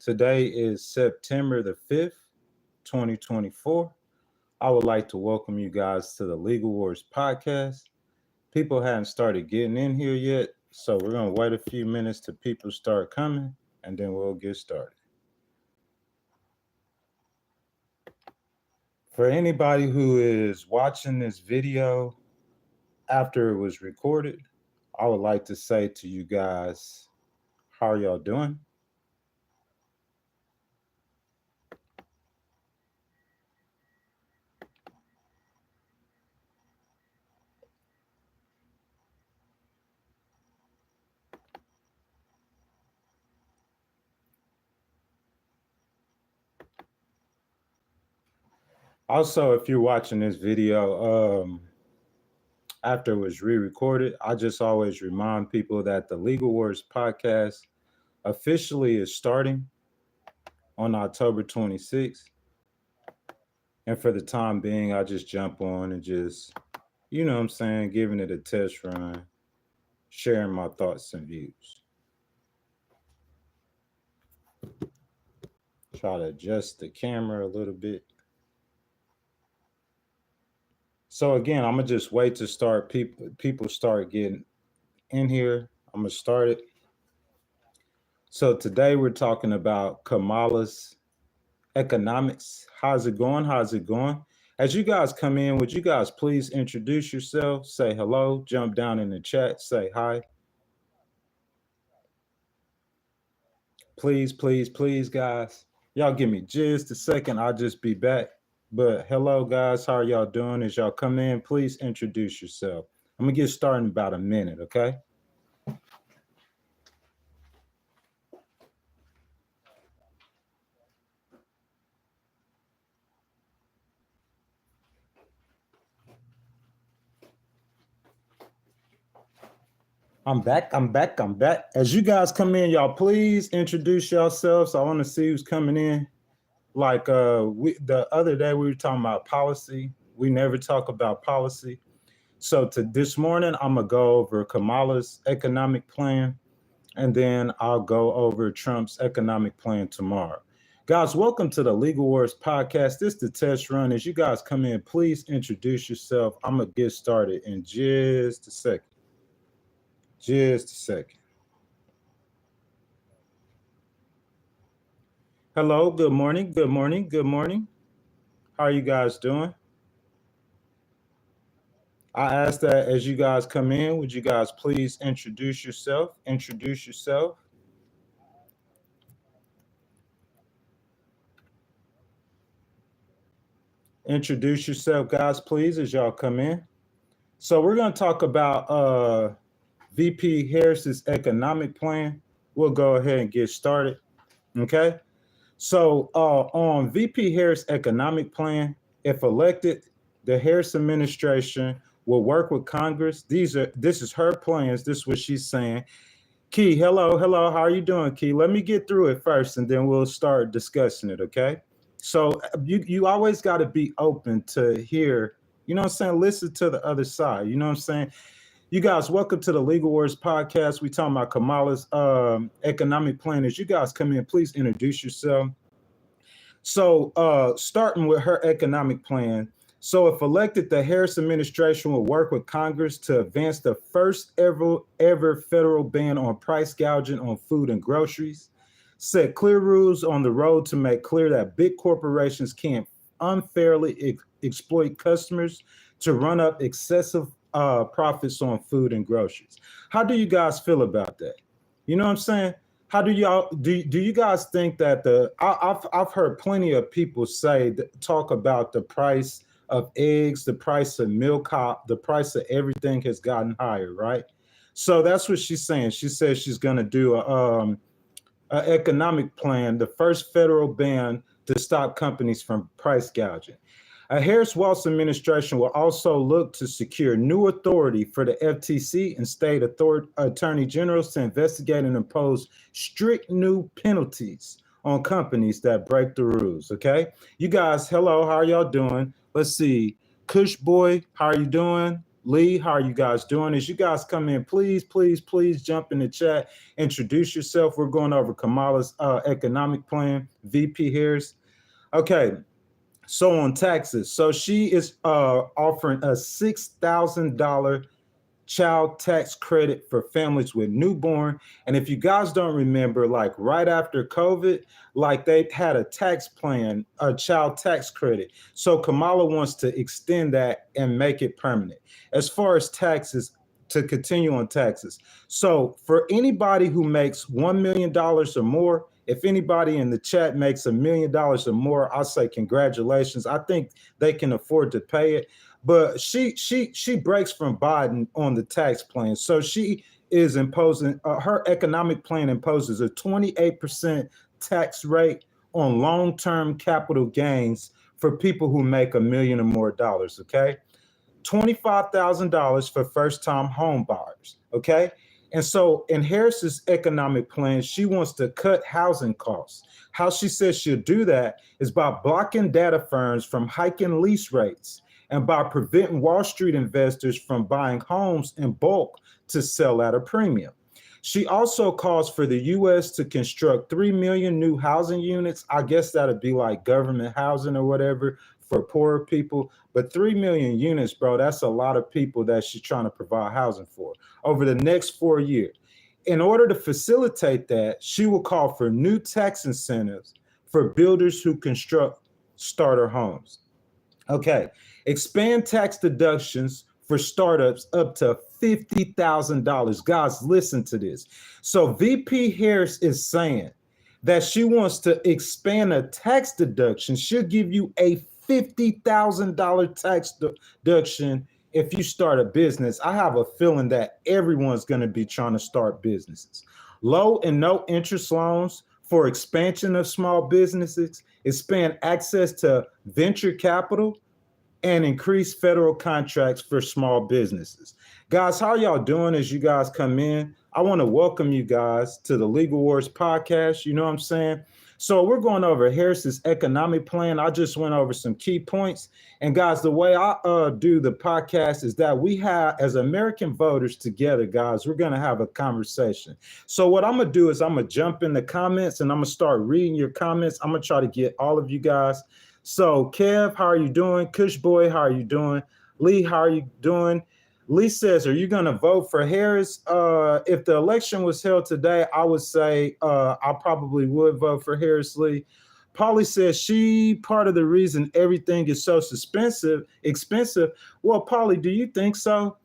Today is September the 5th, 2024. I would like to welcome you guys to the Legal Wars podcast. People haven't started getting in here yet, so we're going to wait a few minutes till people start coming, and then we'll get started. For anybody who is watching this video after it was recorded, I would like to say to you guys, how are y'all doing? Also, if you're watching this video after it was re-recorded, I just always remind people that the Legal Wars podcast officially is starting on October 26th. And for the time being, I just jump on and just, giving it a test run, sharing my thoughts and views. Try to adjust the camera a little bit. So again, I'm gonna just wait to start people start getting in here. I'm gonna start it. So today we're talking about Kamala's economics. How's it going? How's it going? As you guys come in, would you guys please introduce yourself, say hello, jump down in the chat, say hi. Please, please, please, guys. Y'all give me just a second. I'll just be back. But hello, guys. How are y'all doing? As y'all come in, please introduce yourself. I'm going to get started in about a minute, okay? I'm back. As you guys come in, y'all please introduce yourselves. I want to see who's coming in. Like the other day we were talking about policy. We never talk about policy. So this morning I'm gonna go over Kamala's economic plan, and then I'll go over Trump's economic plan tomorrow. Guys, welcome to the Legal Wars podcast. This is the test run. As you guys come in, please introduce yourself. I'm gonna get started in just a second. Just a second. Hello, good morning, good morning, good morning. How are you guys doing? I asked that as you guys come in, would you guys please introduce yourself? Introduce yourself. Introduce yourself, guys, please, as y'all come in. So we're going to talk about VP Harris's economic plan. We'll go ahead and get started. Okay. So on VP Harris' economic plan, if elected, the Harris administration will work with Congress. This is her plans. This is what she's saying. Key, hello. How are you doing, Key? Let me get through it first, and then we'll start discussing it, okay? So you always got to be open to hear, you know what I'm saying? Listen to the other side, you know what I'm saying? You guys, welcome to the Legal Wars podcast. We talking about Kamala's economic plan. As you guys come in, please introduce yourself. So starting with her economic plan. So if elected, the Harris administration will work with Congress to advance the first ever federal ban on price gouging on food and groceries, set clear rules on the road to make clear that big corporations can't unfairly exploit customers to run up excessive profits on food and groceries. How do you guys feel about that? You know what I'm saying? How do y'all do you guys think that I've heard plenty of people talk about the price of eggs, the price of milk, the price of everything has gotten higher, right? So that's what she's saying. She says she's going to do a economic plan, the first federal ban to stop companies from price gouging. A Harris-Walz administration will also look to secure new authority for the FTC and state attorney generals to investigate and impose strict new penalties on companies that break the rules, okay? You guys, hello, how are y'all doing? Let's see. Kush Boy, how are you doing? Lee, how are you guys doing? As you guys come in, please, please, please jump in the chat, introduce yourself. We're going over Kamala's economic plan, VP Harris. Okay, so on taxes. So she is offering a $6,000 child tax credit for families with newborn. And if you guys don't remember, like right after COVID, like they had a tax plan, a child tax credit. So Kamala wants to extend that and make it permanent. As far as taxes, to continue on taxes. So for anybody who makes $1 million or more, if anybody in the chat makes $1 million or more, I'll say congratulations. I think they can afford to pay it. But she breaks from Biden on the tax plan. So she is imposing, her economic plan imposes a 28% tax rate on long-term capital gains for people who make $1 million or more dollars, okay? $25,000 for first-time home buyers, okay? And so in Harris's economic plan, she wants to cut housing costs. How she says she'll do that is by blocking data firms from hiking lease rates and by preventing Wall Street investors from buying homes in bulk to sell at a premium. She also calls for the U.S. to construct 3 million new housing units. I guess that'd be like government housing or whatever for poorer people. But 3 million units, bro, that's a lot of people that she's trying to provide housing for over the next 4 years. In order to facilitate that, she will call for new tax incentives for builders who construct starter homes. Okay, expand tax deductions for startups up to $50,000. Guys, listen to this. So VP Harris is saying that she wants to expand a tax deduction. She'll give you a $50,000 tax deduction if you start a business. I have a feeling that everyone's going to be trying to start businesses. Low and no interest loans for expansion of small businesses, expand access to venture capital, and increase federal contracts for small businesses. Guys, how y'all doing as you guys come in? I want to welcome you guys to the Legal Wars podcast. You know what I'm saying? So we're going over Harris's economic plan. I just went over some key points. And guys, the way I do the podcast is that we have, as American voters together, guys, we're going to have a conversation. So what I'm going to do is I'm going to jump in the comments and I'm going to start reading your comments. I'm going to try to get all of you guys. So Kev, how are you doing? Kush Boy, how are you doing? Lee, how are you doing? Lee says, are you going to vote for Harris? If the election was held today, I would say I probably would vote for Harris. Lee. Polly says she part of the reason everything is so expensive. Well, Polly, do you think so?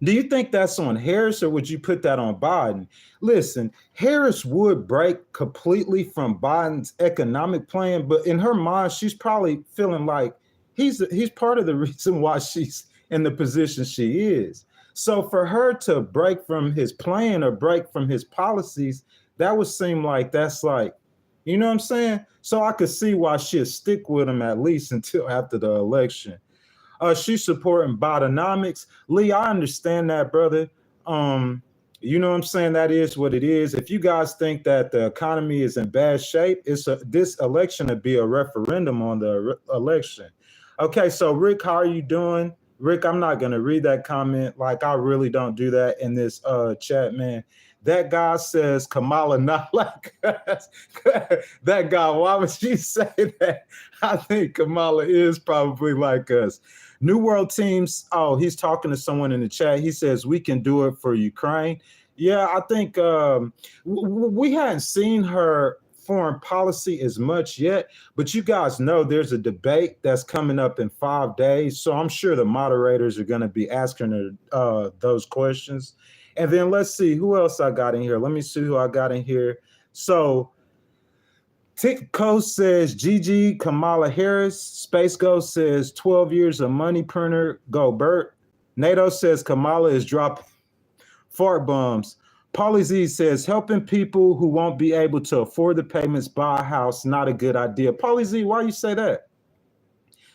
Do you think that's on Harris or would you put that on Biden? Listen, Harris would break completely from Biden's economic plan, but in her mind, she's probably feeling like he's part of the reason why she's in the position she is. So for her to break from his plan or break from his policies, that would seem like that's like, you know what I'm saying? So I could see why she'll stick with him at least until after the election. She's supporting Bidenomics. Lee, I understand that, brother. You know what I'm saying? That is what it is. If you guys think that the economy is in bad shape, this election would be a referendum on the election. Okay, so Rick, how are you doing? Rick, I'm not going to read that comment. Like, I really don't do that in this chat, man. That guy says Kamala not like us. That guy, why would you say that? I think Kamala is probably like us. New World Teams, oh, he's talking to someone in the chat. He says, we can do it for Ukraine. Yeah, I think we hadn't seen her foreign policy as much yet, but you guys know there's a debate that's coming up in 5 days. So I'm sure the moderators are going to be asking her those questions. And then let's see who else I got in here. Let me see who I got in here. So Tickco says GG Kamala Harris. Space Ghost says 12 years of money printer. Go Bert. NATO says Kamala is dropping fart bombs. Pauly Z says helping people who won't be able to afford the payments buy a house, not a good idea. Pauly Z, why you say that?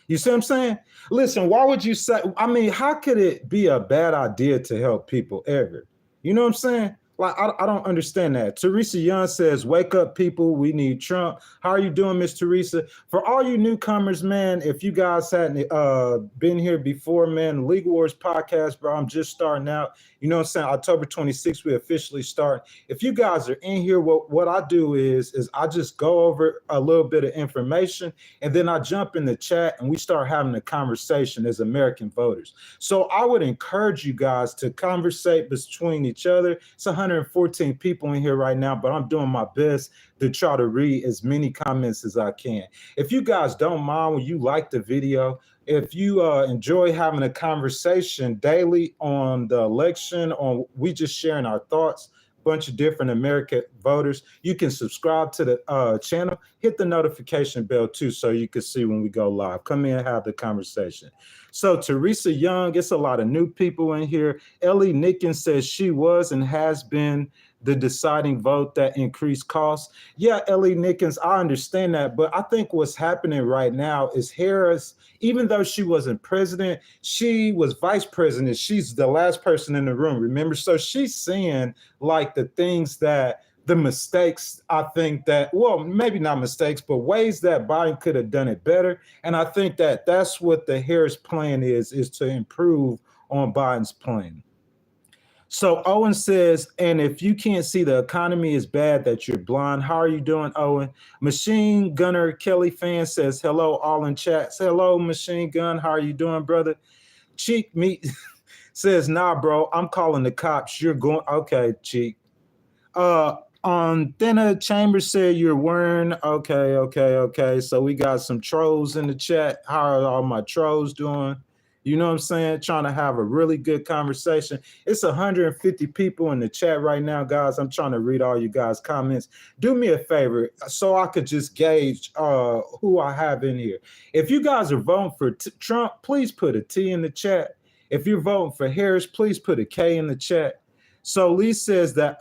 You see what I'm saying? Listen, why would you say, I mean, how could it be a bad idea to help people ever? You know what I'm saying? Like, I don't understand that. Teresa Young says, wake up, people. We need Trump. How are you doing, Miss Teresa? For all you newcomers, man, if you guys hadn't been here before, man, Legal Wars podcast, bro, I'm just starting out. You know what I'm saying? October 26th, we officially start. If you guys are in here, what I do is I just go over a little bit of information, and then I jump in the chat, and we start having a conversation as American voters. So I would encourage you guys to conversate between each other. It's 114 people in here right now, but I'm doing my best to try to read as many comments as I can. If you guys don't mind, when you like the video, if you enjoy having a conversation daily on the election, on we just sharing our thoughts, bunch of different American voters, you can subscribe to the channel, hit the notification bell too, so you can see when we go live. Come in and have the conversation. So Teresa Young, it's a lot of new people in here. Ellie Nickens says she was and has been the deciding vote that increased costs. Yeah, Ellie Nickens, I understand that, but I think what's happening right now is Harris, even though she wasn't president, she was vice president. She's the last person in the room, remember? So she's seeing like the things that the mistakes, I think that, well, maybe not mistakes, but ways that Biden could have done it better. And I think that that's what the Harris plan is to improve on Biden's plan. So Owen says, and if you can't see the economy is bad, that you're blind. How are you doing, Owen? Machine Gunner Kelly fan says, hello, all in chat. Say hello, Machine Gun. How are you doing, brother? Cheek Meat says, nah, bro, I'm calling the cops. You're going, okay, Cheek. Thinner Chambers said you're wearing, okay. So we got some trolls in the chat. How are all my trolls doing? You know what I'm saying? Trying to have a really good conversation. It's 150 people in the chat right now, guys. I'm trying to read all you guys' comments. Do me a favor so I could just gauge who I have in here. If you guys are voting for Trump, please put a T in the chat. If you're voting for Harris, please put a K in the chat. So Lee says that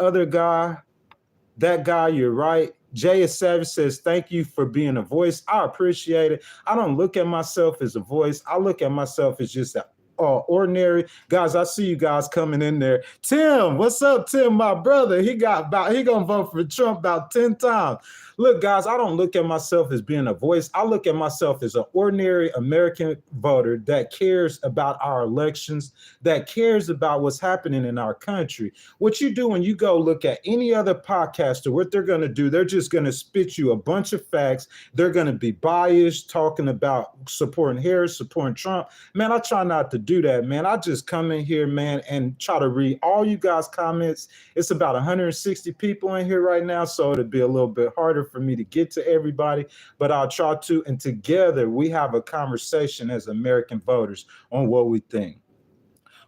guy, you're right. Jay Savage says, thank you for being a voice. I appreciate it. I don't look at myself as a voice. I look at myself as just an ordinary. Guys, I see you guys coming in there. Tim, what's up, Tim, my brother? He gonna vote for Trump about 10 times. Look, guys, I don't look at myself as being a voice. I look at myself as an ordinary American voter that cares about our elections, that cares about what's happening in our country. What you do when you go look at any other podcaster, what they're going to do, they're just going to spit you a bunch of facts. They're going to be biased, talking about supporting Harris, supporting Trump. Man, I try not to do that, man. I just come in here, man, and try to read all you guys' comments. It's about 160 people in here right now, so it'll be a little bit harder for me to get to everybody, but I'll try to. And together we have a conversation as American voters on what we think.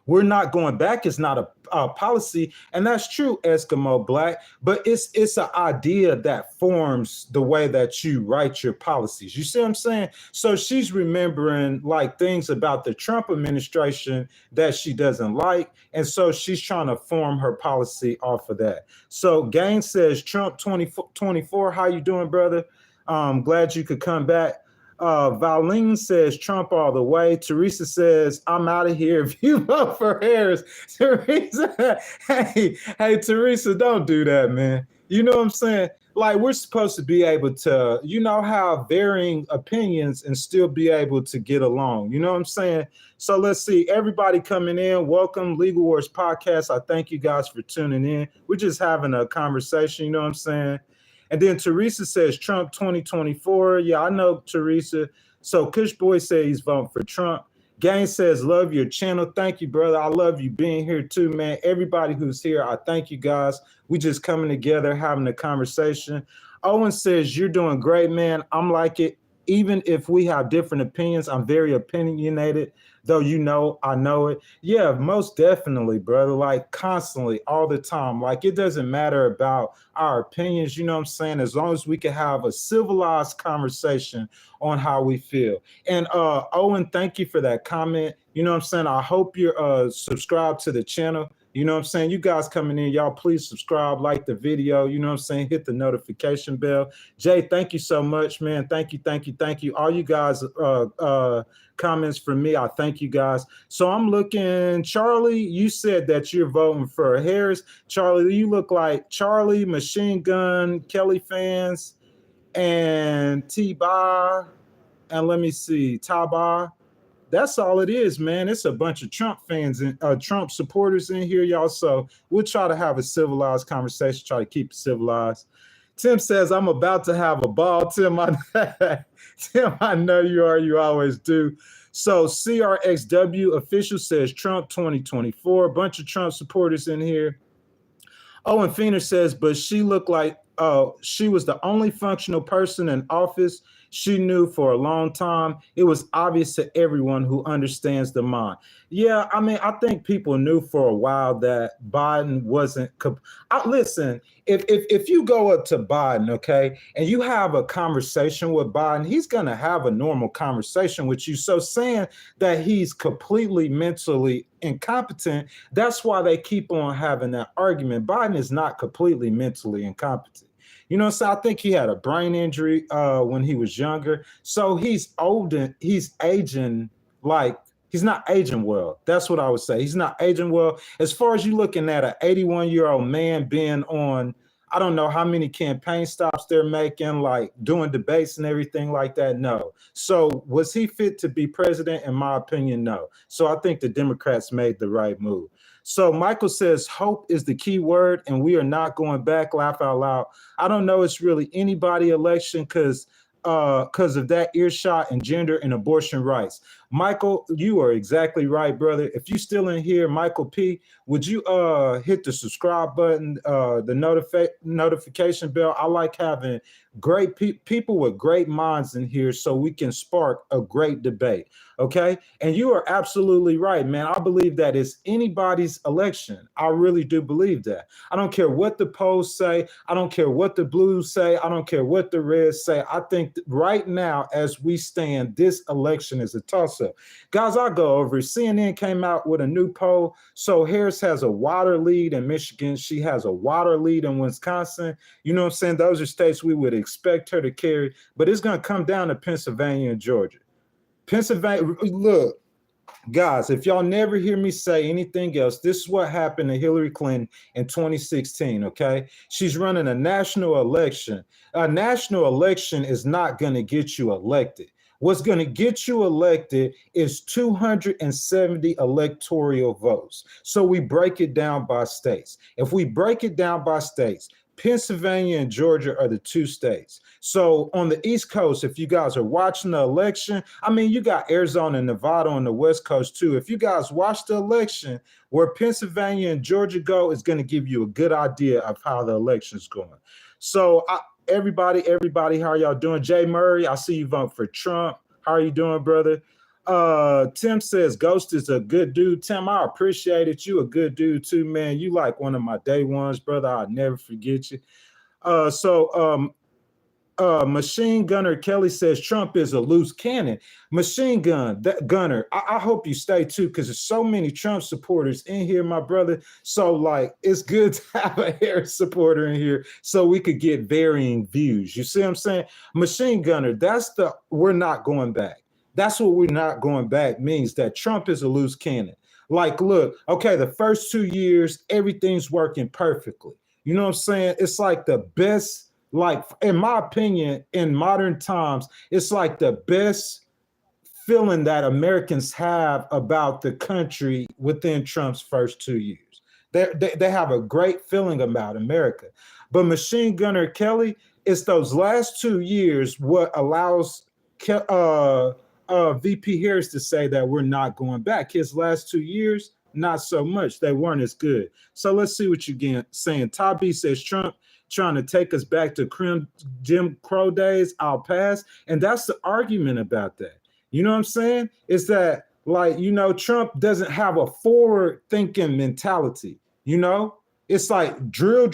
We're not going back. It's not a policy, and that's true, Eskimo Black, but it's an idea that forms the way that you write your policies. You see what I'm saying? So she's remembering like things about the Trump administration that she doesn't like, and so she's trying to form her policy off of that. So Gaines says, Trump 2024, how you doing, brother? Glad you could come back. Valine says Trump all the way. Teresa says, I'm out of here if you vote for Harris. Teresa, hey, Teresa, don't do that, man. You know what I'm saying? Like, we're supposed to be able to, have varying opinions and still be able to get along. You know what I'm saying? So let's see. Everybody coming in, welcome. Legal Wars Podcast. I thank you guys for tuning in. We're just having a conversation. You know what I'm saying? And then Teresa says Trump 2024. Yeah, I know, Teresa. So Kush Boy says he's voting for Trump. Gang says, love your channel. Thank you, brother. I love you being here too, man. Everybody who's here, I thank you guys. We just coming together, having a conversation. Owen says, you're doing great, man. I'm like it. Even if we have different opinions, I'm very opinionated, though I know it. Yeah, most definitely, brother. Like constantly, all the time. Like it doesn't matter about our opinions, you know what I'm saying? As long as we can have a civilized conversation on how we feel. And Owen, thank you for that comment. You know what I'm saying? I hope you're subscribed to the channel. You know what I'm saying? You guys coming in, y'all please subscribe, like the video, you know what I'm saying? Hit the notification bell. Jay, thank you so much, man. Thank you, thank you, thank you. All you guys comments from me, I thank you guys. So I'm looking, Charlie, you said that you're voting for Harris. Charlie, you look like Charlie, Machine Gun, Kelly fans, and T-Bar, and let me see, Tabar. That's all it is, man. It's a bunch of Trump fans and Trump supporters in here, y'all. So we'll try to have a civilized conversation, try to keep it civilized. Tim says, I'm about to have a ball. Tim, I know you are. You always do. So CRXW official says Trump 2024. A bunch of Trump supporters in here. Owen Phoenix says, but she looked like she was the only functional person in office she knew for a long time. It was obvious to everyone who understands the mind. Yeah, I mean, I think people knew for a while that Biden wasn't. Listen, if you go up to Biden, okay, and you have a conversation with Biden, he's going to have a normal conversation with you. So saying that he's completely mentally incompetent, that's why they keep on having that argument. Biden is not completely mentally incompetent. You know, so I think he had a brain injury when he was younger. So he's old and he's aging like he's not aging well. That's what I would say. He's not aging well. As far as you looking at an 81-year-old man being on, I don't know how many campaign stops they're making, like doing debates and everything like that. No. So was he fit to be president? In my opinion, no. So I think the Democrats made the right move. So Michael says, hope is the key word, and we are not going back. Laugh out loud. I don't know it's really anybody election because of that earshot and gender and abortion rights. Michael, you are exactly right, brother. If you still in here, Michael P., would you hit the subscribe button, the notification bell? I like having great people with great minds in here so we can spark a great debate, okay? And you are absolutely right, man. I believe that it's anybody's election. I really do believe that. I don't care what the polls say. I don't care what the blues say. I don't care what the reds say. I think right now, as we stand, this election is a toss-up. Guys, I'll go over it. CNN came out with a new poll. So Harris has a wider lead in Michigan. She has a wider lead in Wisconsin. You know what I'm saying? Those are states we would expect her to carry, but it's going to come down to Pennsylvania and Georgia. Pennsylvania, look, guys, if y'all never hear me say anything else, this is what happened to Hillary Clinton in 2016, okay? She's running a national election. A national election is not going to get you elected. What's going to get you elected is 270 electoral votes. So we break it down by states. If we break it down by states, Pennsylvania and Georgia are the two states. So on the East Coast, if you guys are watching the election, I mean, you got Arizona and Nevada on the West Coast too. If you guys watch the election, where Pennsylvania and Georgia go is going to give you a good idea of how the election's going. So everybody, how are y'all doing? Jay Murray, I see you vote for Trump. How are you doing, brother? Tim says Ghost is a good dude. Tim, I appreciate it. You a good dude too, man. You like one of my day ones, brother. I'll never forget you. Machine Gunner Kelly says Trump is a loose cannon. Machine Gunner, I hope you stay too, because there's so many Trump supporters in here, my brother. So like, it's good to have a Harris supporter in here so we could get varying views. You see what I'm saying? Machine Gunner, we're not going back. That's what we're not going back means, that Trump is a loose cannon. Like, look, okay, the first 2 years, everything's working perfectly. You know what I'm saying? It's like the best, like, in my opinion, in modern times, it's like the best feeling that Americans have about the country within Trump's first 2 years. They have a great feeling about America. But Machine Gunner Kelly, it's those last 2 years what allows VP Harris to say that we're not going back. His last 2 years, not so much. They weren't as good. So let's see what you're saying. Tabby says Trump trying to take us back to Jim Crow days. I'll pass. And that's the argument about that. You know what I'm saying? It's that, like, you know, Trump doesn't have a forward thinking mentality. You know, it's like drill.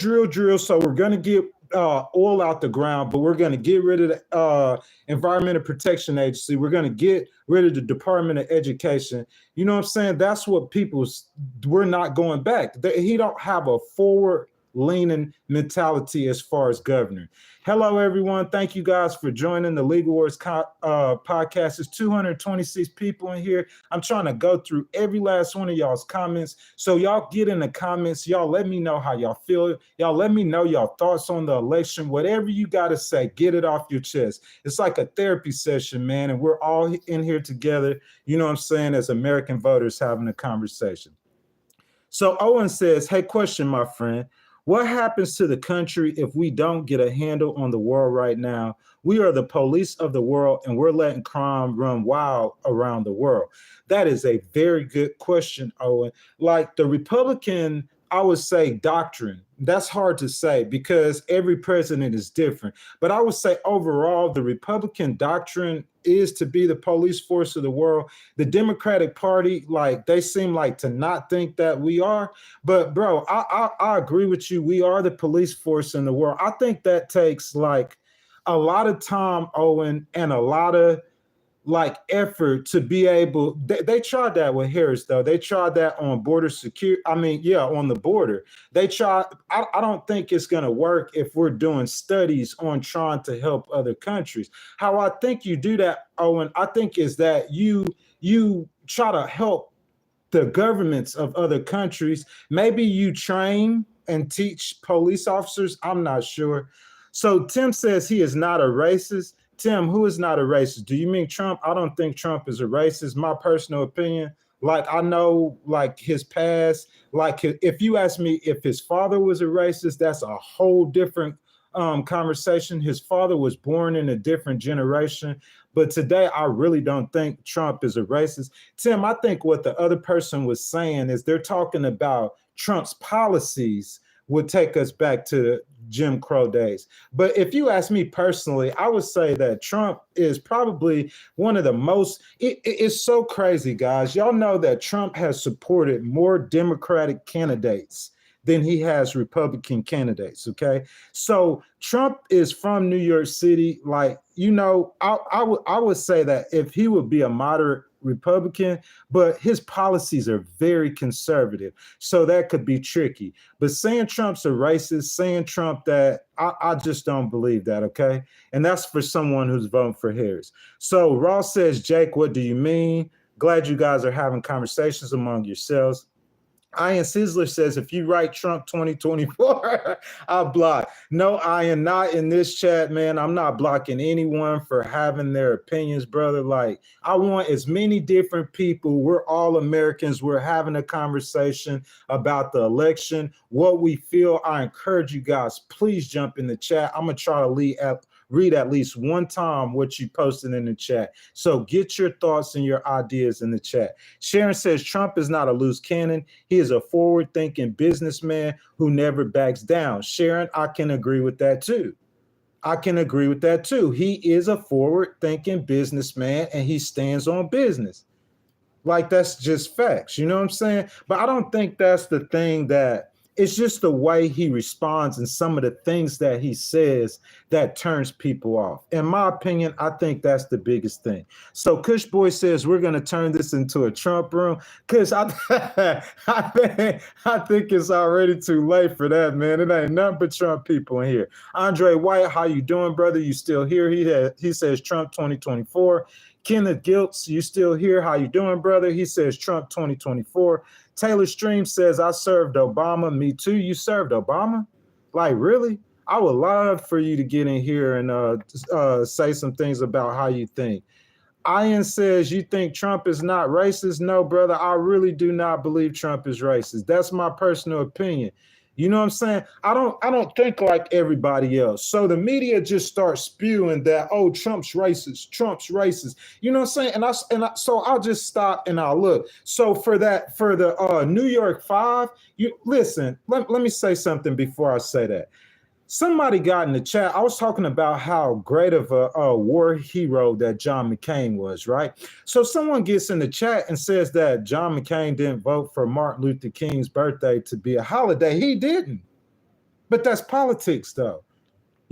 So we're going to get oil out the ground, but we're going to get rid of the Environmental Protection Agency. We're going to get rid of the Department of Education. You know what I'm saying? That's what we're not going back. He don't have a forward leaning mentality as far as governor. Hello, everyone. Thank you guys for joining the Legal Wars podcast. There's 226 people in here. I'm trying to go through every last one of y'all's comments. So y'all get in the comments. Y'all let me know how y'all feel. Y'all let me know y'all thoughts on the election. Whatever you got to say, get it off your chest. It's like a therapy session, man. And we're all in here together, you know what I'm saying, as American voters having a conversation. So Owen says, hey, question, my friend. What happens to the country if we don't get a handle on the world right now? We are the police of the world, and we're letting crime run wild around the world. That is a very good question, Owen. Like the Republican, I would say, doctrine, that's hard to say because every president is different. But I would say overall, the Republican doctrine is to be the police force of the world. The Democratic Party, like they seem like to not think that we are. But bro, I agree with you. We are the police force in the world. I think that takes like a lot of time, Owen, and a lot of like effort to be able, they tried that with Harris though. They tried that on border security. I mean, yeah, on the border. They tried, I don't think it's gonna work if we're doing studies on trying to help other countries. How I think you do that, Owen, I think is that you try to help the governments of other countries. Maybe you train and teach police officers, I'm not sure. So Tim says he is not a racist. Tim, who is not a racist? Do you mean Trump? I don't think Trump is a racist. My personal opinion, like I know like his past, like if you ask me if his father was a racist, that's a whole different conversation. His father was born in a different generation. But today, I really don't think Trump is a racist. Tim, I think what the other person was saying is they're talking about Trump's policies would take us back to Jim Crow days. But if you ask me personally, I would say that Trump is probably one of the most, it's so crazy, guys. Y'all know that Trump has supported more Democratic candidates than he has Republican candidates, okay? So Trump is from New York City. Like, you know, I would say that if he would be a moderate Republican, but his policies are very conservative. So that could be tricky. But saying Trump's a racist, saying Trump that, I just don't believe that, okay? And that's for someone who's voting for Harris. So Ross says, Jake, what do you mean? Glad you guys are having conversations among yourselves. Ian Sizzler says, if you write Trump 2024, I'll block. No, I am not in this chat, man. I'm not blocking anyone for having their opinions, brother. Like, I want as many different people. We're all Americans. We're having a conversation about the election, what we feel. I encourage you guys, please jump in the chat. I'm going to try to read at least one time what you posted in the chat. So get your thoughts and your ideas in the chat. Sharon says, Trump is not a loose cannon. He is a forward-thinking businessman who never backs down. Sharon, I can agree with that too. I can agree with that too. He is a forward-thinking businessman and he stands on business. Like, that's just facts. You know what I'm saying? But I don't think that's the thing that, it's just the way he responds and some of the things that he says that turns people off. In my opinion, I think that's the biggest thing. So Kush Boy says we're going to turn this into a Trump room. Kush, I think it's already too late for that, man. It ain't nothing but Trump people in here. Andre White, how you doing, brother? You still here? He says Trump 2024. Kenneth Giltz, you still here? How you doing, brother? He says Trump 2024. Taylor Stream says, I served Obama. Me too. You served Obama? Like, really? I would love for you to get in here and say some things about how you think. Ian says, you think Trump is not racist? No, brother, I really do not believe Trump is racist. That's my personal opinion. You know what I'm saying? I don't think like everybody else. So the media just starts spewing that, oh, Trump's racist, Trump's racist. You know what I'm saying? So I'll just stop and I'll look. So for the New York 5, you listen, let me say something before I say that. Somebody got in the chat. I was talking about how great of a war hero that John McCain was, right? So someone gets in the chat and says that John McCain didn't vote for Martin Luther King's birthday to be a holiday. He didn't. But that's politics, though.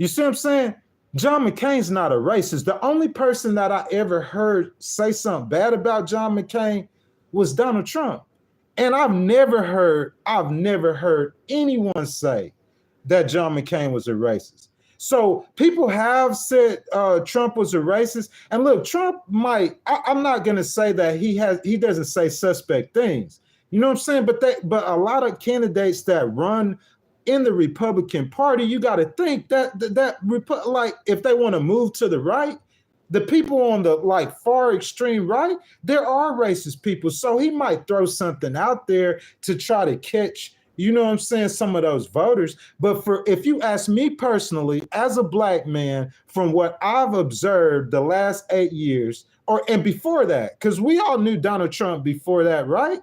You see what I'm saying? John McCain's not a racist. The only person that I ever heard say something bad about John McCain was Donald Trump. And I've never heard anyone say that John McCain was a racist. So people have said Trump was a racist. And look, Trump might, I'm not going to say that he doesn't say suspect things. You know what I'm saying? But a lot of candidates that run in the Republican Party, you got to think that like if they want to move to the right, the people on the like far extreme right, there are racist people. So he might throw something out there to try to catch, you know what I'm saying, some of those voters. But if you ask me personally, as a black man, from what I've observed the last 8 years, and before that, because we all knew Donald Trump before that, right?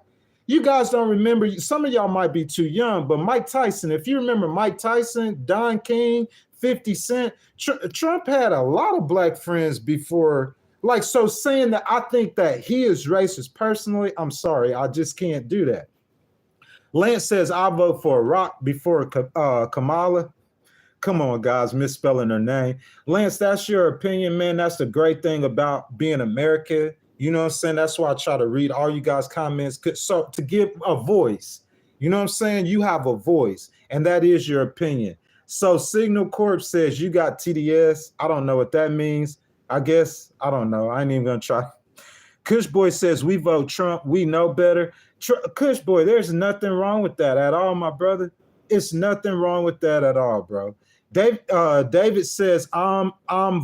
You guys don't remember, some of y'all might be too young, but Mike Tyson, if you remember Mike Tyson, Don King, 50 Cent, Trump had a lot of black friends before. Like, so saying that I think that he is racist personally, I'm sorry, I just can't do that. Lance says, I vote for Rock before Kamala. Come on, guys, misspelling her name. Lance, that's your opinion, man. That's the great thing about being American. You know what I'm saying? That's why I try to read all you guys' comments. So to give a voice, you know what I'm saying? You have a voice, and that is your opinion. So Signal Corp says you got TDS. I don't know what that means. I guess, I don't know. I ain't even going to try. Kush Boy says we vote Trump. We know better. Kush Boy, there's nothing wrong with that at all, my brother. It's nothing wrong with that at all, bro. David says I'm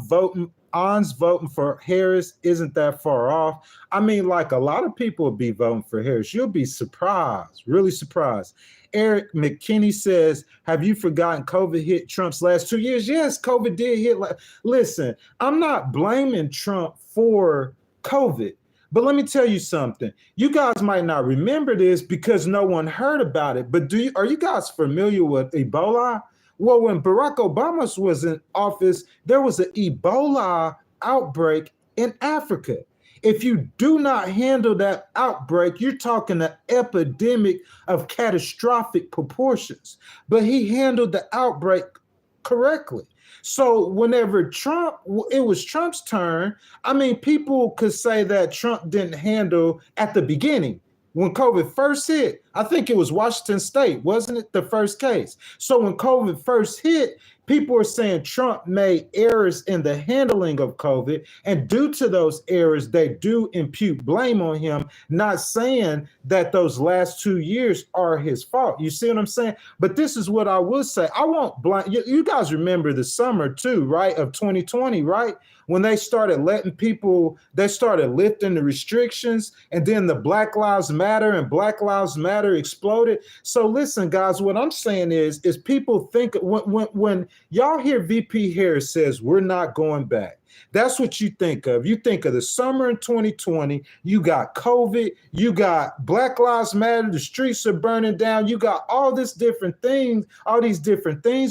voting. On's voting for Harris isn't that far off. I mean, like a lot of people will be voting for Harris. You'll be surprised, really surprised. Eric McKinney says, have you forgotten COVID hit Trump's last 2 years? Yes, COVID did hit. Listen, I'm not blaming Trump for COVID, but let me tell you something. You guys might not remember this because no one heard about it, but are you guys familiar with Ebola? Well, when Barack Obama was in office, there was an Ebola outbreak in Africa. If you do not handle that outbreak, you're talking an epidemic of catastrophic proportions. But he handled the outbreak correctly. So whenever it was Trump's turn, I mean, people could say that Trump didn't handle at the beginning. When COVID first hit, I think it was Washington State, wasn't it, the first case? So when COVID first hit, people were saying Trump made errors in the handling of COVID, and due to those errors, they do impute blame on him, not saying that those last 2 years are his fault. You see what I'm saying? But this is what I will say. I won't blame you guys. Remember the summer too, right, of 2020, right? When they started they started lifting the restrictions, and then the Black Lives Matter and Black Lives Matter exploded. So listen, guys, what I'm saying is people think when y'all hear VP Harris says we're not going back, that's what you think of. You think of the summer in 2020, you got COVID, you got Black Lives Matter, the streets are burning down, you got all these different things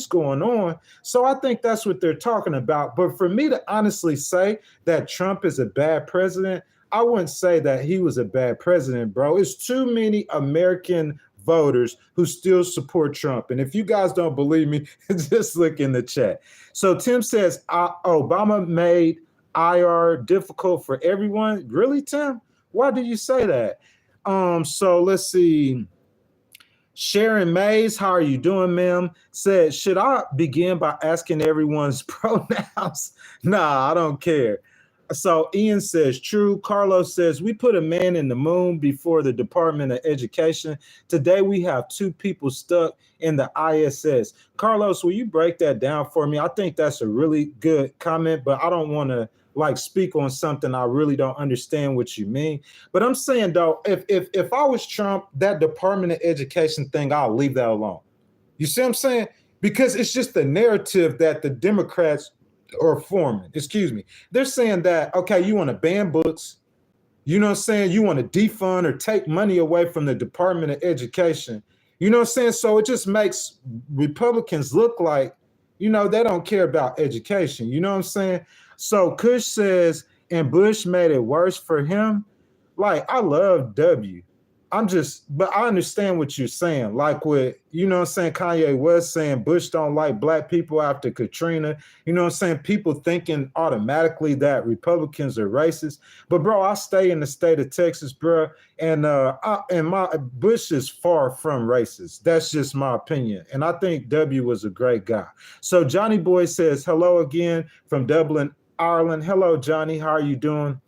going on. So I think that's what they're talking about. But for me to honestly say that Trump is a bad president, I wouldn't say that he was a bad president, bro. It's too many American voters who still support Trump. And if you guys don't believe me, just look in the chat. So Tim says, Obama made IR difficult for everyone. Really, Tim? Why do you say that? So let's see. Sharon Mays, how are you doing, ma'am? Said, should I begin by asking everyone's pronouns? Nah, I don't care. So Ian says, true. Carlos says, we put a man in the moon before the Department of Education. Today, we have 2 people stuck in the ISS. Carlos, will you break that down for me? I think that's a really good comment, but I don't want to speak on something I really don't understand what you mean. But I'm saying, though, if I was Trump, that Department of Education thing, I'll leave that alone. You see what I'm saying? Because it's just the narrative that the Democrats or forming, they're saying that, okay, you want to ban books, you know what I'm saying? You want to defund or take money away from the Department of Education. You know what I'm saying? So it just makes Republicans look like, they don't care about education. You know what I'm saying? So Kush says, and Bush made it worse for him. Like, I love W. but I understand what you're saying. Like with, you know what I'm saying, Kanye West saying Bush don't like black people after Katrina. You know what I'm saying? People thinking automatically that Republicans are racist. But bro, I stay in the state of Texas, bro, and my Bush is far from racist. That's just my opinion. And I think W was a great guy. So Johnny Boy says hello again from Dublin, Ireland. Hello, Johnny. How are you doing?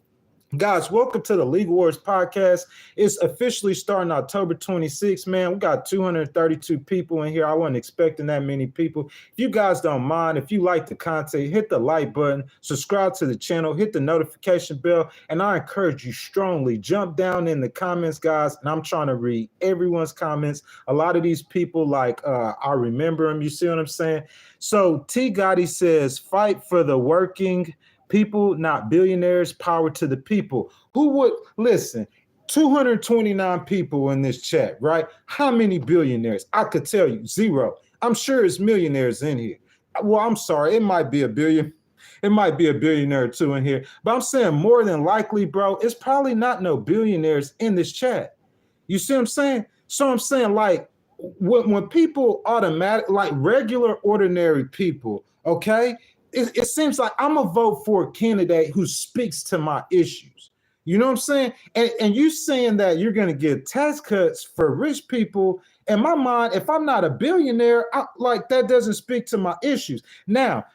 Guys, welcome to the League Wars podcast. It's officially starting October 26th, man. We got 232 people in here. I wasn't expecting that many people. If you guys don't mind, if you like the content, hit the like button, subscribe to the channel, hit the notification bell, and I encourage you strongly, jump down in the comments, guys, and I'm trying to read everyone's comments. A lot of these people, like, I remember them. You see what I'm saying? So T. Gotti says, fight for the working people, not billionaires. Power to the people. Who would listen? 229 people in this chat, right? How many billionaires? I could tell you 0. I'm sure it's millionaires in here. Well, I'm sorry, it might be a billion. It might be a billionaire or two in here, but I'm saying more than likely, bro, it's probably not no billionaires in this chat. You see what I'm saying? So I'm saying, like, when people like regular, ordinary people, okay, it seems like I'm gonna vote for a candidate who speaks to my issues. You know what I'm saying? And you saying that you're gonna get tax cuts for rich people. In my mind, if I'm not a billionaire, like that doesn't speak to my issues. Now,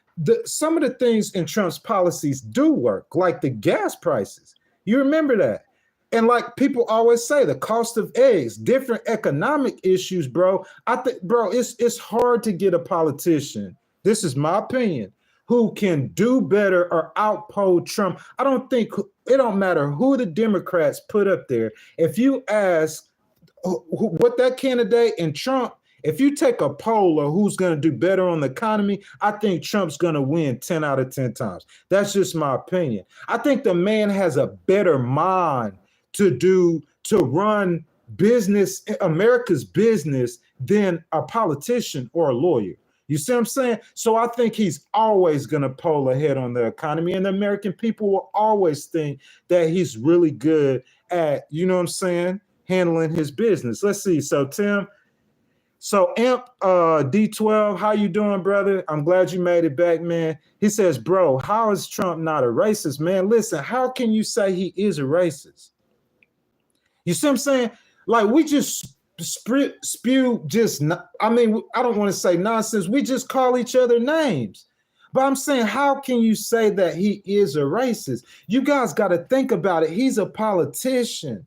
some of the things in Trump's policies do work, like the gas prices. You remember that? And like people always say, the cost of eggs, different economic issues, bro. I think, bro, it's hard to get a politician. This is my opinion, who can do better or outpoll Trump. I don't think it don't matter who the Democrats put up there. If you ask what that candidate and Trump, if you take a poll of who's going to do better on the economy, I think Trump's going to win 10 out of 10 times. That's just my opinion. I think the man has a better mind to run business, America's business, than a politician or a lawyer. You see what I'm saying? So I think he's always going to pull ahead on the economy, and the American people will always think that he's really good at, you know what I'm saying, handling his business. Let's see. So Tim, so Amp D12, how you doing, brother? I'm glad you made it back, man. He says, bro, how is Trump not a racist, man? Listen, how can you say he is a racist? You see what I'm saying? Like, we just spew just, I mean, I don't want to say nonsense. We just call each other names. But I'm saying, how can you say that he is a racist? You guys got to think about it. He's a politician.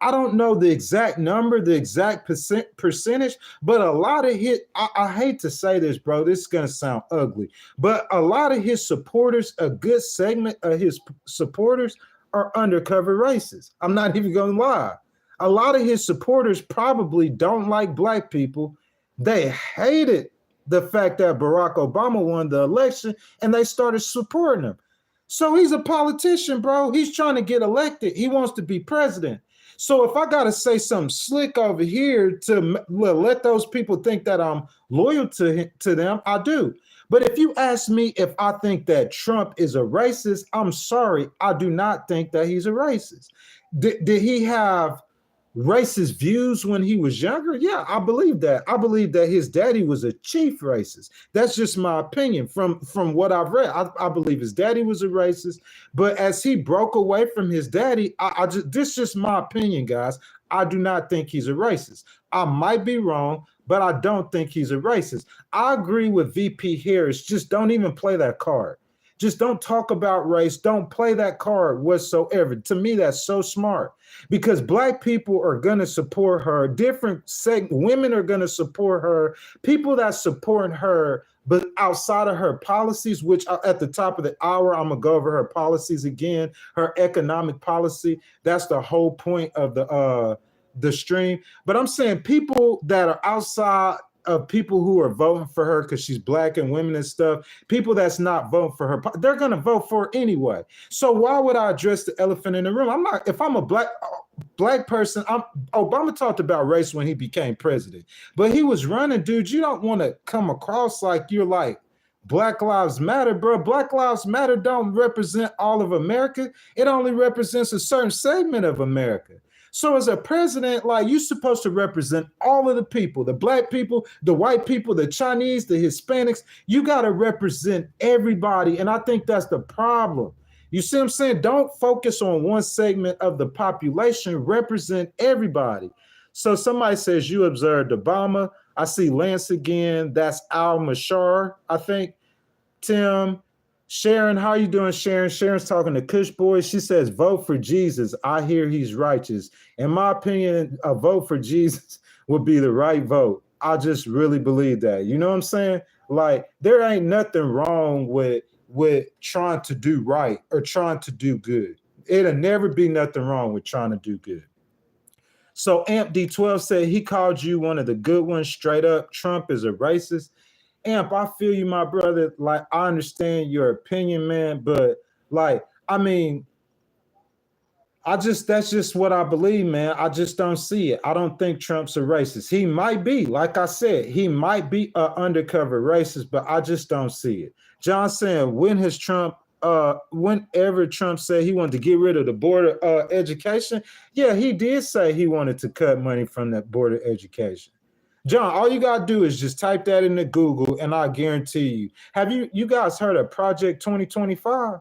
I don't know the exact number, the exact percentage, but a lot of I hate to say this, bro, this is going to sound ugly, but a lot of his supporters, a good segment of his supporters are undercover racists. I'm not even going to lie. A lot of his supporters probably don't like black people. They hated the fact that Barack Obama won the election, and they started supporting him. So he's a politician, bro. He's trying to get elected. He wants to be president. So if I got to say something slick over here to let those people think that I'm loyal to them, I do. But if you ask me if I think that Trump is a racist, I'm sorry. I do not think that he's a racist. Did he have racist views when he was younger? Yeah, I believe that. I believe that his daddy was a chief racist. That's just my opinion from what I've read. I believe his daddy was a racist, but as he broke away from his daddy, this is just my opinion, guys. I do not think he's a racist. I might be wrong, but I don't think he's a racist. I agree with VP Harris. Just don't even play that card. Just don't talk about race. Don't play that card whatsoever. To me, that's so smart, because black people are going to support her. Different women are going to support her. People that support her, but outside of her policies, which at the top of the hour, I'm going to go over her policies again, her economic policy. That's the whole point of the stream. But I'm saying people that are outside of people who are voting for her because she's black and women and stuff, people that's not voting for her, they're going to vote for her anyway. So why would I address the elephant in the room? I'm not, if I'm a black person, Obama talked about race when he became president, but he was running, dude. You don't want to come across like you're like, Black Lives Matter, bro. Black Lives Matter don't represent all of America. It only represents a certain segment of America. So as a president, like, you're supposed to represent all of the people, the black people, the white people, the Chinese, the Hispanics. You got to represent everybody. And I think that's the problem. You see what I'm saying? Don't focus on one segment of the population, represent everybody. So somebody says you observed Obama. I see Lance again. That's Al Mashar, I think. Tim, Sharon, how you doing, Sharon? Sharon's talking to Kush Boy. She says, vote for Jesus. I hear he's righteous. In my opinion, a vote for Jesus would be the right vote. I just really believe that. You know what I'm saying? Like, there ain't nothing wrong with trying to do right or trying to do good. It'll never be nothing wrong with trying to do good. So Amp D12 said he called you one of the good ones straight up. Trump is a racist. Amp, I feel you, my brother. Like, I understand your opinion, man, but like, I mean, that's just what I believe, man. I just don't see it. I don't think Trump's a racist. He might be, like I said, he might be an undercover racist, but I just don't see it. John saying, whenever Trump said he wanted to get rid of the board of education, yeah, he did say he wanted to cut money from that board of education. John, all you gotta do is just type that into Google, and I guarantee you. Have you guys heard of Project 2025?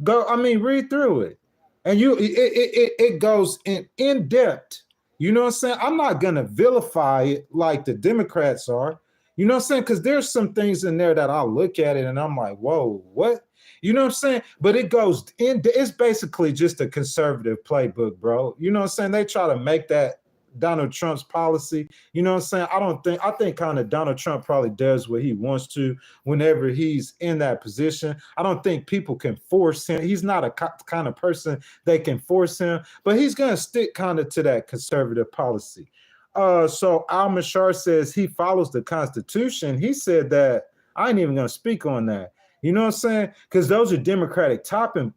Read through it, and it goes in depth. You know what I'm saying? I'm not gonna vilify it like the Democrats are. You know what I'm saying? Because there's some things in there that I look at it and I'm like, whoa, what? You know what I'm saying? But it goes in. It's basically just a conservative playbook, bro. You know what I'm saying? They try to make that Donald Trump's policy. You know what I'm saying? I think kind of Donald Trump probably does what he wants to whenever he's in that position. I don't think people can force him. He's not a kind of person they can force him, but he's going to stick kind of to that conservative policy. So Al Mashar says he follows the Constitution. He said that. I ain't even going to speak on that. You know what I'm saying? Because those are Democratic talking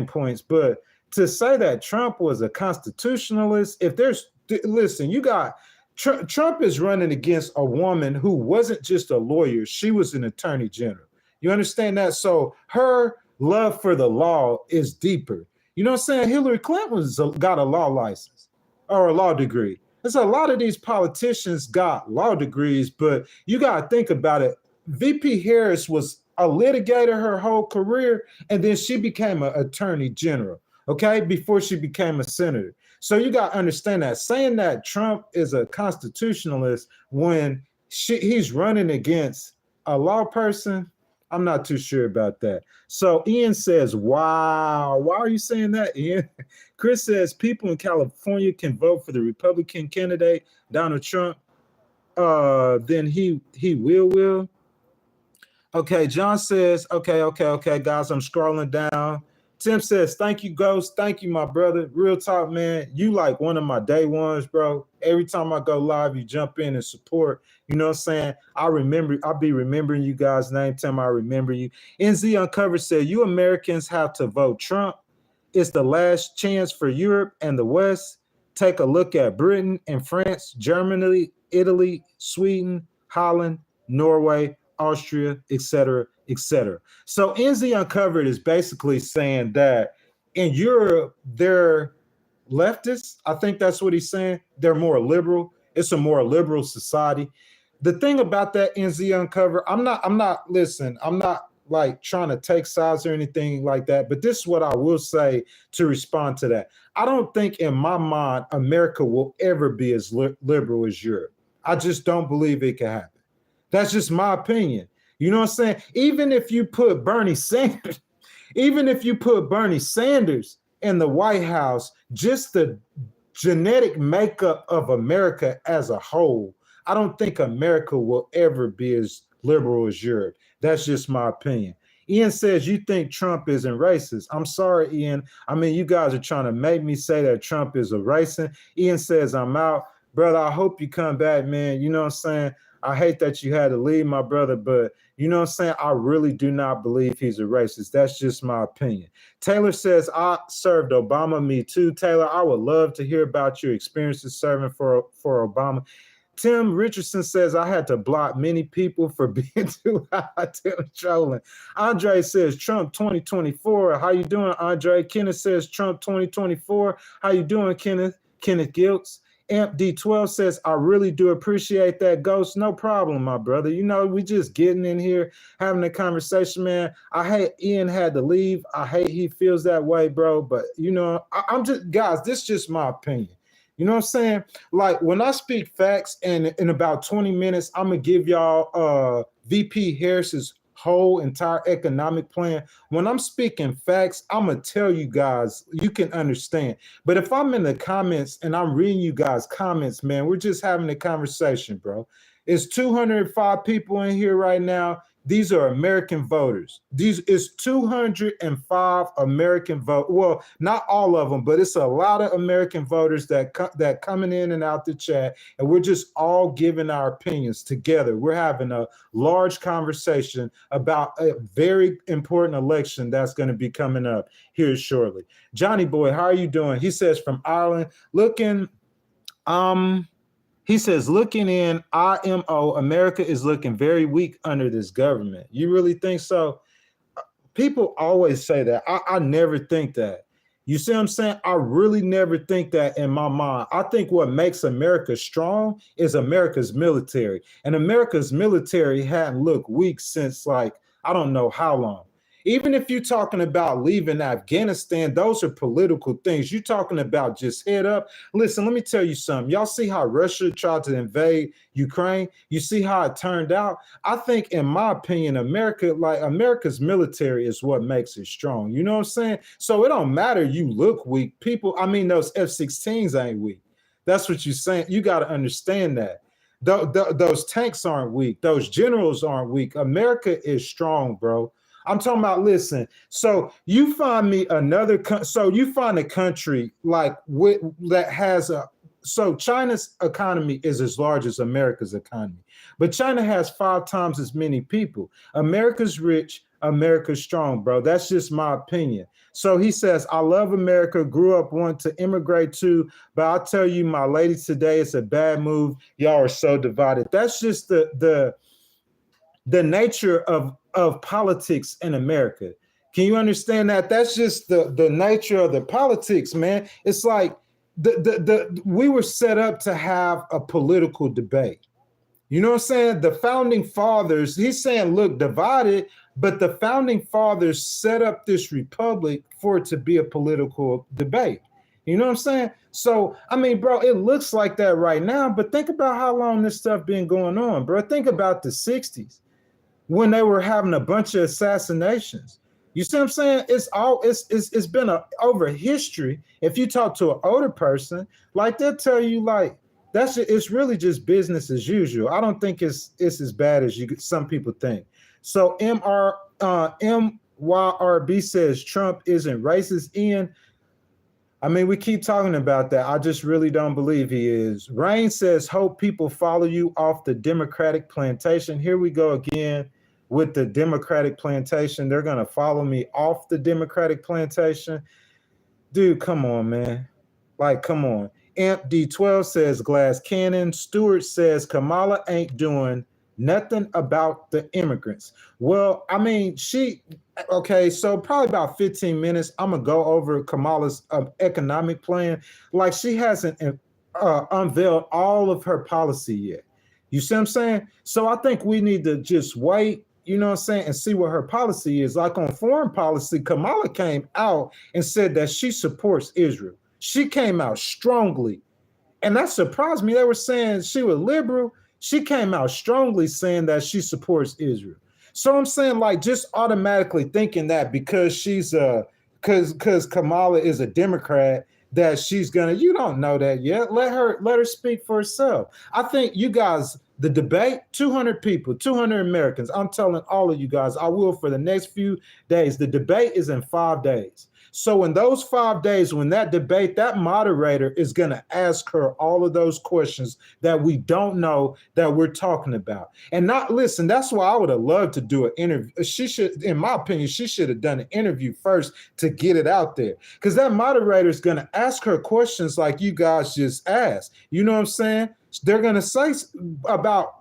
points. But to say that Trump was a constitutionalist, listen, you got Trump is running against a woman who wasn't just a lawyer. She was an attorney general. You understand that? So her love for the law is deeper. You know what I'm saying? Hillary Clinton's got a law license or a law degree. There's a lot of these politicians got law degrees, but you got to think about it. VP Harris was a litigator her whole career, and then she became an attorney general, okay, before she became a senator. So you got to understand that. Saying that Trump is a constitutionalist when he's running against a law person, I'm not too sure about that. So Ian says, wow. Why are you saying that, Ian? Chris says people in California can vote for the Republican candidate, Donald Trump. Then he will. Okay, John says, okay, guys, I'm scrolling down. Tim says, thank you, Ghost. Thank you, my brother. Real talk, man. You like one of my day ones, bro. Every time I go live, you jump in and support. You know what I'm saying? I'll be remembering you guys' name. Tim, I remember you. NZ Uncovered said, you Americans have to vote Trump. It's the last chance for Europe and the West. Take a look at Britain and France, Germany, Italy, Sweden, Holland, Norway, Austria, etc., etc. So NZ Uncovered is basically saying that in Europe, they're leftists. I think that's what he's saying. They're more liberal. It's a more liberal society. The thing about that, NZ Uncovered, I'm not like trying to take sides or anything like that, but this is what I will say to respond to that. I don't think in my mind America will ever be as liberal as Europe. I just don't believe it can happen. That's just my opinion. You know what I'm saying? Even if you put Bernie Sanders in the White House, just the genetic makeup of America as a whole, I don't think America will ever be as liberal as Europe. That's just my opinion. Ian says, you think Trump isn't racist. I'm sorry, Ian. I mean, you guys are trying to make me say that Trump is a racist. Ian says, I'm out. Brother, I hope you come back, man. You know what I'm saying? I hate that you had to leave, my brother, but you know what I'm saying? I really do not believe he's a racist. That's just my opinion. Taylor says, I served Obama. Me too, Taylor. I would love to hear about your experiences serving for Obama. Tim Richardson says, I had to block many people for being too hot and trolling. Andre says, Trump 2024. How you doing, Andre? Kenneth says, Trump 2024. How you doing, Kenneth? Kenneth Giltz. Amp D12 says, I really do appreciate that, Ghost. No problem, my brother. You know, we just getting in here, having a conversation, man. I hate Ian had to leave. I hate he feels that way, bro. But, you know, I'm just, guys, this is just my opinion. You know what I'm saying? Like, when I speak facts, and in about 20 minutes, I'm going to give y'all VP Harris's whole entire economic plan. When I'm speaking facts, I'm going to tell you guys, you can understand. But if I'm in the comments and I'm reading you guys' comments, man, we're just having a conversation, bro. It's 205 people in here right now. These are American voters. These is 205 American vote. Well, not all of them, but it's a lot of American voters that coming in and out the chat, and we're just all giving our opinions together. We're having a large conversation about a very important election that's going to be coming up here shortly. Johnny Boy, how are you doing? He says from Ireland, he says, looking in IMO, America is looking very weak under this government. You really think so? People always say that. I never think that. You see what I'm saying? I really never think that in my mind. I think what makes America strong is America's military. And America's military hadn't looked weak since, like, I don't know how long. Even if you're talking about leaving Afghanistan, those are political things. You're talking about just head up. Listen, let me tell you something. Y'all see how Russia tried to invade Ukraine? You see how it turned out? I think, in my opinion, America's military is what makes it strong. You know what I'm saying? So it don't matter you look weak. Those F-16s ain't weak. That's what you're saying. You got to understand that. Those tanks aren't weak. Those generals aren't weak. America is strong, bro. I'm talking about, listen, so you find me you find a country that has China's economy is as large as America's economy, but China has 5 times as many people. America's rich, America's strong, bro. That's just my opinion. So he says, I love America, grew up wanting to immigrate too, but I'll tell you, my lady, today it's a bad move. Y'all are so divided. That's just the nature of politics in America. Can you understand that? That's just the nature of the politics, man. It's like we were set up to have a political debate. You know what I'm saying? The founding fathers, he's saying, look, divided, but the founding fathers set up this republic for it to be a political debate. You know what I'm saying? So, I mean, bro, it looks like that right now, but think about how long this stuff been going on, bro. Think about the 60s. When they were having a bunch of assassinations. You see what I'm saying? It's been over history. If you talk to an older person, like, they'll tell you, like, it's really just business as usual. I don't think it's as bad as some people think. So MYRB says Trump isn't racist. Ian, I mean, we keep talking about that. I just really don't believe he is. Rain says, hope people follow you off the Democratic plantation. Here we go again with the Democratic plantation. They're going to follow me off the Democratic plantation. Dude, come on, man. Like, come on. Amp D12 says glass cannon. Stewart says Kamala ain't doing nothing about the immigrants. Well, I mean, okay, so probably about 15 minutes, I'm going to go over Kamala's economic plan. Like, she hasn't unveiled all of her policy yet. You see what I'm saying? So I think we need to just wait, you know what I'm saying, and see what her policy is. Like, on foreign policy, Kamala came out and said that she supports Israel. She came out strongly. And that surprised me. They were saying she was liberal. She came out strongly saying that she supports Israel. So I'm saying, like, just automatically thinking that because because Kamala is a Democrat, that she's you don't know that yet. Let her speak for herself. I think you guys, the debate, 200 people, 200 Americans. I'm telling all of you guys, I will for the next few days. The debate is in 5 days. So in those 5 days, when that debate, that moderator is going to ask her all of those questions that we don't know that we're talking about. And listen, that's why I would have loved to do an interview. She should, in my opinion, she should have done an interview first to get it out there. Because that moderator is going to ask her questions like you guys just asked. You know what I'm saying? They're going to say about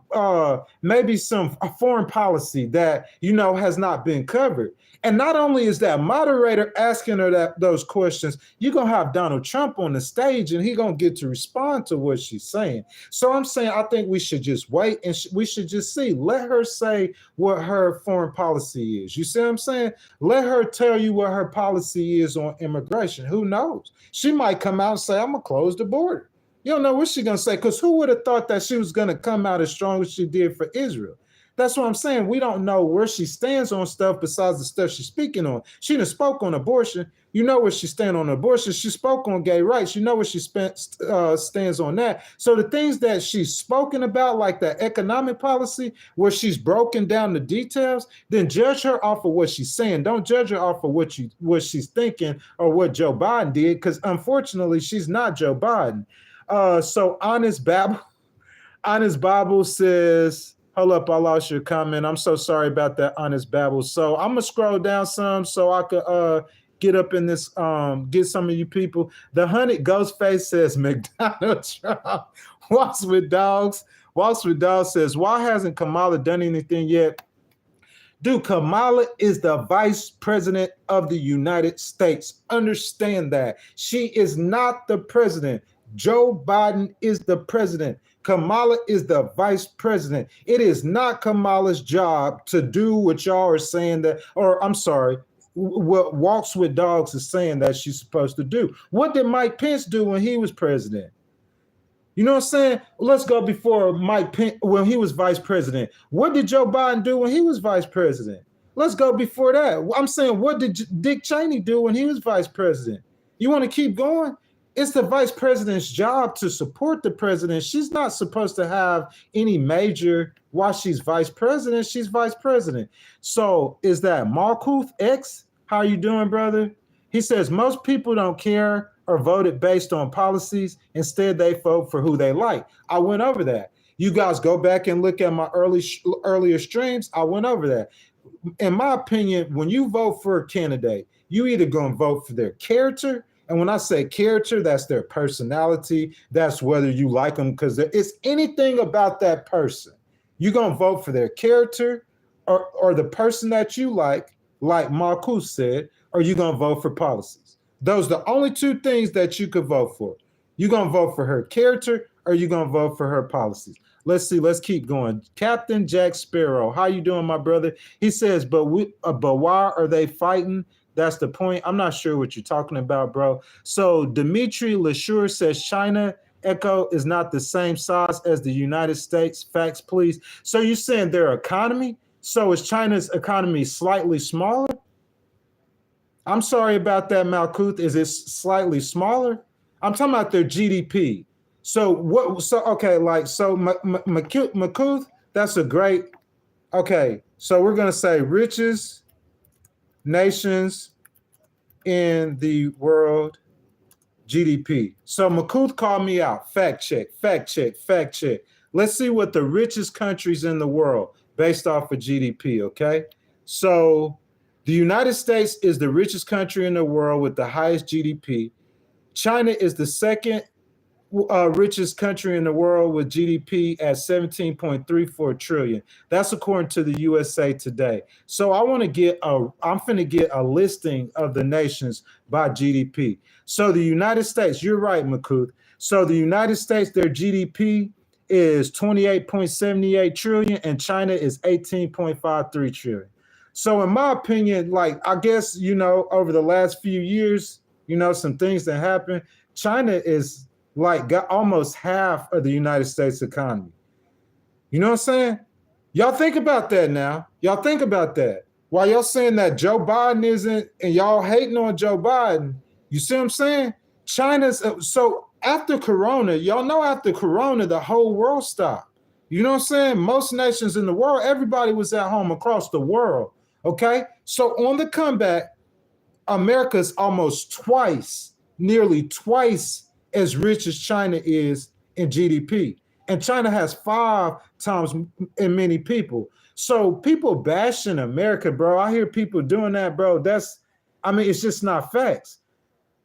maybe some foreign policy that, has not been covered. And not only is that moderator asking her those questions, you're going to have Donald Trump on the stage and he's going to get to respond to what she's saying. So I'm saying I think we should just wait and we should just see. Let her say what her foreign policy is. You see what I'm saying? Let her tell you what her policy is on immigration. Who knows? She might come out and say, I'm going to close the border. You don't know what she's going to say, because who would have thought that she was going to come out as strong as she did for Israel? That's what I'm saying. We don't know where she stands on stuff besides the stuff she's speaking on. She done spoke on abortion. You know where she stands on abortion. She spoke on gay rights. You know where she stands on that. So the things that she's spoken about, like the economic policy, where she's broken down the details, then judge her off of what she's saying. Don't judge her off of what she's thinking or what Joe Biden did, because unfortunately, she's not Joe Biden. So Honest Bible says, hold up, I lost your comment. I'm so sorry about that, Honest Babble. So I'm gonna scroll down some so I could get up in this, get some of you people. The Hunted Ghostface says McDonald Trump walks with dogs. Walks with dogs says, why hasn't Kamala done anything yet? Dude, Kamala is the vice president of the United States. Understand that. She is not the president. Joe Biden is the president. Kamala is the vice president. It is not Kamala's job to do what y'all are saying that, or I'm sorry, what Walks with Dogs is saying that she's supposed to do. What did Mike Pence do when he was president? You know what I'm saying? Let's go before Mike Pence, when he was vice president. What did Joe Biden do when he was vice president? Let's go before that. I'm saying, what did Dick Cheney do when he was vice president? You want to keep going? It's the vice president's job to support the president. She's not supposed to have any major while she's vice president. She's vice president. So is that Markuth X? How are you doing, brother? He says most people don't care or voted based on policies. Instead, they vote for who they like. I went over that. You guys go back and look at my earlier streams. I went over that. In my opinion, when you vote for a candidate, you either going to vote for their character. And when I say character, that's their personality. That's whether you like them, because it's anything about that person. You're going to vote for their character or the person that you like Marcus said, or you're going to vote for policies. Those are the only two things that you could vote for. You're going to vote for her character or you're going to vote for her policies. Let's see. Let's keep going. Captain Jack Sparrow, how you doing, my brother? He says, but why are they fighting? That's the point. I'm not sure what you're talking about, bro. So Dimitri LeSure says China Echo is not the same size as the United States. Facts, please. So you're saying their economy? So is China's economy slightly smaller? I'm sorry about that, Malkuth. Is it slightly smaller? I'm talking about their GDP. So what? So okay, like so, Malkuth. That's a great. Okay, so we're gonna say richest nations in the world GDP. So Makuth called me out. Fact check. Let's see what the richest countries in the world based off of GDP, okay? So the United States is the richest country in the world with the highest GDP. China is the second richest country in the world with GDP at 17.34 trillion. That's according to the USA Today. So I'm finna get a listing of the nations by GDP. So the United States, you're right, Makuth. So the United States, their GDP is 28.78 trillion and China is 18.53 trillion. So in my opinion, like, I guess, over the last few years, some things that happened, China is like got almost half of the United States economy. You know what I'm saying? Y'all think about that now. Y'all think about that. While y'all saying that Joe Biden isn't, and y'all hating on Joe Biden, you see what I'm saying? China's, so after Corona, y'all know after Corona, the whole world stopped. You know what I'm saying? Most nations in the world, everybody was at home across the world, okay? So on the comeback, America's almost nearly twice as rich as China is in GDP. And China has 5 times as many people. So people bashing America, bro. I hear people doing that, bro. It's just not facts.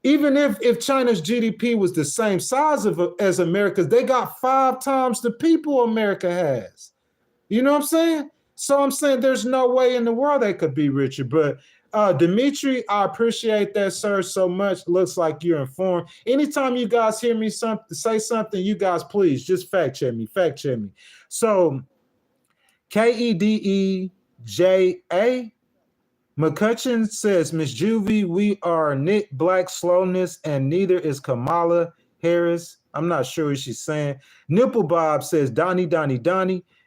Even if China's GDP was the same size as America's, they got 5 times the people America has. You know what I'm saying? So I'm saying there's no way in the world they could be richer. But Dimitri, I appreciate that, sir, so much. Looks like you're informed. Anytime you guys hear me say something, you guys please just fact check me. Fact check me. So KEDEJA McCutcheon says, Miss Juvie, we are Nick Black slowness, and neither is Kamala Harris. I'm not sure what she's saying. Nipple Bob says, Donnie.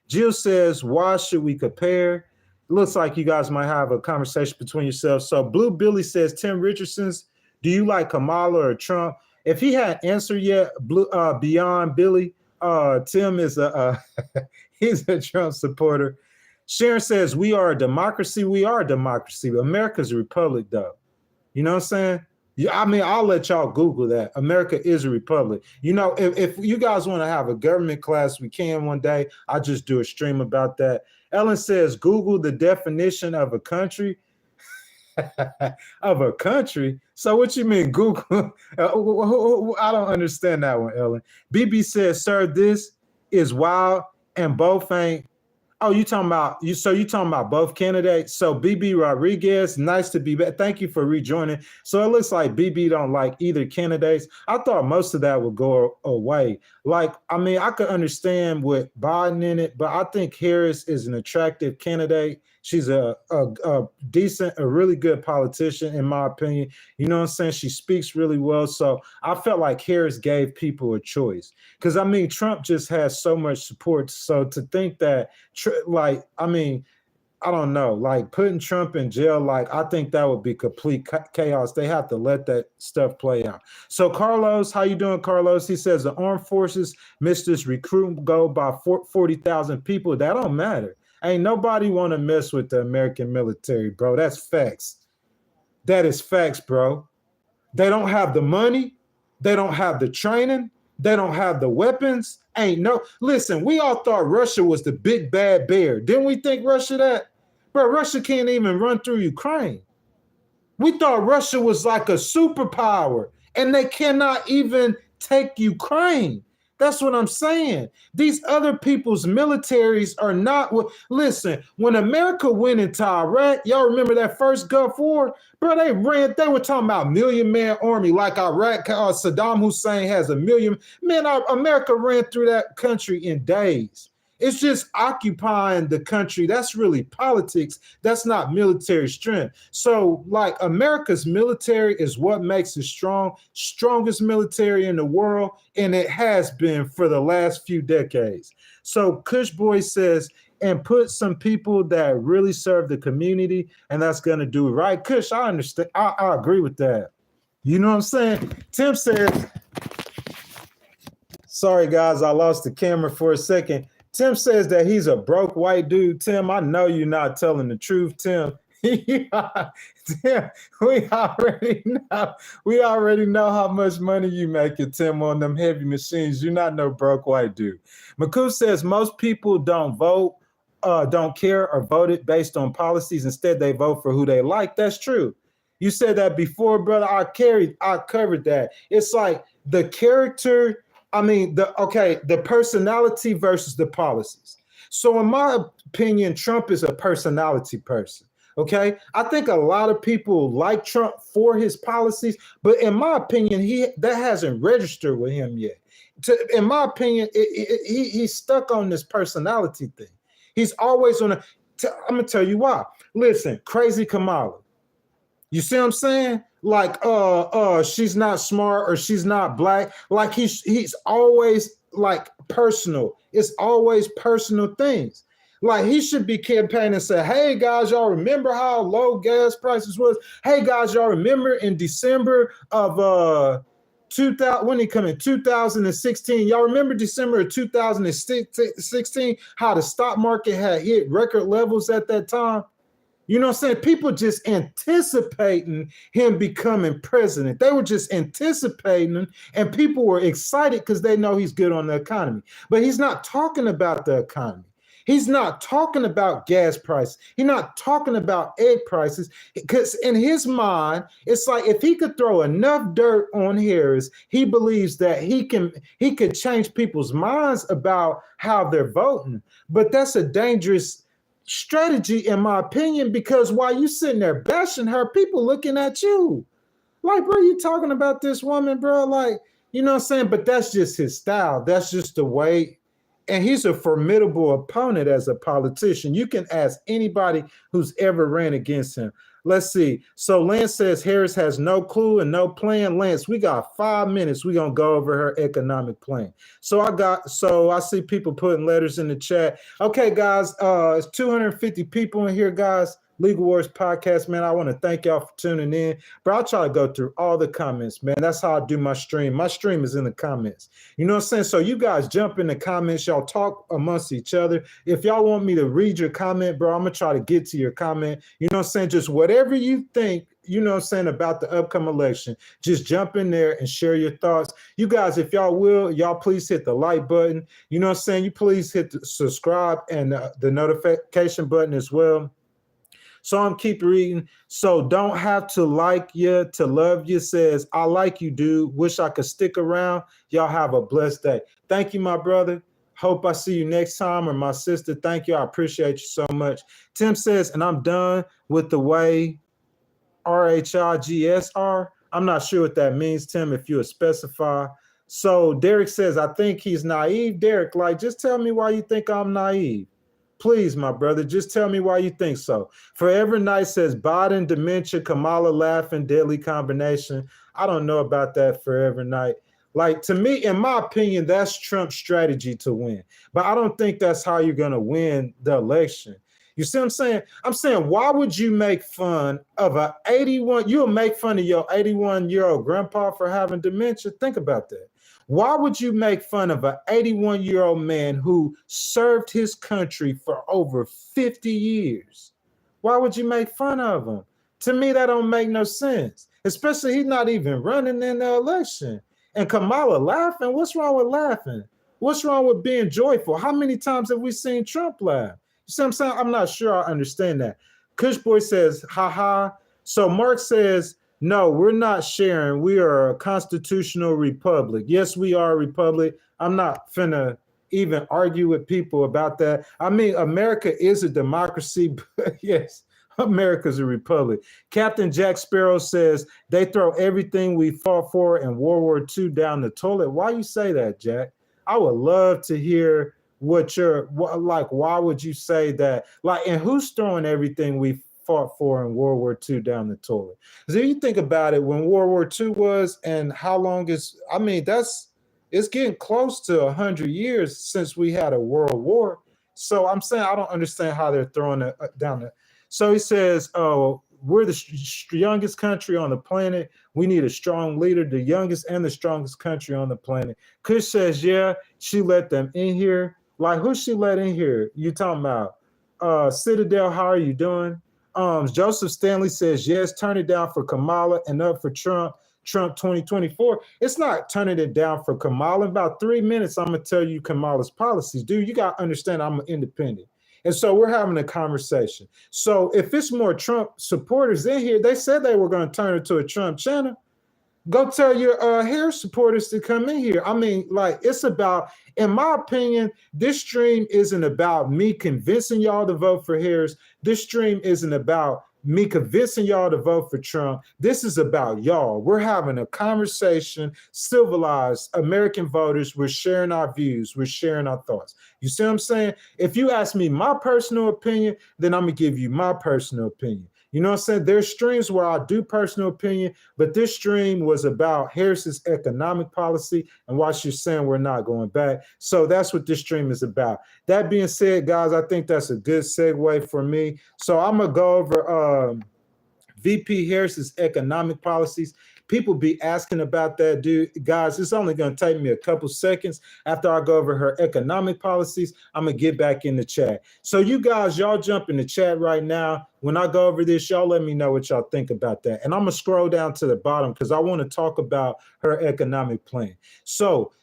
Jill says, why should we compare? It looks like you guys might have a conversation between yourselves. So Blue Billy says, Tim Richardson's, do you like Kamala or Trump? If he hadn't answered yet, beyond Billy, Tim is he's a Trump supporter. Sharon says, we are a democracy. We are a democracy. America's a republic, though. You know what I'm saying? Yeah, I mean, I'll let y'all Google that. America is a republic. You know, if you guys want to have a government class, we can one day. I'll just do a stream about that. Ellen says, Google the definition of a country. Of a country? So what you mean, Google? I don't understand that one, Ellen. BB says, sir, this is wild and both ain't. Oh, you talking about you? So you talking about both candidates? So BB Rodriguez, nice to be back. Thank you for rejoining. So it looks like BB don't like either candidates. I thought most of that would go away. Like, I mean, I could understand with Biden in it, but I think Harris is an attractive candidate. She's a decent, a really good politician, in my opinion. You know what I'm saying? She speaks really well. So I felt like Harris gave people a choice. Because, I mean, Trump just has so much support. So to think that, like, I mean, I don't know, like putting Trump in jail, like I think that would be complete chaos. They have to let that stuff play out. So Carlos, how you doing, Carlos? He says the armed forces missed this recruitment goal by 40,000 people. That don't matter. Ain't nobody want to mess with the American military, bro. That's facts. That is facts, bro. They don't have the money. They don't have the training. They don't have the weapons. Listen, we all thought Russia was the big bad bear. Didn't we think Russia that? Bro, Russia can't even run through Ukraine. We thought Russia was like a superpower, and they cannot even take Ukraine. That's what I'm saying. These other people's militaries are not. Listen, when America went into Iraq, y'all remember that first Gulf War? Bro, they were talking about million-man army like Iraq. Saddam Hussein has a million. Man, America ran through that country in days. It's just occupying the country. That's really politics. That's not military strength. So, like, America's military is what makes it strong, strongest military in the world, and it has been for the last few decades. So, Kush Boy says, and put some people that really serve the community, and that's going to do it right. Kush, I understand. I agree with that. You know what I'm saying? Tim says, sorry, guys, I lost the camera for a second. Tim says that he's a broke white dude. Tim, I know you're not telling the truth, Tim. Tim, we already know how much money you make, Tim, on them heavy machines. You're not no broke white dude. Maku says most people don't vote, don't care or voted based on policies. Instead, they vote for who they like. That's true. You said that before, brother. I covered that. It's like the character. I mean, the personality versus the policies. So in my opinion, Trump is a personality person, okay? I think a lot of people like Trump for his policies, but in my opinion, that hasn't registered with him yet. In my opinion, he's stuck on this personality thing. He's always I'm going to tell you why. Listen, crazy Kamala. You see what I'm saying? Like, she's not smart or she's not black. Like he's always like personal. It's always personal things. Like he should be campaigning and say, hey guys, y'all remember how low gas prices was? Hey guys, y'all remember in December of 2000, when he come in 2016, y'all remember December of 2016, how the stock market had hit record levels at that time? You know what I'm saying? People just anticipating him becoming president. They were just anticipating him, and people were excited because they know he's good on the economy. But he's not talking about the economy. He's not talking about gas prices. He's not talking about egg prices, because in his mind, it's like if he could throw enough dirt on Harris, he believes that he could change people's minds about how they're voting. But that's a dangerous strategy, in my opinion, because while you sitting there bashing her, people looking at you like, bro, you talking about this woman, bro? Like, you know what I'm saying? But that's just his style. That's just the way. And he's a formidable opponent as a politician. You can ask anybody who's ever ran against him. Let's see. So Lance says Harris has no clue and no plan. Lance, we got 5 minutes. We're going to go over her economic plan. So I see people putting letters in the chat. Okay, guys, it's 250 people in here, guys. Legal Wars Podcast, man. I want to thank y'all for tuning in. But I'll try to go through all the comments, man. That's how I do my stream. My stream is in the comments. You know what I'm saying? So you guys jump in the comments. Y'all talk amongst each other. If y'all want me to read your comment, bro, I'm going to try to get to your comment. You know what I'm saying? Just whatever you think, you know what I'm saying, about the upcoming election, just jump in there and share your thoughts. You guys, if y'all will, y'all please hit the like button. You know what I'm saying? You please hit the subscribe and the notification button as well. So I'm keep reading. So don't have to like you to love you. Says, I like you, dude. Wish I could stick around. Y'all have a blessed day. Thank you, my brother. Hope I see you next time. Or my sister, thank you. I appreciate you so much. Tim says, and I'm done with the way RHIGSR. I'm not sure what that means, Tim, if you would specify. So Derek says, I think he's naive. Derek, like, just tell me why you think I'm naive. Please, my brother, just tell me why you think so. Forever Night says Biden, dementia, Kamala laughing, deadly combination. I don't know about that, Forever Night. Like, to me, in my opinion, that's Trump's strategy to win. But I don't think that's how you're going to win the election. You see what I'm saying? I'm saying, why would you make fun of you'll make fun of your 81-year-old grandpa for having dementia? Think about that. Why would you make fun of an 81-year-old man who served his country for over 50 years? Why would you make fun of him? To me, that don't make no sense, especially he's not even running in the election. And Kamala laughing, what's wrong with laughing? What's wrong with being joyful? How many times have we seen Trump laugh? You see what I'm saying? I'm not sure I understand that. Kushboy says, haha. So Mark says, no, we're not sharing. We are a constitutional republic. Yes, we are a republic. I'm not finna even argue with people about that. I mean, America is a democracy, but yes, America's a republic. Captain Jack Sparrow says they throw everything we fought for in World War II down the toilet. Why you say that, Jack? I would love to hear why would you say that? Like, and who's throwing everything we fought for in World War II down the toilet? Because if you think about it, when World War II was and how long it's getting close to 100 years since we had a world war. So I'm saying I don't understand how they're throwing it down there. So he says, oh, we're the youngest country on the planet. We need a strong leader, the youngest and the strongest country on the planet. Kush says, yeah, she let them in here. Like, who she let in here? You talking about Citadel, how are you doing? Joseph Stanley says, yes, turn it down for Kamala and up for Trump 2024. It's not turning it down for Kamala. In about 3 minutes, I'm going to tell you Kamala's policies. Dude, you got to understand I'm an independent. And so we're having a conversation. So if it's more Trump supporters in here, they said they were going to turn it to a Trump channel. Go tell your Harris supporters to come in here. I mean, like, it's about, in my opinion, this stream isn't about me convincing y'all to vote for Harris. This stream isn't about me convincing y'all to vote for Trump. This is about y'all. We're having a conversation, civilized American voters. We're sharing our views. We're sharing our thoughts. You see what I'm saying? If you ask me my personal opinion, then I'm going to give you my personal opinion. You know what I'm saying? There's streams where I do personal opinion, but this stream was about Harris's economic policy and why she's saying we're not going back. So that's what this stream is about. That being said, guys, I think that's a good segue for me. So I'm going to go over VP Harris's economic policies. People be asking about that, dude. Guys, it's only going to take me a couple seconds. After I go over her economic policies, I'm going to get back in the chat. So you guys, y'all jump in the chat right now. When I go over this, y'all let me know what y'all think about that. And I'm going to scroll down to the bottom because I want to talk about her economic plan. So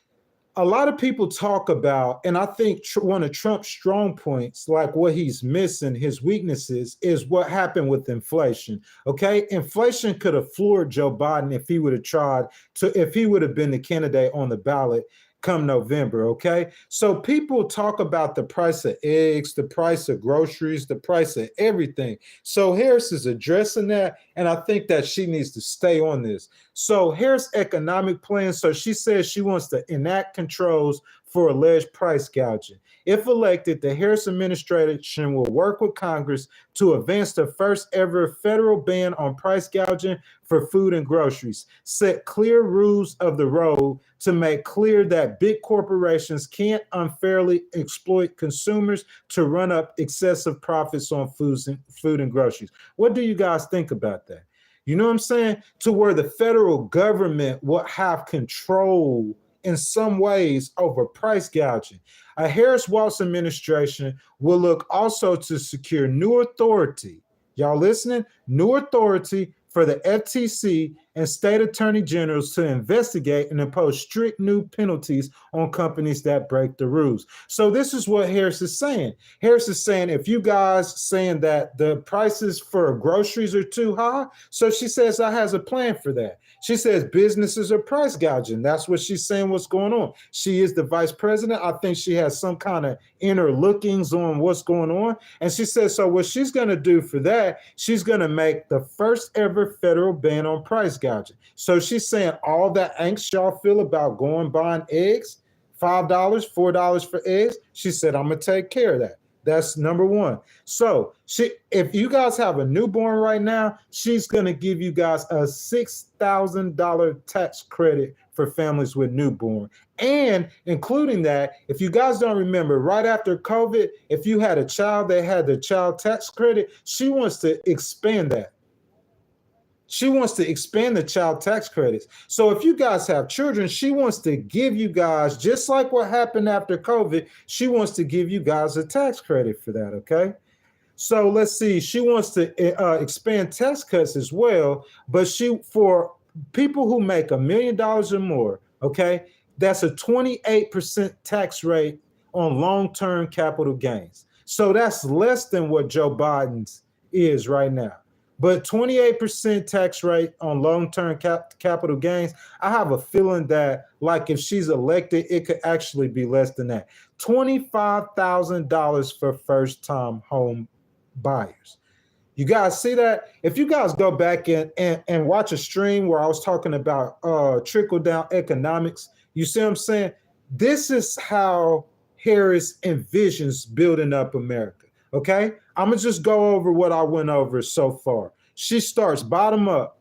a lot of people talk about, and I think one of Trump's strong points, like what he's missing, his weaknesses, is what happened with inflation. Okay, inflation could have floored Joe Biden if he would have tried to, if he would have been the candidate on the ballot come November. Okay, so people talk about the price of eggs, the price of groceries, the price of everything. So Harris is addressing that, and I think that she needs to stay on this. So Harris' economic plan, so she says she wants to enact controls for alleged price gouging. If elected, the Harris administration will work with Congress to advance the first ever federal ban on price gouging for food and groceries, set clear rules of the road to make clear that big corporations can't unfairly exploit consumers to run up excessive profits on food and groceries. What do you guys think about that? You know what I'm saying? To where the federal government will have control in some ways over price gouging. A Harris-Walz administration will look also to secure new authority. Y'all listening? New authority for the FTC and state attorney generals to investigate and impose strict new penalties on companies that break the rules. So this is what Harris is saying. Harris is saying, if you guys saying that the prices for groceries are too high, so she says that has a plan for that. She says businesses are price gouging. That's what she's saying what's going on. She is the vice president. I think she has some kind of inner lookings on what's going on. And she says, so what she's going to do for that, she's going to make the first ever federal ban on price gouging. So she's saying all that angst y'all feel about going buying eggs, $5, $4 for eggs, she said, I'm going to take care of that. That's number one. So if you guys have a newborn right now, she's going to give you guys a $6,000 tax credit for families with newborn. And including that, if you guys don't remember, right after COVID, if you had a child that had the child tax credit, she wants to expand that. She wants to expand the child tax credits. So if you guys have children, she wants to give you guys, just like what happened after COVID, she wants to give you guys a tax credit for that, okay? So let's see, she wants to expand tax cuts as well, but for people who make $1 million or more, okay, that's a 28% tax rate on long-term capital gains. So that's less than what Joe Biden's is right now. But 28% tax rate on long-term capital gains, I have a feeling that, like, if she's elected, it could actually be less than that. $25,000 for first-time home buyers. You guys see that? If you guys go back and watch a stream where I was talking about trickle-down economics, you see what I'm saying? This is how Harris envisions building up America. Okay, I'm gonna just go over what I went over so far. She starts bottom up.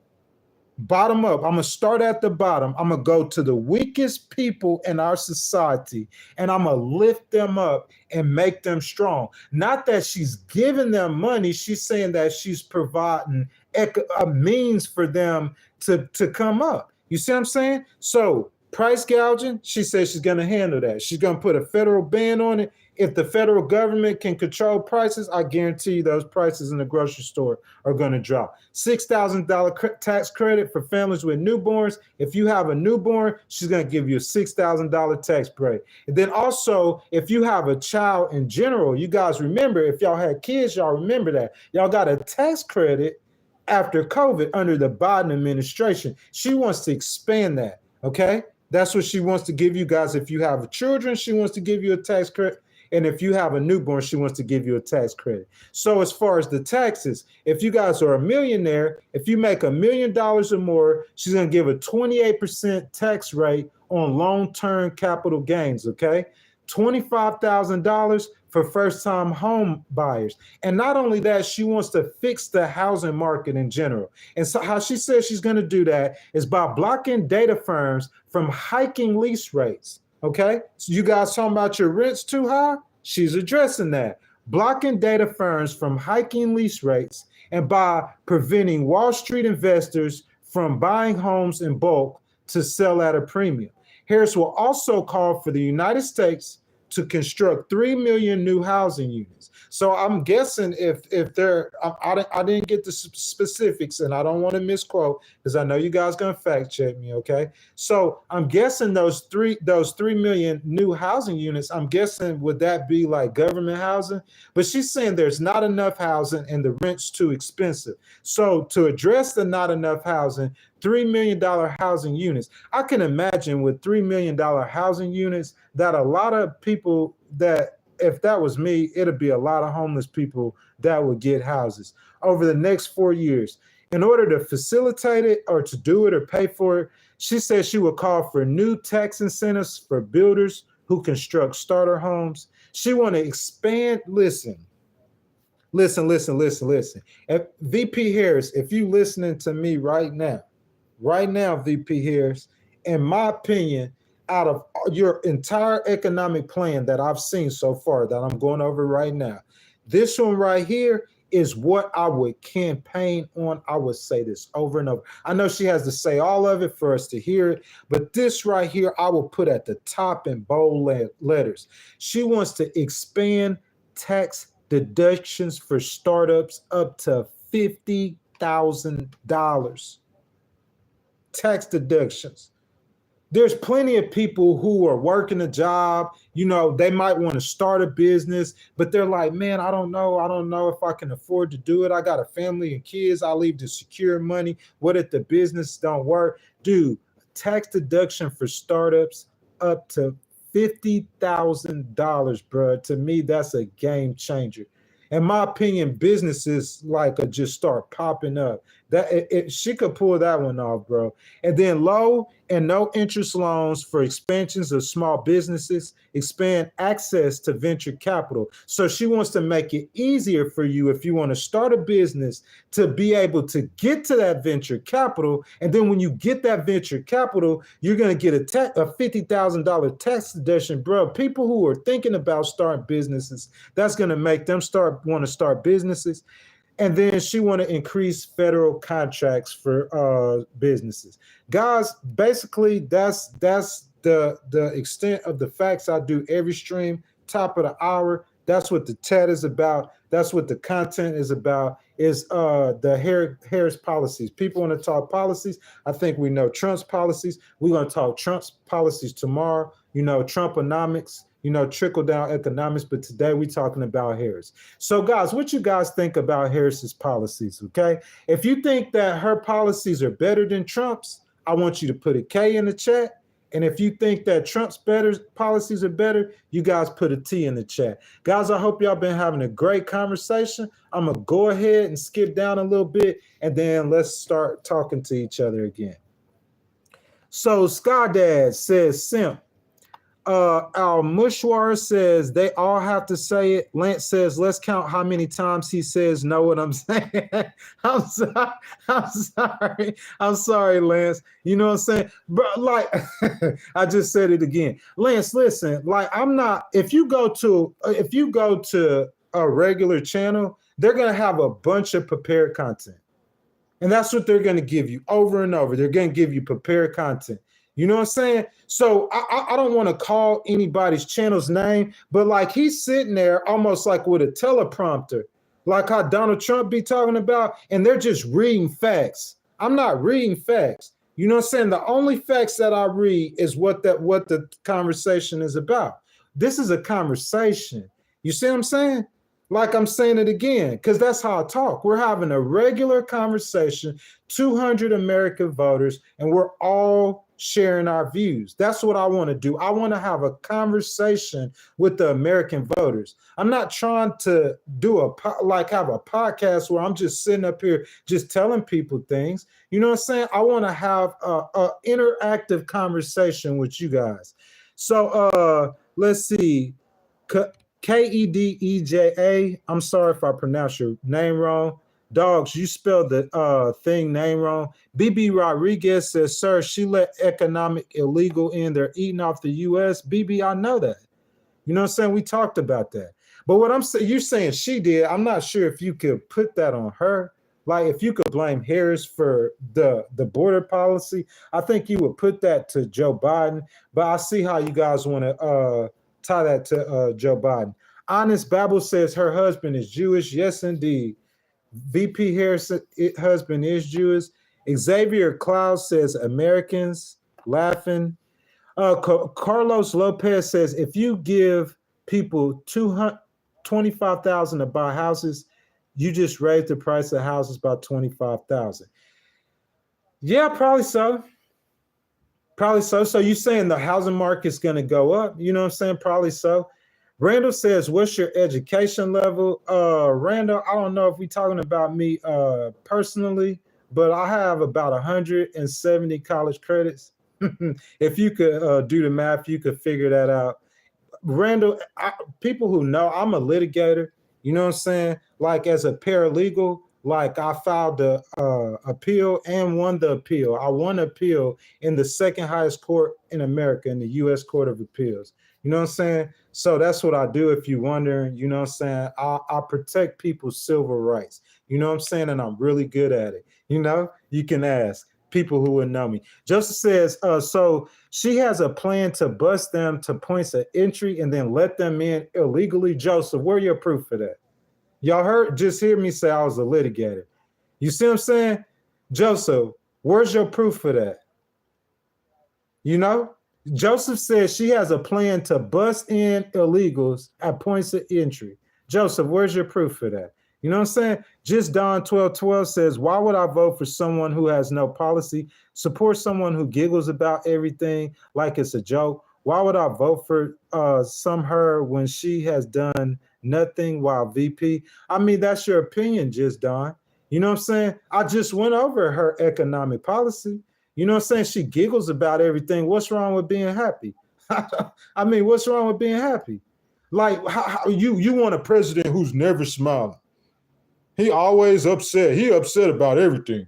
I'm gonna start at the bottom. I'm gonna go to the weakest people in our society, and I'm gonna lift them up and make them strong. Not that she's giving them money. She's saying that she's providing a means for them to come up. You see what I'm saying? So price gouging, she says she's gonna handle that. She's gonna put a federal ban on it. If the federal government can control prices, I guarantee you those prices in the grocery store are going to drop. $6,000 tax credit for families with newborns. If you have a newborn, she's going to give you a $6,000 tax break. And then also, if you have a child in general, you guys remember, if y'all had kids, y'all remember that. Y'all got a tax credit after COVID under the Biden administration. She wants to expand that, okay? That's what she wants to give you guys. If you have children, she wants to give you a tax credit. And if you have a newborn, she wants to give you a tax credit. So as far as the taxes, if you guys are a millionaire, if you make $1 million or more, she's going to give a 28% tax rate on long-term capital gains, okay? $25,000 for first-time home buyers. And not only that, she wants to fix the housing market in general. And so how she says she's going to do that is by blocking data firms from hiking lease rates. Okay, so you guys talking about your rents too high? She's addressing that. Blocking data firms from hiking lease rates and by preventing Wall Street investors from buying homes in bulk to sell at a premium. Harris will also call for the United States to construct 3 million new housing units. So I'm guessing if they're, I didn't get the specifics, and I don't want to misquote because I know you guys gonna fact check me, okay? So I'm guessing those 3 million new housing units, I'm guessing would that be like government housing? But she's saying there's not enough housing and the rent's too expensive. So to address the not enough housing, $3 million housing units. I can imagine with $3 million housing units that a lot of people that, if that was me, it'd be a lot of homeless people that would get houses over the next 4 years. In order to facilitate it or to do it or pay for it, she said she would call for new tax incentives for builders who construct starter homes. She want to expand, listen. If VP Harris, if you listening to me right now, VP Harris, in my opinion, out of your entire economic plan that I've seen so far that I'm going over right now, this one right here is what I would campaign on. I would say this over and over. I know she has to say all of it for us to hear it, but this right here, I will put at the top in bold letters. She wants to expand tax deductions for startups up to $50,000. Tax deductions. There's plenty of people who are working a job, you know, they might want to start a business, but they're like, man, I don't know if I can afford to do it. I got a family and kids. I leave to secure money. What if the business don't work? Dude, tax deduction for startups up to $50,000, bro. To me, that's a game changer. In my opinion, businesses just start popping up. That she could pull that one off, bro. And then low and no interest loans for expansions of small businesses, expand access to venture capital. So she wants to make it easier for you if you want to start a business to be able to get to that venture capital. And then when you get that venture capital, you're going to get a $50,000 tax deduction, bro. People who are thinking about starting businesses, that's going to make them want to start businesses. And then she want to increase federal contracts for businesses. Guys, basically, that's the extent of the facts I do every stream, top of the hour. That's what the chat is about. That's what the content is about, is the Harris policies. People want to talk policies. I think we know Trump's policies. We're going to talk Trump's policies tomorrow. You know, Trumponomics. You know, trickle down economics, but today we're talking about Harris. So guys, what you guys think about Harris's policies, okay? If you think that her policies are better than Trump's, I want you to put a K in the chat. And if you think that Trump's policies are better, you guys put a T in the chat. Guys, I hope y'all been having a great conversation. I'm gonna go ahead and skip down a little bit, and then let's start talking to each other again. So Skydad says, simp. Our Mushwar says they all have to say it. Lance says, let's count how many times he says, know what I'm saying? I'm sorry, Lance. You know what I'm saying? Bro, like, I just said it again. Lance, listen, like, I'm not, if you go to a regular channel, they're going to have a bunch of prepared content. And that's what they're going to give you over and over. They're going to give you prepared content. You know what I'm saying? So I don't want to call anybody's channel's name, but like he's sitting there almost like with a teleprompter, like how Donald Trump be talking about, and they're just reading facts. I'm not reading facts. You know what I'm saying? The only facts that I read is what the conversation is about. This is a conversation. You see what I'm saying? Like I'm saying it again, because that's how I talk. We're having a regular conversation, 200 American voters, and we're all sharing our views. That's what I want to do. I want to have a conversation with the American voters. I'm not trying to do have a podcast where I'm just sitting up here just telling people things. You know what I'm saying? I want to have a interactive conversation with you guys. So let's see. Kedeja. I'm sorry if I pronounce your name wrong. Dogs, you spelled the thing name wrong. BB Rodriguez says, sir, she let economic illegal in. They're eating off the U.S. BB, I know that. You know what I'm saying? We talked about that. But what I'm saying, you're saying she did. I'm not sure if you could put that on her. Like if you could blame Harris for the border policy, I think you would put that to Joe Biden. But I see how you guys want to tie that to Joe Biden. Honest Babel says her husband is Jewish. Yes, indeed. VP Harris' husband is Jewish. Xavier Cloud says Americans laughing. Carlos Lopez says if you give people $25,000 to buy houses, you just raise the price of houses by $25,000. Yeah, probably so. Probably so. So you saying the housing market's going to go up? You know what I'm saying? Probably so. Randall says, what's your education level? Randall, I don't know if we're talking about me personally, but I have about 170 college credits. If you could do the math, you could figure that out. Randall, people who know, I'm a litigator. You know what I'm saying? Like as a paralegal, like I filed the appeal and won the appeal. I won the appeal in the second highest court in America, in the U.S. Court of Appeals. You know what I'm saying? So that's what I do if you're wondering. You know what I'm saying? I protect people's civil rights. You know what I'm saying? And I'm really good at it. You know, you can ask people who would know me. Joseph says, so she has a plan to bust them to points of entry and then let them in illegally. Joseph, where your proof for that? Y'all heard, just hear me say I was a litigator. You see what I'm saying? Joseph, where's your proof for that? You know? Joseph says she has a plan to bust in illegals at points of entry. Joseph, where's your proof for that? You know what I'm saying? Just Don 1212 says, why would I vote for someone who has no policy? Support someone who giggles about everything like it's a joke. Why would I vote for her when she has done nothing while VP? I mean, that's your opinion, Just Don. You know what I'm saying? I just went over her economic policy. You know what I'm saying? She giggles about everything. What's wrong with being happy? I mean, what's wrong with being happy? Like, how you want a president who's never smiling. He always upset. He upset about everything.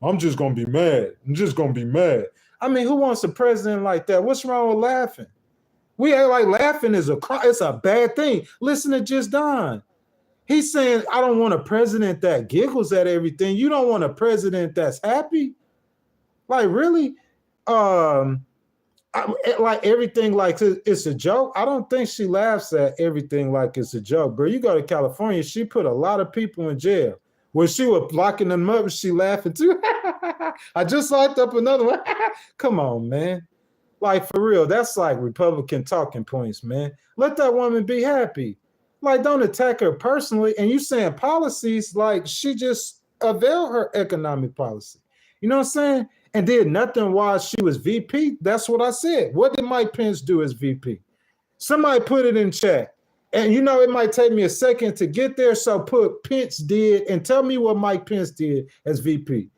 I'm just going to be mad. I'm just going to be mad. I mean, who wants a president like that? What's wrong with laughing? We act like laughing is it's a bad thing. Listen to Just Don. He's saying, I don't want a president that giggles at everything. You don't want a president that's happy? Like, really? Like everything like it's a joke. I don't think she laughs at everything like it's a joke, bro. You go to California, she put a lot of people in jail. When she was blocking them up, she laughing too. I just locked up another one. Come on, man. Like, for real, that's like Republican talking points, man. Let that woman be happy. Like, don't attack her personally. And you saying policies, like she just availed her economic policy. You know what I'm saying? And did nothing while she was VP. That's what I said. What did Mike Pence do as VP? Somebody put it in chat. And you know, it might take me a second to get there. So put Pence did and tell me what Mike Pence did as VP.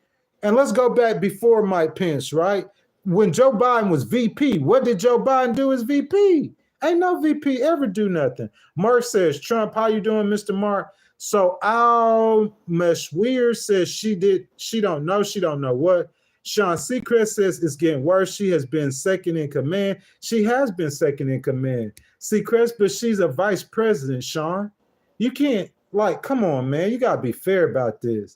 And let's go back before Mike Pence, right? When Joe Biden was VP, what did Joe Biden do as VP? Ain't no VP ever do nothing. Mark says, Trump, how you doing, Mr. Mark? So Al Meshweir says she don't know what. Sean Seacrest says it's getting worse. She has been second in command. She has been second in command. Seacrest, but she's a vice president, Sean. You can't, like, come on, man. You got to be fair about this.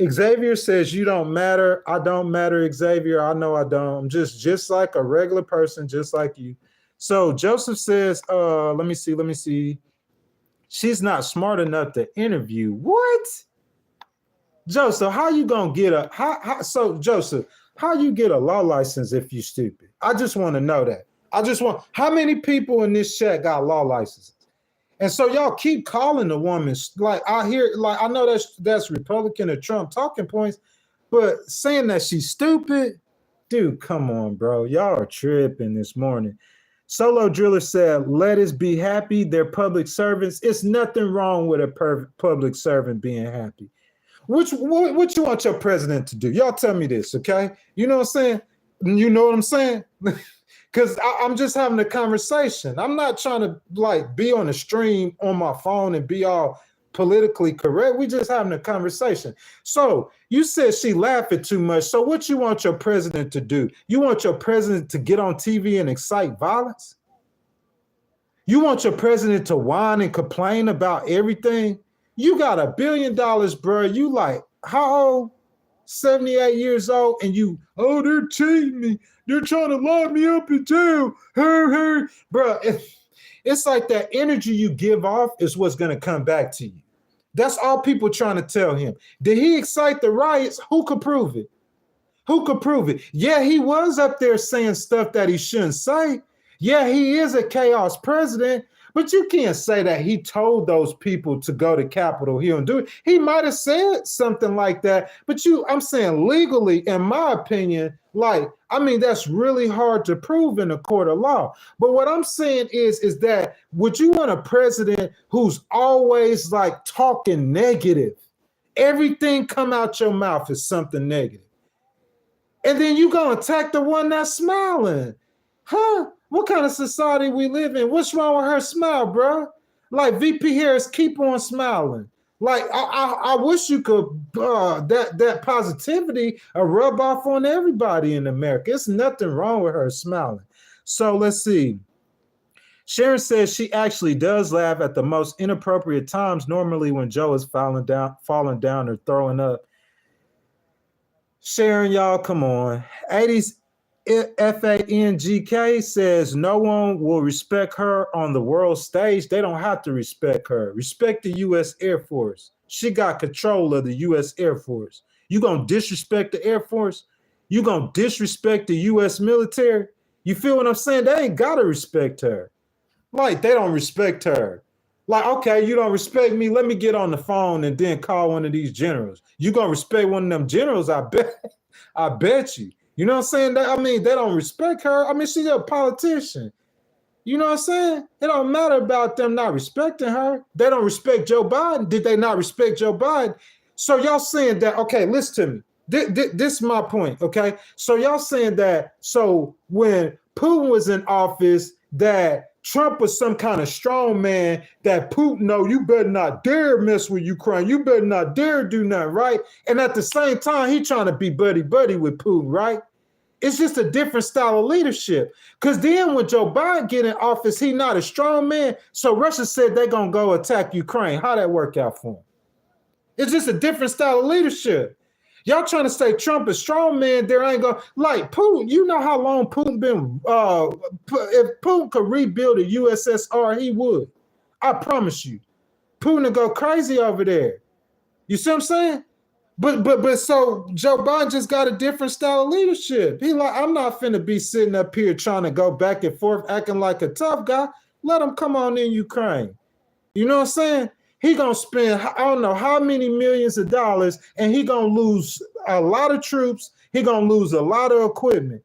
Xavier says you don't matter. I don't matter, Xavier. I know I don't. I'm just like a regular person, just like you. So Joseph says, let me see. She's not smart enough to interview. What? Joseph, how you gonna get Joseph, how you get a law license if you stupid? I just want to know that. How many people in this chat got law licenses? And so y'all keep calling the woman, like I hear, like I know that's Republican or Trump talking points, but saying that she's stupid, dude, come on, bro. Y'all are tripping this morning. Solo Driller said, let us be happy. They're public servants. It's nothing wrong with a public servant being happy. What you want your president to do? Y'all tell me this, okay? You know what I'm saying? You know what I'm saying? Because I'm just having a conversation. I'm not trying to like be on a stream on my phone and be all politically correct. We just having a conversation. So you said she laughing too much. So what you want your president to do? You want your president to get on TV and excite violence? You want your president to whine and complain about everything? You got $1 billion, bro. You like, how old? 78 years old, and you, oh, they're cheating me. They're trying to lock me up in jail. Her. Bro, it's like that energy you give off is what's going to come back to you. That's all people trying to tell him. Did he excite the riots? Who could prove it? Who could prove it? Yeah, he was up there saying stuff that he shouldn't say. Yeah, he is a chaos president, but you can't say that he told those people to go to Capitol Hill and do it. He might have said something like that, but I'm saying legally, in my opinion, that's really hard to prove in a court of law. But what I'm saying is that would you want a president who's always like talking negative? Everything come out your mouth is something negative. And then you gonna attack the one that's smiling. Huh? What kind of society we live in? What's wrong with her smile, bro? Like VP Harris, keep on smiling. Like I wish you could that positivity rub off on everybody in America. It's nothing wrong with her smiling. So let's see. Sharon says she actually does laugh at the most inappropriate times, normally when Joe is falling down or throwing up. Sharon, y'all, come on. 80s FANGK says no one will respect her on the world stage. They don't have to respect her. Respect the U.S. Air Force. She got control of the U.S. Air Force. You gonna disrespect the Air Force? You gonna disrespect the U.S. military? You feel what I'm saying? They ain't gotta respect her. Like, they don't respect her. Like, okay, you don't respect me. Let me get on the phone and then call one of these generals. You gonna respect one of them generals? I bet you. You know what I'm saying? They don't respect her. She's a politician. You know what I'm saying? It don't matter about them not respecting her. They don't respect Joe Biden. Did they not respect Joe Biden? So y'all saying that, okay, listen to me. This is my point, okay? So y'all saying that, so when Putin was in office, that Trump was some kind of strong man that Putin, no, you better not dare mess with Ukraine. You better not dare do nothing, right? And at the same time, he trying to be buddy-buddy with Putin, right? It's just a different style of leadership. Because then when Joe Biden get in office, he not a strong man. So Russia said they're going to go attack Ukraine. How'd that work out for him? It's just a different style of leadership. Y'all trying to say Trump is strong man, there ain't going, like Putin, you know how long Putin been, if Putin could rebuild a USSR, he would. I promise you. Putin would go crazy over there. You see what I'm saying? But so Joe Biden just got a different style of leadership. He like, I'm not finna be sitting up here trying to go back and forth, acting like a tough guy. Let him come on in Ukraine. You know what I'm saying? He gonna spend, I don't know how many millions of dollars, and he gonna lose a lot of troops. He gonna lose a lot of equipment.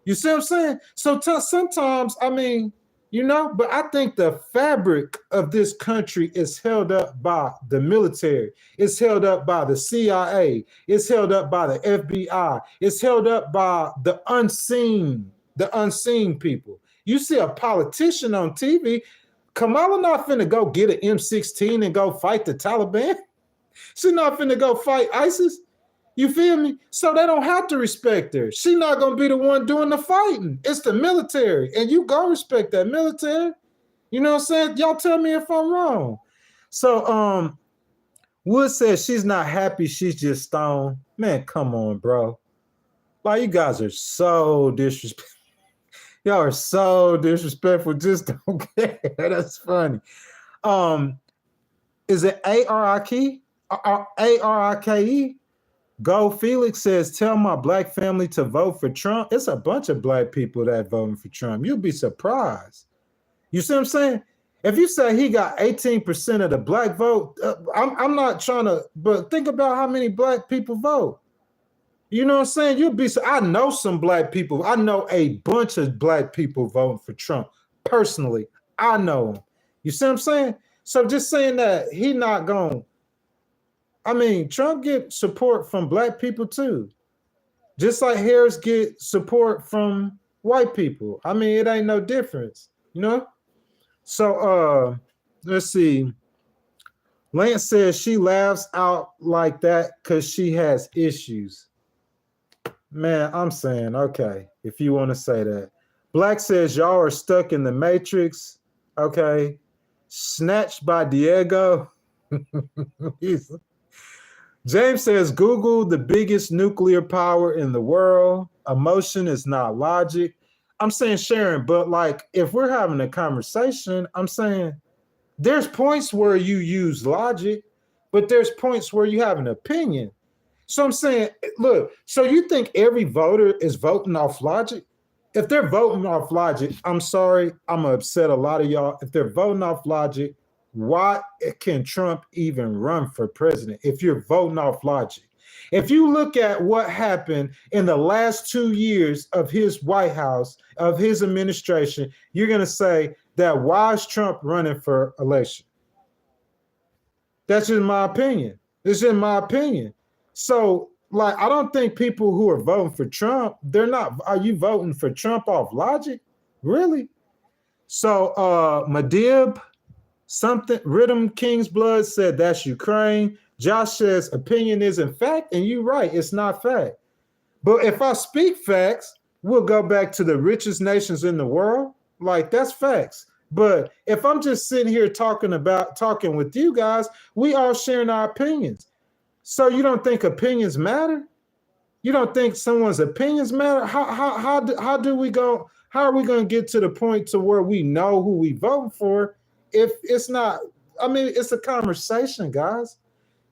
You see what I'm saying? So sometimes, but I think the fabric of this country is held up by the military. It's held up by the CIA. It's held up by the FBI. It's held up by the unseen people. You see a politician on TV, Kamala not finna go get an M16 and go fight the Taliban. She's not finna go fight ISIS. You feel me? So they don't have to respect her. She's not going to be the one doing the fighting. It's the military. And you go respect that military. You know what I'm saying? Y'all tell me if I'm wrong. So Wood says she's not happy. She's just stoned. Man, come on, bro. Like, you guys are so disrespectful. Y'all are so disrespectful. Just don't care. That's funny. Is it A-R-I-K-E? A-R-I-K-E? Go Felix says, tell my black family to vote for Trump. It's a bunch of black people that voting for Trump. You'll be surprised. You see what I'm saying? If you say he got 18% of the black vote, I'm not trying to, but think about how many black people vote. You know what I'm saying? You'll be, I know some black people. I know a bunch of black people voting for Trump. Personally, I know them. You see what I'm saying? So just saying that he not going, Trump get support from black people too. Just like Harris get support from white people. It ain't no difference, you know? So let's see. Lance says she laughs out like that because she has issues. Man, I'm saying, okay, if you want to say that. Black says y'all are stuck in the Matrix. Okay. Snatched by Diego. James says Google, the biggest nuclear power in the world. Emotion is not logic. I'm saying, Sharon, but like if we're having a conversation, I'm saying there's points where you use logic, but there's points where you have an opinion. So I'm saying, look, so you think every voter is voting off logic? If they're voting off logic, I'm sorry, I'm gonna upset a lot of y'all. If they're voting off logic, why can Trump even run for president if you're voting off logic? If you look at what happened in the last 2 years of his White House, of his administration, you're gonna say that why is Trump running for election? That's just my opinion. It's in my opinion. So, like, I don't think people who are voting for Trump, they're not. Are you voting for Trump off logic? Really? So, Madib, something, Rhythm King's Blood said that's Ukraine. Josh says opinion isn't fact, and you're right, it's not fact. But if I speak facts, we'll go back to the richest nations in the world. Like, that's facts. But if I'm just sitting here talking with you guys, we all sharing our opinions. So you don't think opinions matter? You don't think someone's opinions matter? How do we go? How are we going to get to the point to where we know who we vote for if it's not? I mean, it's a conversation, guys.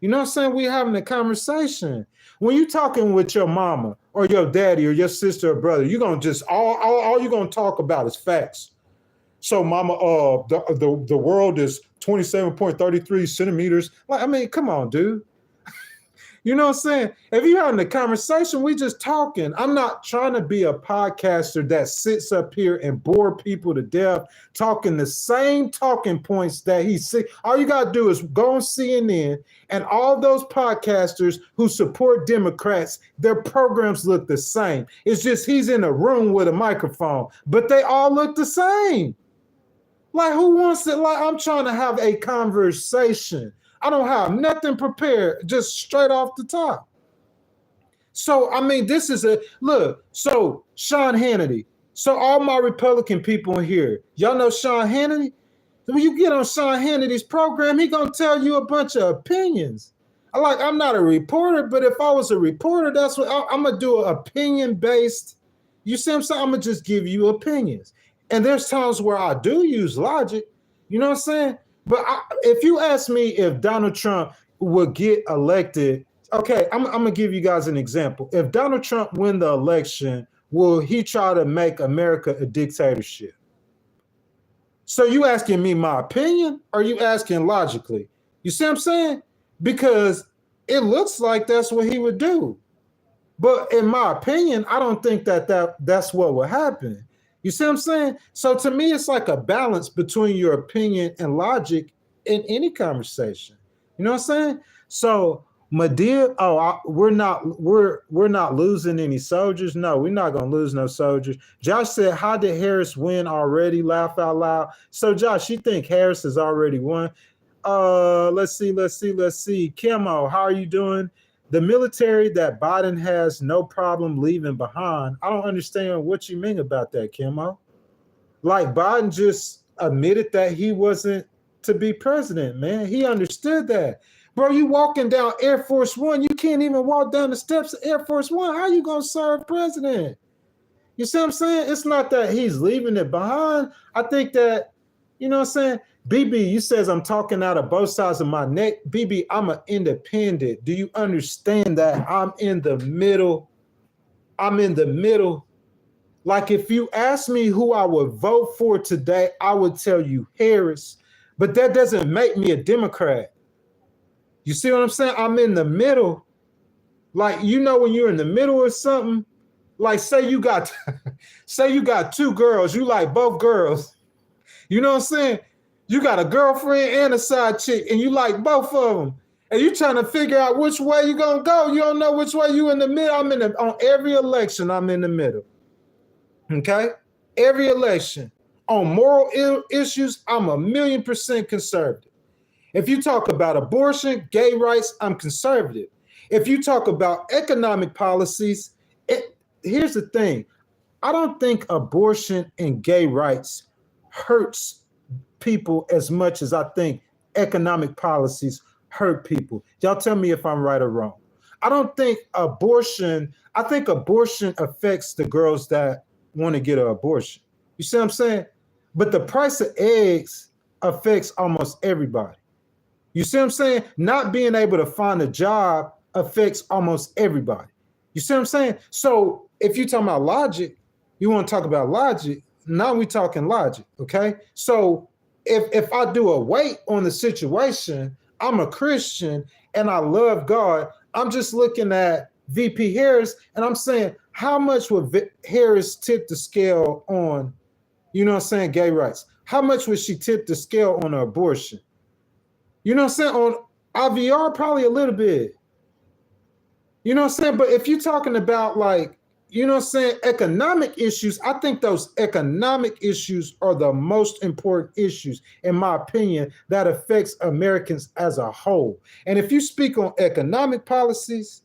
You know what I'm saying? We're having a conversation. When you're talking with your mama or your daddy or your sister or brother, you're gonna just all you're gonna talk about is facts. So, mama, the world is 27.33 centimeters. Like, I mean, come on, dude. You know what I'm saying? If you're having a conversation, we just talking. I'm not trying to be a podcaster that sits up here and bore people to death talking the same talking points that he see. All you got to do is go on CNN, and all those podcasters who support Democrats, their programs look the same. It's just he's in a room with a microphone, but they all look the same. Like, who wants it? Like, I'm trying to have a conversation. I don't have nothing prepared, just straight off the top. So, I mean, this is look, so Sean Hannity. So all my Republican people in here, y'all know Sean Hannity? When you get on Sean Hannity's program, he gonna tell you a bunch of opinions. I'm not a reporter, but if I was a reporter, that's what I'm gonna do, an opinion-based. You see what I'm saying? I'm gonna just give you opinions. And there's times where I do use logic, you know what I'm saying? But if you ask me if Donald Trump would get elected, okay, I'm going to give you guys an example. If Donald Trump win the election, will he try to make America a dictatorship? So you asking me my opinion, or are you asking logically? You see what I'm saying? Because it looks like that's what he would do. But in my opinion, I don't think that's what would happen. You see what I'm saying? So to me, it's like a balance between your opinion and logic in any conversation. You know what I'm saying? So Madid, we're not losing any soldiers. No, we're not gonna lose no soldiers. Josh said, "How did Harris win already?" Laugh out loud. So Josh, you think Harris has already won? Let's see. Kimo, how are you doing? The military that Biden has no problem leaving behind. I don't understand what you mean about that, Kimo. Like, Biden just admitted that he wasn't to be president, man. He understood that. Bro, you walking down Air Force One, you can't even walk down the steps of Air Force One. How you gonna serve president? You see what I'm saying? It's not that he's leaving it behind. I think that, you know what I'm saying? BB, you says I'm talking out of both sides of my neck. BB, I'm an independent. Do you understand that I'm in the middle? I'm in the middle. Like, if you ask me who I would vote for today, I would tell you Harris. But that doesn't make me a Democrat. You see what I'm saying? I'm in the middle. Like, you know, when you're in the middle of something, like say you got two girls, you like both girls. You know what I'm saying? You got a girlfriend and a side chick, and you like both of them. And you trying to figure out which way you gonna go. You don't know which way you in the middle. On every election, I'm in the middle. Okay? Every election. On moral issues, I'm 1,000,000% conservative. If you talk about abortion, gay rights, I'm conservative. If you talk about economic policies, here's the thing. I don't think abortion and gay rights hurts people as much as I think economic policies hurt people. Y'all tell me if I'm right or wrong. I don't think abortion, I think abortion affects the girls that want to get an abortion. You see what I'm saying? But the price of eggs affects almost everybody. You see what I'm saying? Not being able to find a job affects almost everybody. You see what I'm saying? So if you're talking about logic, you want to talk about logic, now we talking logic, okay? So if I do a weight on the situation, I'm a Christian and I love God, I'm just looking at VP Harris and I'm saying, how much would Harris tip the scale on, you know what I'm saying, gay rights? How much would she tip the scale on abortion? You know what I'm saying? On IVR, probably a little bit. You know what I'm saying? But if you're talking about like, you know what I'm saying, economic issues, I think those economic issues are the most important issues, in my opinion, that affects Americans as a whole. And if you speak on economic policies,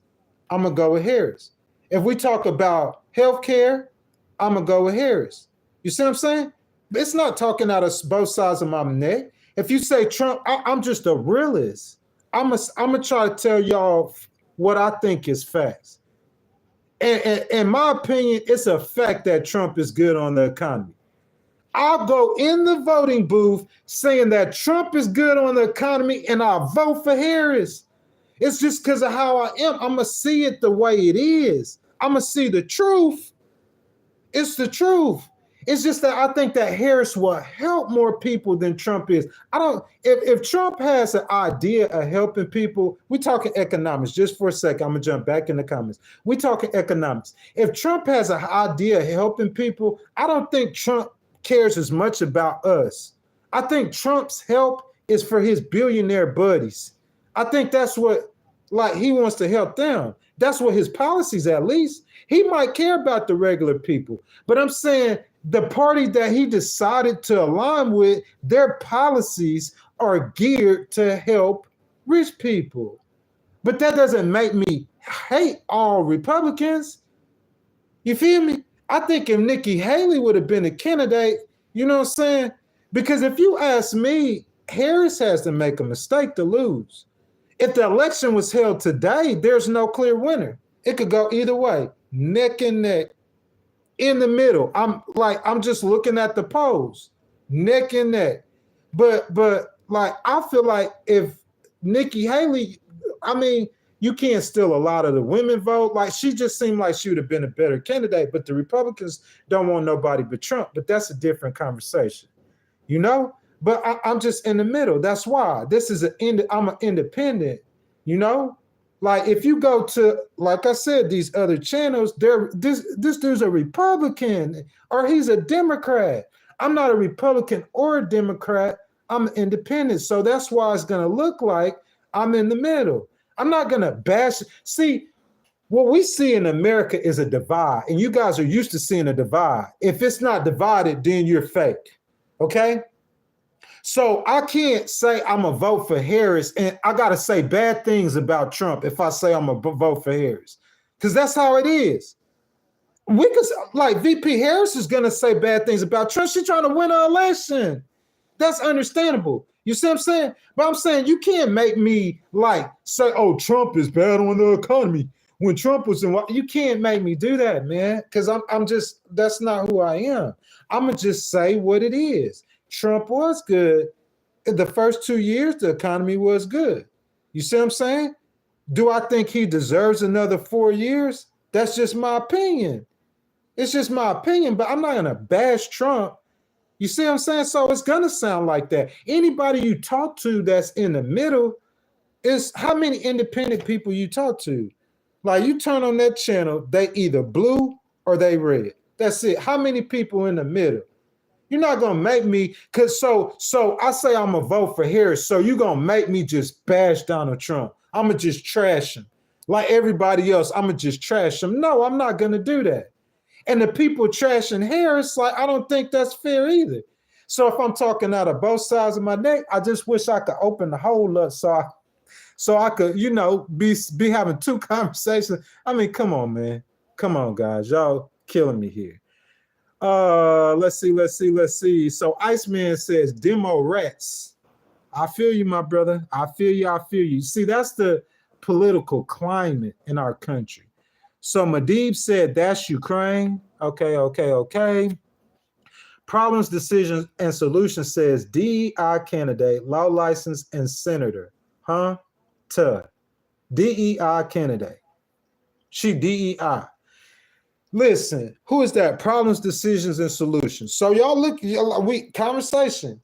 I'm going to go with Harris. If we talk about healthcare, I'm going to go with Harris. You see what I'm saying? It's not talking out of both sides of my neck. If you say Trump, I'm just a realist. I'm going to try to tell y'all what I think is facts. And in my opinion, it's a fact that Trump is good on the economy. I'll go in the voting booth saying that Trump is good on the economy and I'll vote for Harris. It's just because of how I am. I'm going to see it the way it is. I'm going to see the truth. It's the truth. It's just that I think that Harris will help more people than Trump is. If Trump has an idea of helping people, we're talking economics. Just for a second, I'm going to jump back in the comments. We're talking economics. If Trump has an idea of helping people, I don't think Trump cares as much about us. I think Trump's help is for his billionaire buddies. I think that's what, like, he wants to help them. That's what his policies, at least. He might care about the regular people, but I'm saying the party that he decided to align with, their policies are geared to help rich people. But that doesn't make me hate all Republicans. You feel me? I think if Nikki Haley would have been a candidate, you know what I'm saying? Because if you ask me, Harris has to make a mistake to lose. If the election was held today, there's no clear winner. It could go either way, neck and neck. In the middle, I'm just looking at the polls, neck and neck. But like, I feel like if Nikki Haley, I mean, you can't steal a lot of the women vote. Like, she just seemed like she would have been a better candidate, but the Republicans don't want nobody but Trump. But that's a different conversation, you know? But I'm just in the middle. That's why I'm an independent, you know? Like, if you go to, like I said, these other channels, this dude's a Republican or he's a Democrat. I'm not a Republican or a Democrat. I'm independent. So that's why it's going to look like I'm in the middle. I'm not going to bash. See, what we see in America is a divide, and you guys are used to seeing a divide. If it's not divided, then you're fake. Okay? So I can't say I'm going to vote for Harris, and I got to say bad things about Trump if I say I'm going to vote for Harris, because that's how it is. We could, like, VP Harris is going to say bad things about Trump. She's trying to win an election. That's understandable. You see what I'm saying? But I'm saying you can't make me like say, oh, Trump is bad on the economy. When Trump was in, you can't make me do that, man, because I'm just, that's not who I am. I'm going to just say what it is. Trump was good. The first 2 years, the economy was good. You see what I'm saying? Do I think he deserves another 4 years? That's just my opinion. It's just my opinion, but I'm not going to bash Trump. You see what I'm saying? So it's going to sound like that. Anybody you talk to that's in the middle is how many independent people you talk to. Like, you turn on that channel, they either blue or they red. That's it. How many people in the middle? You're not gonna make me, cause so I say I'm gonna vote for Harris. So you're gonna make me just bash Donald Trump. I'm gonna just trash him like everybody else. I'm gonna just trash him. No, I'm not gonna do that. And the people trashing Harris, like, I don't think that's fair either. So if I'm talking out of both sides of my neck, I just wish I could open the whole up so I could, you know, be having two conversations. I mean, come on, man. Come on, guys. Y'all killing me here. Let's see. So Iceman says demo rats. I feel you, my brother. I feel you. I feel you. See, that's the political climate in our country. So Madib said that's Ukraine. Okay. Problems, decisions, and solutions says DEI candidate, law license, and senator. Huh? DEI candidate. She DEI. Listen, who is that? Problems, decisions, and solutions. So y'all look, conversation.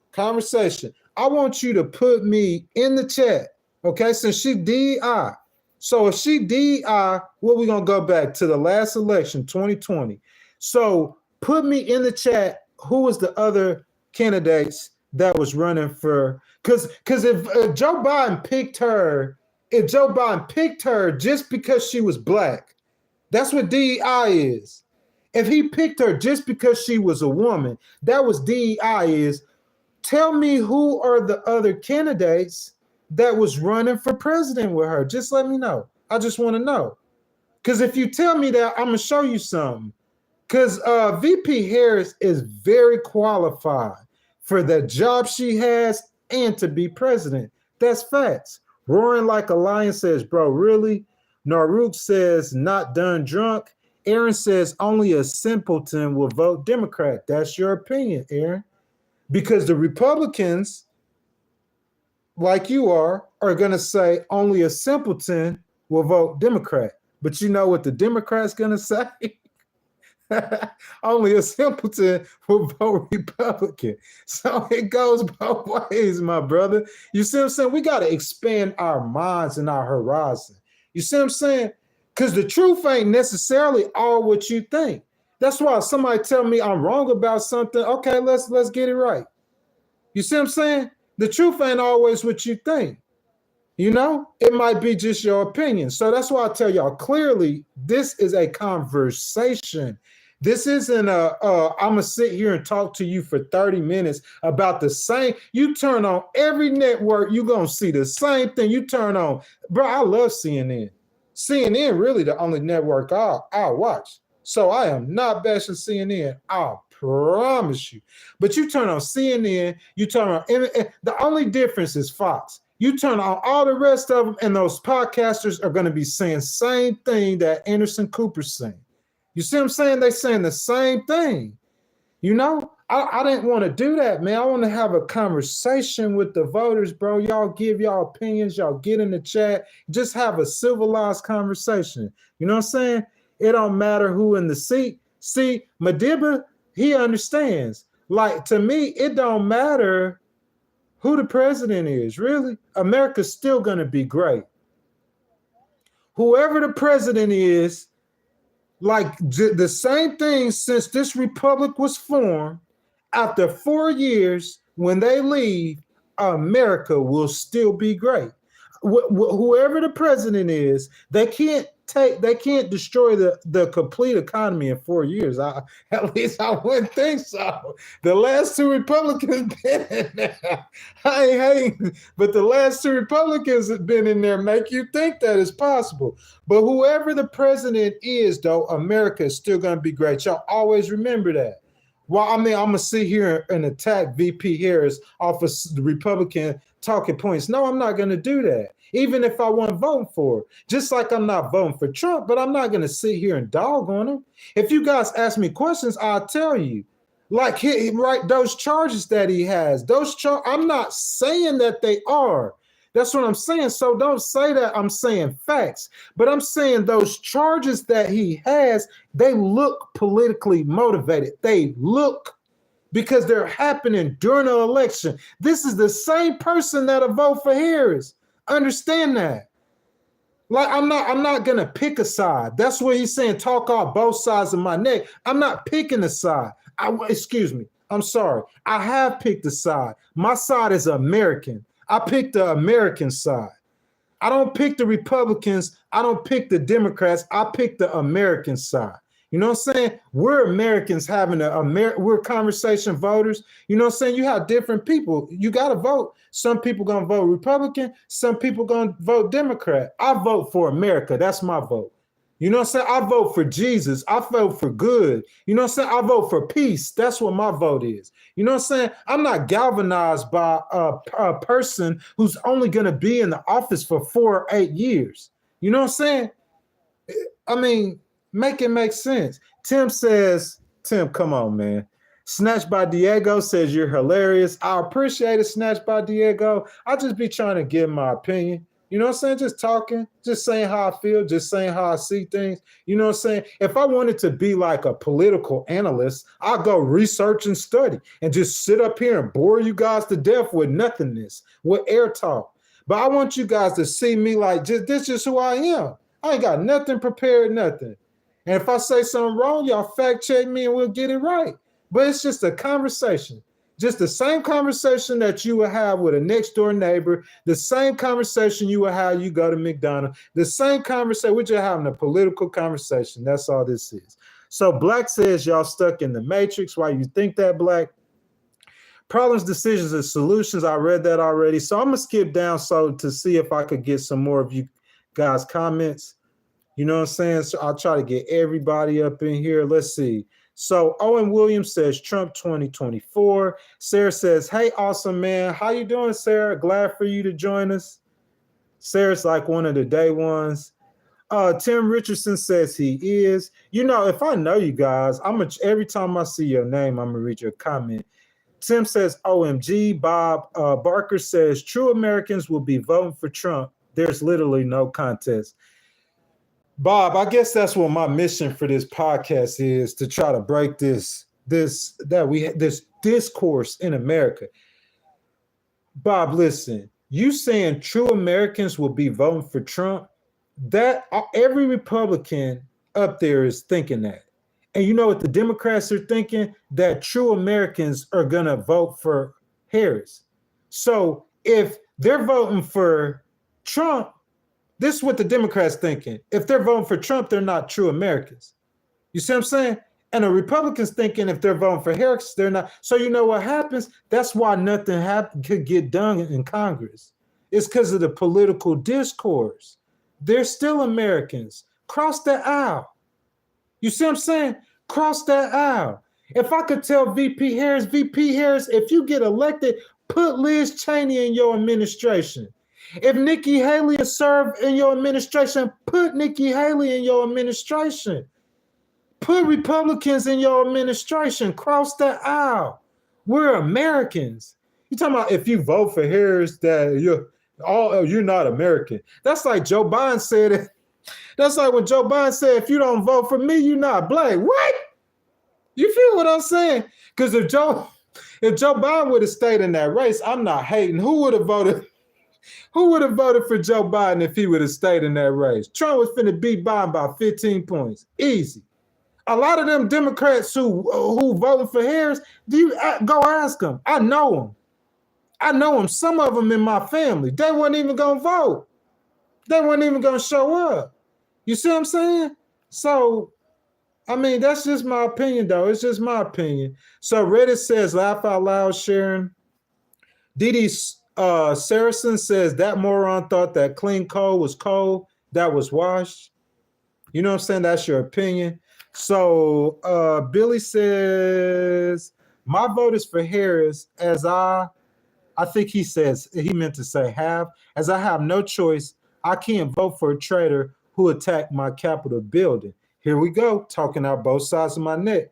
I want you to put me in the chat, okay? Since she DEI. So if she DEI, what we gonna go back to the last election, 2020. So put me in the chat. Who was the other candidates that was running for? Because if Joe Biden picked her, just because she was black, that's what DEI is. If he picked her just because she was a woman, that was DEI is. Tell me who are the other candidates that was running for president with her. Just let me know. I just want to know. Because if you tell me that, I'm going to show you something. Because VP Harris is very qualified for the job she has and to be president. That's facts. Roaring like a lion says, bro, really? Naruk says, not done drunk. Aaron says, only a simpleton will vote Democrat. That's your opinion, Aaron. Because the Republicans, like you are going to say only a simpleton will vote Democrat. But you know what the Democrats going to say? Only a simpleton will vote Republican. So it goes both ways, my brother. You see what I'm saying? We got to expand our minds and our horizon. You see what I'm saying? Because the truth ain't necessarily all what you think. That's why if somebody tell me I'm wrong about something, okay, let's get it right. You see what I'm saying? The truth ain't always what you think. You know, it might be just your opinion. So that's why I tell y'all clearly, this is a conversation. This isn't I'm going to sit here and talk to you for 30 minutes about the same. You turn on every network, you're going to see the same thing. You turn on, bro, I love CNN. CNN really the only network I'll watch. So I am not bashing CNN. I promise you. But you turn on CNN, you turn on, the only difference is Fox. You turn on all the rest of them, and those podcasters are going to be saying same thing that Anderson Cooper's saying. You see what I'm saying? They're saying the same thing. You know, I didn't want to do that, man. I want to have a conversation with the voters, bro. Y'all give y'all opinions. Y'all get in the chat. Just have a civilized conversation. You know what I'm saying? It don't matter who in the seat. See, Madiba, he understands. Like, to me, it don't matter who the president is, really. America's still going to be great. Whoever the president is, like the same thing since this republic was formed, after 4 years, when they leave, America will still be great. Whoever the president is, they can't destroy the complete economy in 4 years. At least I wouldn't think so. The last two Republicans been in there. I ain't hating, but the last two Republicans have been in there make you think that it's possible. But whoever the president is, though, America is still going to be great. Y'all always remember that. Well, I mean, I'm going to sit here and attack VP Harris off of the Republican talking points. No, I'm not going to do that. Even if I want voting for it. Just like I'm not voting for Trump, but I'm not going to sit here and dog on him. If you guys ask me questions, I'll tell you. Like, those charges that he has, I'm not saying that they are. That's what I'm saying. So don't say that I'm saying facts, but I'm saying those charges that he has, they look politically motivated. They look, because they're happening during an election. This is the same person that'll vote for Harris. Understand that. Like, I'm not gonna pick a side. That's what he's saying. Talk off both sides of my neck. I'm not picking a side. Excuse me. I'm sorry. I have picked a side. My side is American. I picked the American side. I don't pick the Republicans. I don't pick the Democrats. I pick the American side. You know what I'm saying? We're Americans having we're conversation voters. You know what I'm saying? You have different people. You got to vote. Some people going to vote Republican. Some people going to vote Democrat. I vote for America. That's my vote. You know what I'm saying? I vote for Jesus. I vote for good. You know what I'm saying? I vote for peace. That's what my vote is. You know what I'm saying? I'm not galvanized by a person who's only going to be in the office for 4 or 8 years. You know what I'm saying? I mean, make it make sense. Tim, come on, man. Snatched by Diego says you're hilarious. I appreciate it, Snatched by Diego. I just be trying to give my opinion. You know what I'm saying? Just talking, just saying how I feel, just saying how I see things. You know what I'm saying? If I wanted to be like a political analyst, I'd go research and study and just sit up here and bore you guys to death with nothingness, with air talk. But I want you guys to see me like, this is who I am. I ain't got nothing prepared, nothing. And if I say something wrong, y'all fact check me and we'll get it right. But it's just a conversation. Just the same conversation that you would have with a next door neighbor, the same conversation you would have you go to McDonald's, the same conversation. We're just having a political conversation. That's all this is. So Black says y'all stuck in the matrix. Why you think that, Black? Problems, decisions, and solutions. I read that already. So I'm going to skip down to see if I could get some more of you guys' comments. You know what I'm saying? So I'll try to get everybody up in here. Let's see. So Owen Williams says Trump 2024. Sarah says, hey, awesome, man. How you doing, Sarah? Glad for you to join us. Sarah's like one of the day ones. Tim Richardson says he is. You know, if I know you guys, every time I see your name, I'm going to read your comment. Tim says, OMG. Bob Barker says, true Americans will be voting for Trump. There's literally no contest. Bob, I guess that's what my mission for this podcast is, to try to break this discourse in America. Bob, listen, you saying true Americans will be voting for Trump, that every Republican up there is thinking that. And you know what the Democrats are thinking? That true Americans are going to vote for Harris. So if they're voting for Trump, this is what the Democrats thinking. If they're voting for Trump, they're not true Americans. You see what I'm saying? And the Republicans thinking if they're voting for Harris, they're not. So you know what happens? That's why nothing could get done in Congress. It's because of the political discourse. They're still Americans. Cross the aisle. You see what I'm saying? Cross that aisle. If I could tell VP Harris, if you get elected, put Liz Cheney in your administration. If Nikki Haley is served in your administration, put Nikki Haley in your administration. Put Republicans in your administration. Cross the aisle. We're Americans. You talking about if you vote for Harris, that you're not American. That's like Joe Biden said it. That's like when Joe Biden said, if you don't vote for me, you're not black. What? You feel what I'm saying? Because if Joe Biden would have stayed in that race, I'm not hating. Who would have voted for Joe Biden if he would have stayed in that race? Trump was finna beat Biden by 15 points. Easy. A lot of them Democrats who voted for Harris, go ask them. I know them. Some of them in my family. They weren't even going to vote. They weren't even going to show up. You see what I'm saying? So, I mean, that's just my opinion, though. It's just my opinion. So Reddit says, laugh out loud, Sharon. Didi Saracen says, that moron thought that clean coal was coal that was washed. You know what I'm saying? That's your opinion. So Billy says, my vote is for Harris, as I think he meant to say have, as I have no choice. I can't vote for a traitor who attacked my Capitol building. Here we go, talking out both sides of my neck.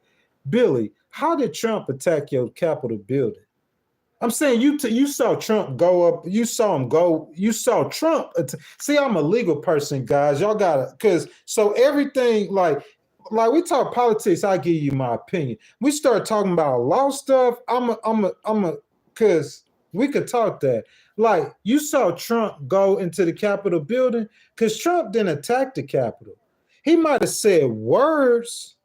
Billy, how did Trump attack your Capitol building? I'm saying you saw Trump go up. You saw him go. You saw Trump. See, I'm a legal person, guys. Y'all gotta, so everything like we talk politics. I give you my opinion. We start talking about law stuff. Because we could talk that. Like, you saw Trump go into the Capitol building because Trump didn't attack the Capitol. He might have said words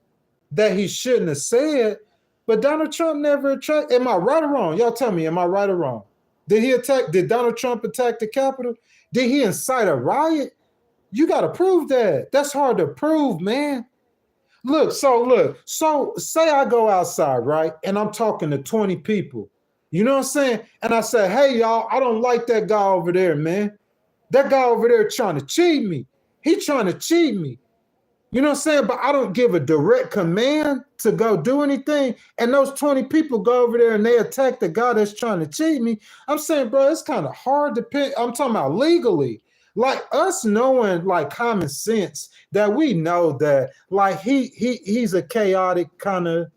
that he shouldn't have said, but Donald Trump never attacked. Am I right or wrong? Y'all tell me, am I right or wrong? Did Donald Trump attack the Capitol? Did he incite a riot? You got to prove that. That's hard to prove, man. So say I go outside, right? And I'm talking to 20 people. You know what I'm saying? And I say, hey, y'all, I don't like that guy over there, man. That guy over there trying to cheat me. He trying to cheat me. You know what I'm saying? But I don't give a direct command to go do anything. And those 20 people go over there and they attack the guy that's trying to cheat me. I'm saying, bro, it's kind of hard to pick. I'm talking about legally. Like us knowing like common sense that we know that like he's a chaotic kind of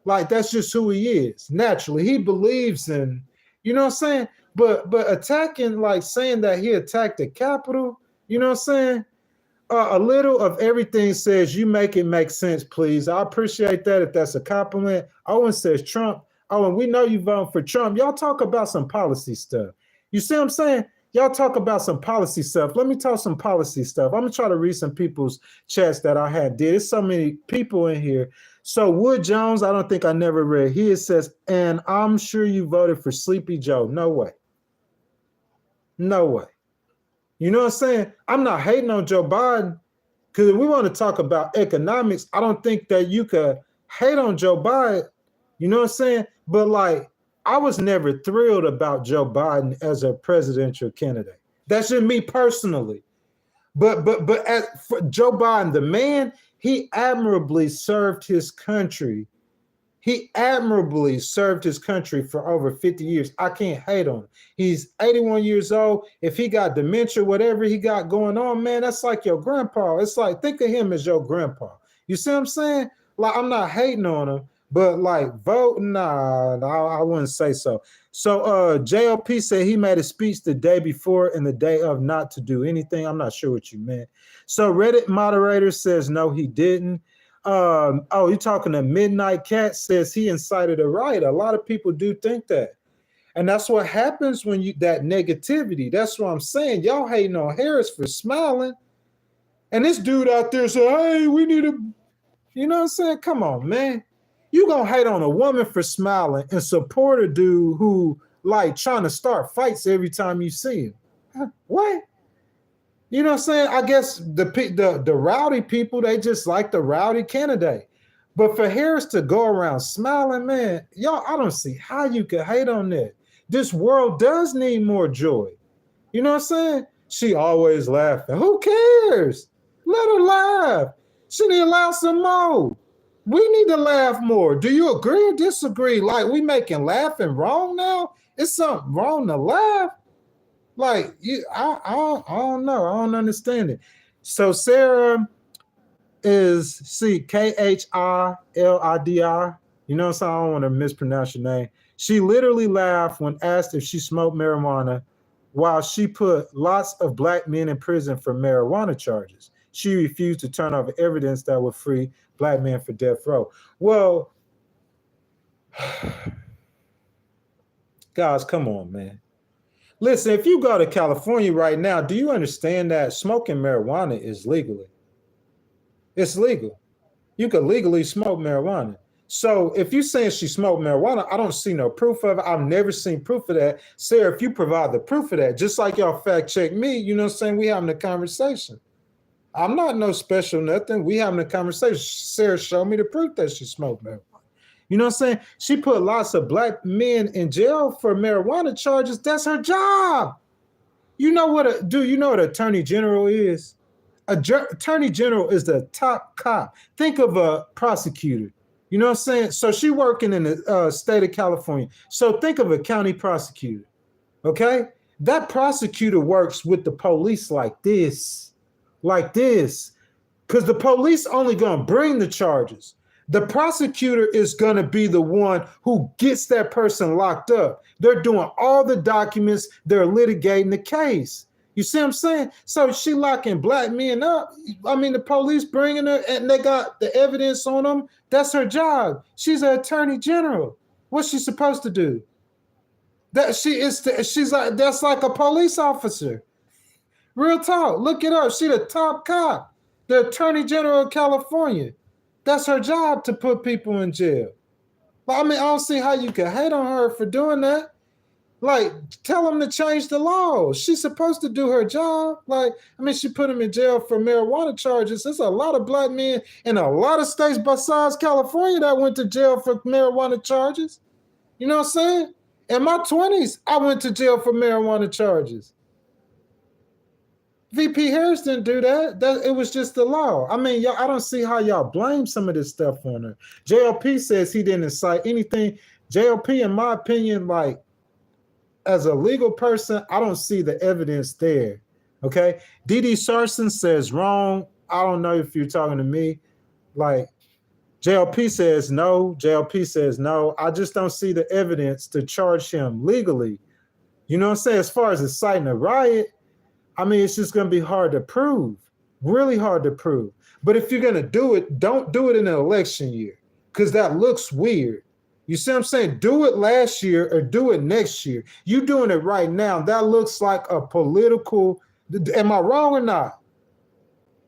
like that's just who he is. Naturally, he believes in, you know what I'm saying? But attacking, like saying that he attacked the Capitol, you know what I'm saying? A little of everything says you make it make sense, please. I appreciate that if that's a compliment. Owen says Trump. Owen, we know you voting for Trump. Y'all talk about some policy stuff. You see what I'm saying? Y'all talk about some policy stuff. Let me talk some policy stuff. I'm gonna try to read some people's chats that I had did. There's so many people in here. So Wood Jones, I don't think I never read. He says, and I'm sure you voted for Sleepy Joe. No way. No way. You know what I'm saying? I'm not hating on Joe Biden because if we want to talk about economics, I don't think that you could hate on Joe Biden. You know what I'm saying? But like, I was never thrilled about Joe Biden as a presidential candidate. That's just me personally. But as for Joe Biden, the man, he admirably served his country. He admirably served his country for over 50 years. I can't hate on him. He's 81 years old. If he got dementia, whatever he got going on, man, that's like your grandpa. It's like, think of him as your grandpa. You see what I'm saying? Like, I'm not hating on him, but like vote, nah, I wouldn't say so. So JLP said he made a speech the day before and the day of not to do anything. I'm not sure what you meant. So Reddit moderator says, no, he didn't. You're talking to Midnight Cat says he incited a riot. A lot of people do think that. And that's what happens when you that negativity. That's what I'm saying. Y'all hating on Harris for smiling. And this dude out there said, hey, we need a, you know what I'm saying? Come on, man. You gonna hate on a woman for smiling and support a dude who like trying to start fights every time you see him. What? You know what I'm saying? I guess the rowdy people, they just like the rowdy candidate. But for Harris to go around smiling, man, y'all, I don't see how you could hate on that. This world does need more joy. You know what I'm saying? She always laughing. Who cares? Let her laugh. She need to laugh some more. We need to laugh more. Do you agree or disagree? Like, we making laughing wrong now? It's something wrong to laugh? Like, I don't know. I don't understand it. So Sarah is, Khilidi. You know what I'm saying? I don't want to mispronounce your name. She literally laughed when asked if she smoked marijuana while she put lots of black men in prison for marijuana charges. She refused to turn over evidence that would free black men for death row. Well, guys, come on, man. Listen, if you go to California right now, do you understand that smoking marijuana is legal? It's legal. You can legally smoke marijuana. So if you're saying she smoked marijuana, I don't see no proof of it. I've never seen proof of that. Sarah, if you provide the proof of that, just like y'all fact check me, you know what I'm saying? We having a conversation. I'm not no special nothing. We having a conversation. Sarah, show me the proof that she smoked marijuana. You know what I'm saying? She put lots of black men in jail for marijuana charges. That's her job. You know what you know what attorney general is? Attorney general is the top cop. Think of a prosecutor. You know what I'm saying? So she working in the state of California. So think of a county prosecutor. Okay? That prosecutor works with the police like this. Because the police only going to bring the charges. The prosecutor is going to be the one who gets that person locked up. They're doing all the documents. They're litigating the case. You see what I'm saying? So she locking black men up. I mean, the police bringing her and they got the evidence on them. That's her job. She's an attorney general. What's she supposed to do? She's like, that's like a police officer. Real talk. Look it up. She the top cop, the attorney general of California. That's her job to put people in jail. But I mean, I don't see how you can hate on her for doing that. Like, tell them to change the law. She's supposed to do her job. Like, I mean, she put him in jail for marijuana charges. There's a lot of black men in a lot of states besides California that went to jail for marijuana charges. You know what I'm saying? In my 20s, I went to jail for marijuana charges. VP Harris didn't do that. It was just the law. I mean, y'all, I don't see how y'all blame some of this stuff on her. JLP says he didn't incite anything. JLP, in my opinion, like, as a legal person, I don't see the evidence there. Okay. DD Sarson says wrong. I don't know if you're talking to me. Like, JLP says no. JLP says no. I just don't see the evidence to charge him legally. You know what I'm saying? As far as inciting a riot, I mean, it's just going to be hard to prove. Really hard to prove. But if you're going to do it, don't do it in an election year, because that looks weird. You see what I'm saying? Do it last year or do it next year. You doing it right now. That looks like a political. Am I wrong or not?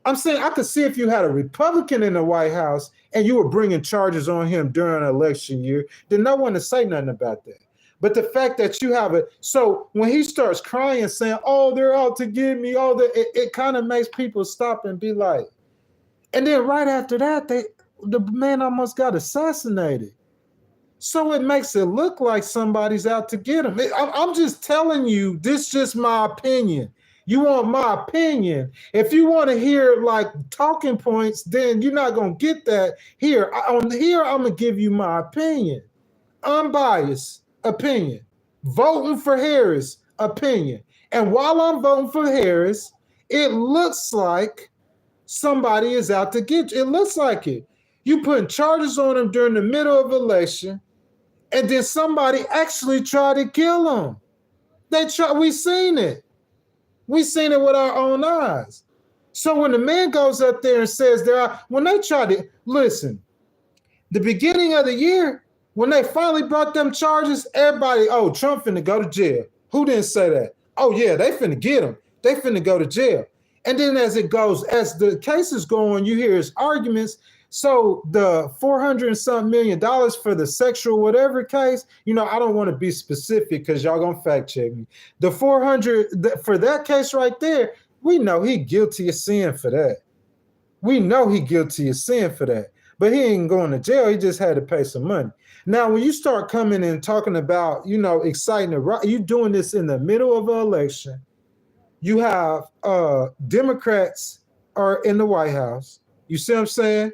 I'm saying I could see if you had a Republican in the White House and you were bringing charges on him during an election year, then no one to say nothing about that. But the fact that you have it, so when he starts crying, saying, "Oh, they're out to get me," it kind of makes people stop and be like, and then right after that, the man almost got assassinated. So it makes it look like somebody's out to get him. I'm just telling you, this is just my opinion. You want my opinion. If you want to hear like talking points, then you're not going to get that here. I'm going to give you my opinion. Unbiased opinion. Voting for Harris opinion. And while I'm voting for Harris, it looks like somebody is out to get you. It looks like it. You putting charges on him during the middle of election, and then somebody actually tried to kill him. We seen it. We seen it with our own eyes. So when the man goes up there and says when they tried to, listen, the beginning of the year, when they finally brought them charges, everybody, oh, Trump finna go to jail. Who didn't say that? Oh yeah, they finna get him. They finna go to jail. And then as the cases go on, you hear his arguments. So the $400 and something million for the sexual whatever case, I don't want to be specific because y'all gonna fact check me. The 400 for that case right there, we know he guilty of sin for that. We know he guilty of sin for that. But he ain't going to jail. He just had to pay some money. Now, when you start coming and talking about, exciting you doing this in the middle of an election. You have Democrats are in the White House. You see what I'm saying?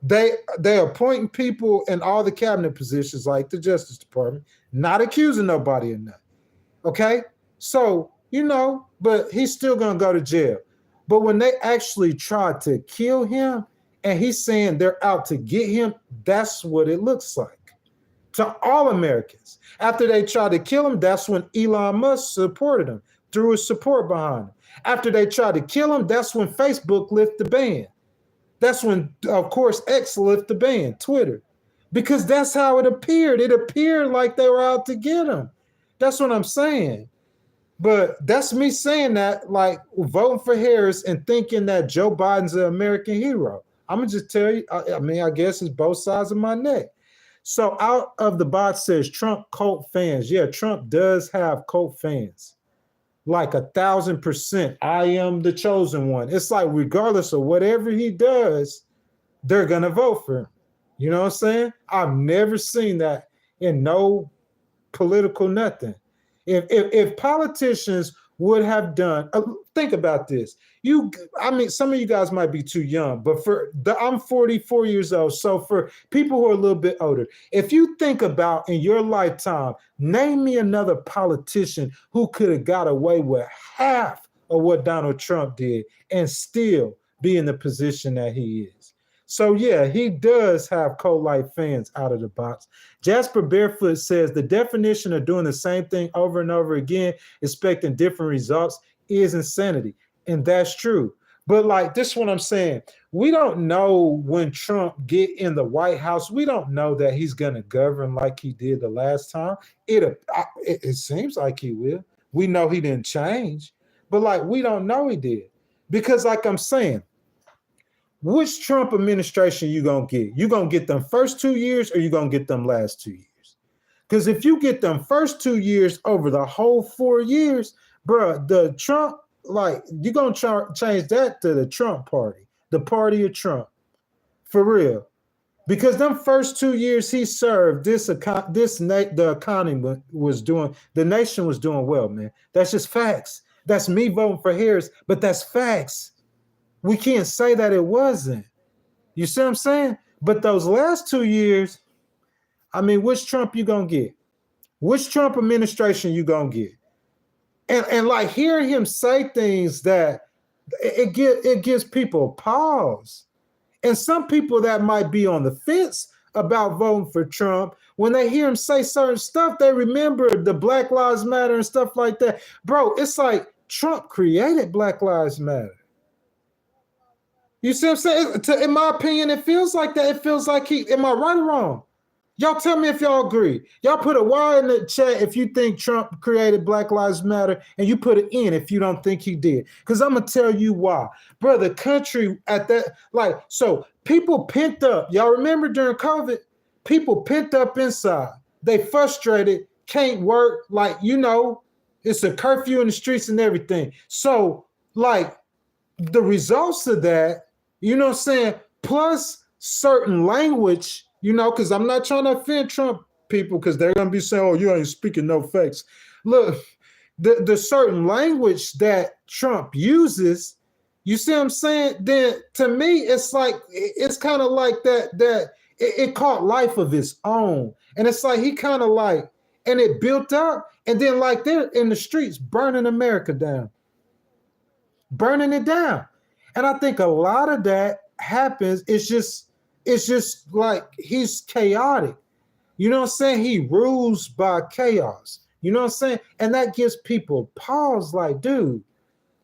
They appointing people in all the cabinet positions, like the Justice Department, not accusing nobody of nothing. Okay? So, but he's still going to go to jail. But when they actually tried to kill him and he's saying they're out to get him, that's what it looks like to all Americans. After they tried to kill him, that's when Elon Musk supported him, threw his support behind him. After they tried to kill him, that's when Facebook lifted the ban. That's when, of course, X lifted the ban, Twitter, because that's how it appeared. It appeared like they were out to get him. That's what I'm saying. But that's me saying that, like voting for Harris and thinking that Joe Biden's an American hero. I'm going to just tell you, I guess it's both sides of my neck. So out of the box says Trump cult fans. Yeah, Trump does have cult fans. Like 1,000%. I am the chosen one. It's like regardless of whatever he does, they're going to vote for him. You know what I'm saying? I've never seen that in no political nothing. If politicians would have done, think about this. Some of you guys might be too young, but I'm 44 years old. So for people who are a little bit older, if you think about in your lifetime, name me another politician who could have got away with half of what Donald Trump did and still be in the position that he is. So yeah, he does have cult-like fans out of the box. Jasper Barefoot says the definition of doing the same thing over and over again, expecting different results, is insanity. And that's true. But like this is what I'm saying. We don't know when Trump get in the White House. We don't know that he's going to govern like he did the last time. It seems like he will. We know he didn't change. But like we don't know he did. Because like I'm saying, which Trump administration you going to get? You going to get them first 2 years or you going to get them last 2 years? Because if you get them first 2 years over the whole 4 years, bro, the Trump, like you're going to change that to the Trump party, the party of Trump, for real. Because them first 2 years he served, the economy was doing, the nation was doing well, man. That's just facts. That's me voting for Harris, but that's facts. We can't say that it wasn't. You see what I'm saying? But those last 2 years, I mean, which Trump you gonna get? Which Trump administration you gonna get? And like hearing him say things that it gives people pause. And some people that might be on the fence about voting for Trump, when they hear him say certain stuff, they remember the Black Lives Matter and stuff like that. Bro, it's like Trump created Black Lives Matter. You see what I'm saying? In my opinion, it feels like that. It feels like am I right or wrong? Y'all tell me if y'all agree. Y'all put a Y in the chat if you think Trump created Black Lives Matter, and you put it in if you don't think he did. Because I'm going to tell you why. Bro, the country at that, like, so people pent up. Y'all remember during COVID, people pent up inside. They frustrated, can't work. Like, you know, it's a curfew in the streets and everything. So, like, the results of that, you know what I'm saying, plus certain language, you know, because I'm not trying to offend Trump people because they're going to be saying, oh, you ain't speaking no facts. Look, the certain language that Trump uses, you see what I'm saying? Then to me, it's like, it's kind of like that it caught life of its own. And it's like he kind of like, and it built up. And then like they're in the streets burning America down. Burning it down. And I think a lot of that happens. It's just like he's chaotic. You know what I'm saying? He rules by chaos. You know what I'm saying? And that gives people pause like, dude,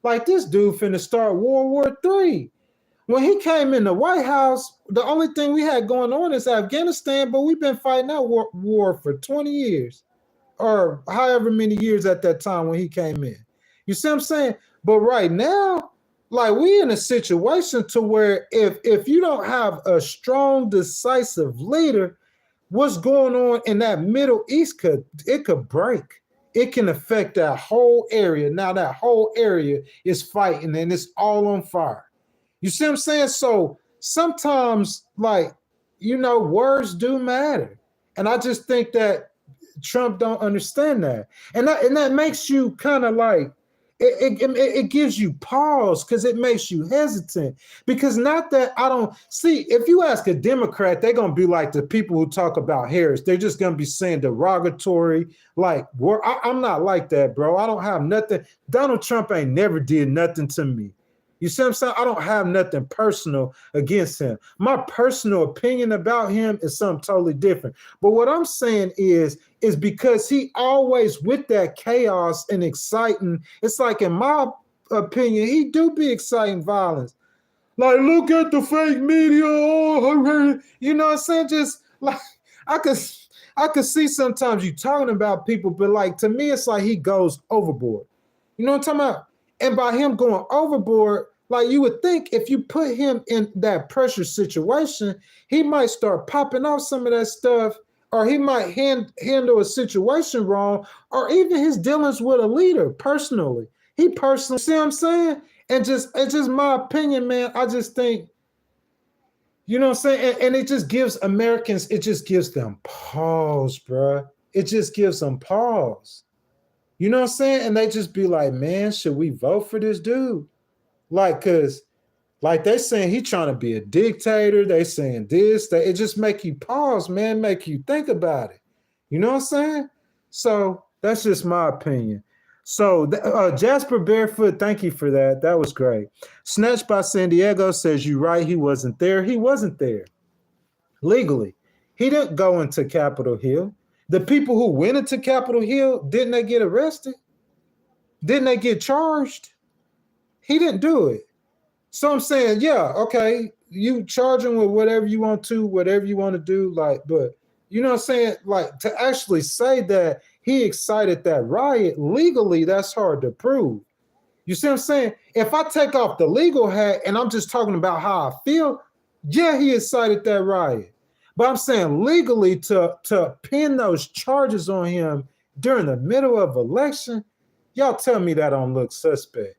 like this dude finna start World War III. When he came in the White House, the only thing we had going on is Afghanistan, but we've been fighting that war for 20 years or however many years at that time when he came in. You see what I'm saying? But right now, like we in a situation to where if you don't have a strong, decisive leader, what's going on in that Middle East could break. It can affect that whole area. Now that whole area is fighting and it's all on fire. You see what I'm saying? So sometimes, like, you know, words do matter. And I just think that Trump don't understand that. And that makes you kind of like, it gives you pause because it makes you hesitant. Because not that I don't see, if you ask a Democrat, they're going to be like the people who talk about Harris. They're just going to be saying derogatory, like, I'm not like that, bro. I don't have nothing. Donald Trump ain't never did nothing to me. You see what I'm saying? I don't have nothing personal against him. My personal opinion about him is something totally different. But what I'm saying is because he always with that chaos and exciting. It's like, in my opinion, he do be exciting violence. Like, look at the fake media. Oh, you know what I'm saying? Just like, I could see sometimes you talking about people, but like, to me, it's like he goes overboard. You know what I'm talking about? And by him going overboard, like you would think if you put him in that pressure situation, he might start popping off some of that stuff, or he might handle a situation wrong, or even his dealings with a leader personally. He personally, see what I'm saying? And it's just my opinion, man. I just think, you know what I'm saying? And it just gives Americans, it just gives them pause, bro. It just gives them pause. You know what I'm saying? And they just be like, man, should we vote for this dude? Like, cause like they saying he trying to be a dictator. They saying this, that it just make you pause, man, make you think about it. You know what I'm saying? So that's just my opinion. So Jasper Barefoot, thank you for that. That was great. Snatched by San Diego says, you right, he wasn't there. He wasn't there legally. He didn't go into Capitol Hill. The people who went into Capitol Hill, didn't they get arrested? Didn't they get charged? He didn't do it. So I'm saying, yeah, okay, you charge him with whatever you want to do, like, but you know what I'm saying? Like, to actually say that he excited that riot legally, that's hard to prove. You see what I'm saying? If I take off the legal hat and I'm just talking about how I feel, yeah, he incited that riot. But I'm saying legally to pin those charges on him during the middle of election, y'all tell me that don't look suspect.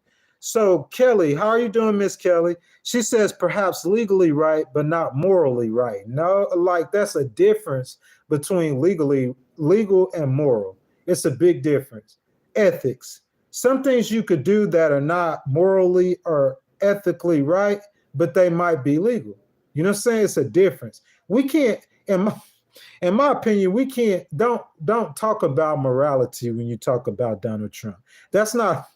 So Kelly, how are you doing, Miss Kelly? She says perhaps legally right, but not morally right. No, like that's a difference between legal and moral. It's a big difference. Ethics. Some things you could do that are not morally or ethically right, but they might be legal. You know what I'm saying? It's a difference. We can't, in my opinion, we can't, don't talk about morality when you talk about Donald Trump. That's not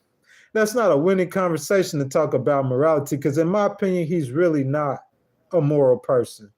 a winning conversation to talk about morality, because in my opinion, he's really not a moral person.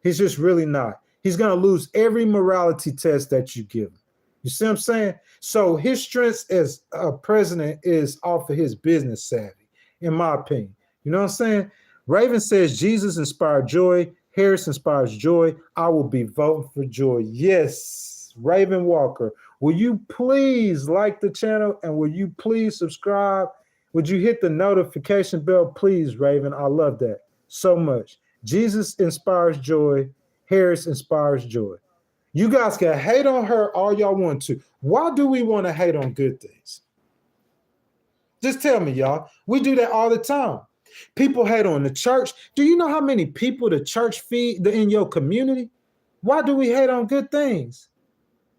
He's just really not. He's going to lose every morality test that you give him. You see what I'm saying? So his strength as a president is off of his business savvy, in my opinion. You know what I'm saying? Raven says Jesus inspired joy. Harris inspires joy. I will be voting for joy. Yes, Raven Walker. Will you please like the channel, and will you please subscribe? Would you hit the notification bell, please, Raven? I love that so much. Jesus inspires joy. Harris inspires joy. You guys can hate on her all y'all want to. Why do we want to hate on good things? Just tell me, y'all. We do that all the time. People hate on the church. Do you know how many people the church feed in your community? Why do we hate on good things?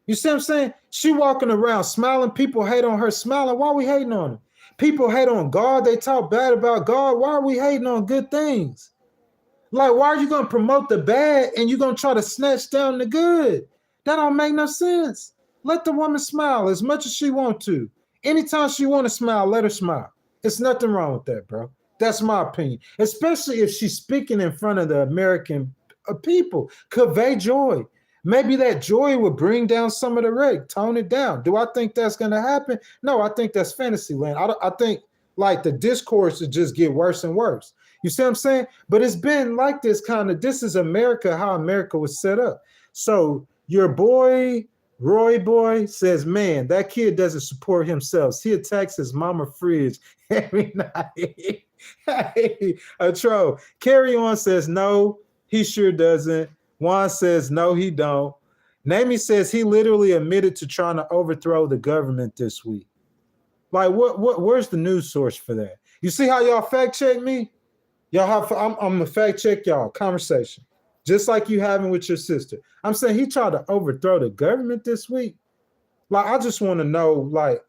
You see what I'm saying? She walking around smiling. People hate on her smiling. Why are we hating on her? People hate on God. They talk bad about God. Why are we hating on good things? Like, why are you going to promote the bad and you're going to try to snatch down the good? That don't make no sense. Let the woman smile as much as she wants to. Anytime she want to smile, let her smile. There's nothing wrong with that, bro. That's my opinion. Especially if she's speaking in front of the American people. Convey joy. Maybe that joy would bring down some of the rate, tone it down. Do I think that's going to happen? No, I think that's fantasy land. I think like the discourse would just get worse and worse. You see what I'm saying? But it's been like this kind of, this is America, how America was set up. So your boy, Roy Boy, says, man, that kid doesn't support himself. He attacks his mama fridge every night. Hey, a troll. Carry On says, no, he sure doesn't. Juan says, no, he don't. Namie says he literally admitted to trying to overthrow the government this week. Like, where's the news source for that? You see how y'all fact check me? Y'all have, I'm gonna fact check y'all conversation, just like you having with your sister. I'm saying he tried to overthrow the government this week. Like, I just want to know, like,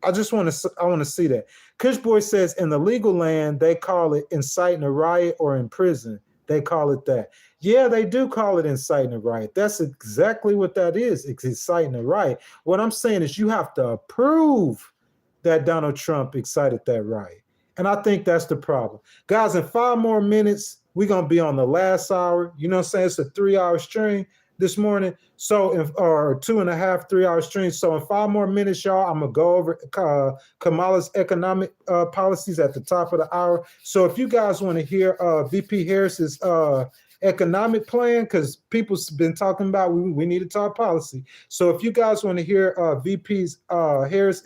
I want to see that. Kush Boy says in the legal land, they call it inciting a riot, or in prison, they call it that. Yeah, they do call it inciting a riot. That's exactly what that is. It's inciting a riot. What I'm saying is you have to approve that Donald Trump excited that riot. And I think that's the problem. Guys, in 5 more minutes, we're going to be on the last hour. You know what I'm saying? It's a 3-hour stream this morning. So, or 2.5, 3-hour stream. So in 5 more minutes, y'all, I'm going to go over Kamala's economic policies at the top of the hour. So if you guys want to hear VP Harris's economic plan, because people's been talking about we need to talk policy. So if you guys want to hear VP's Harris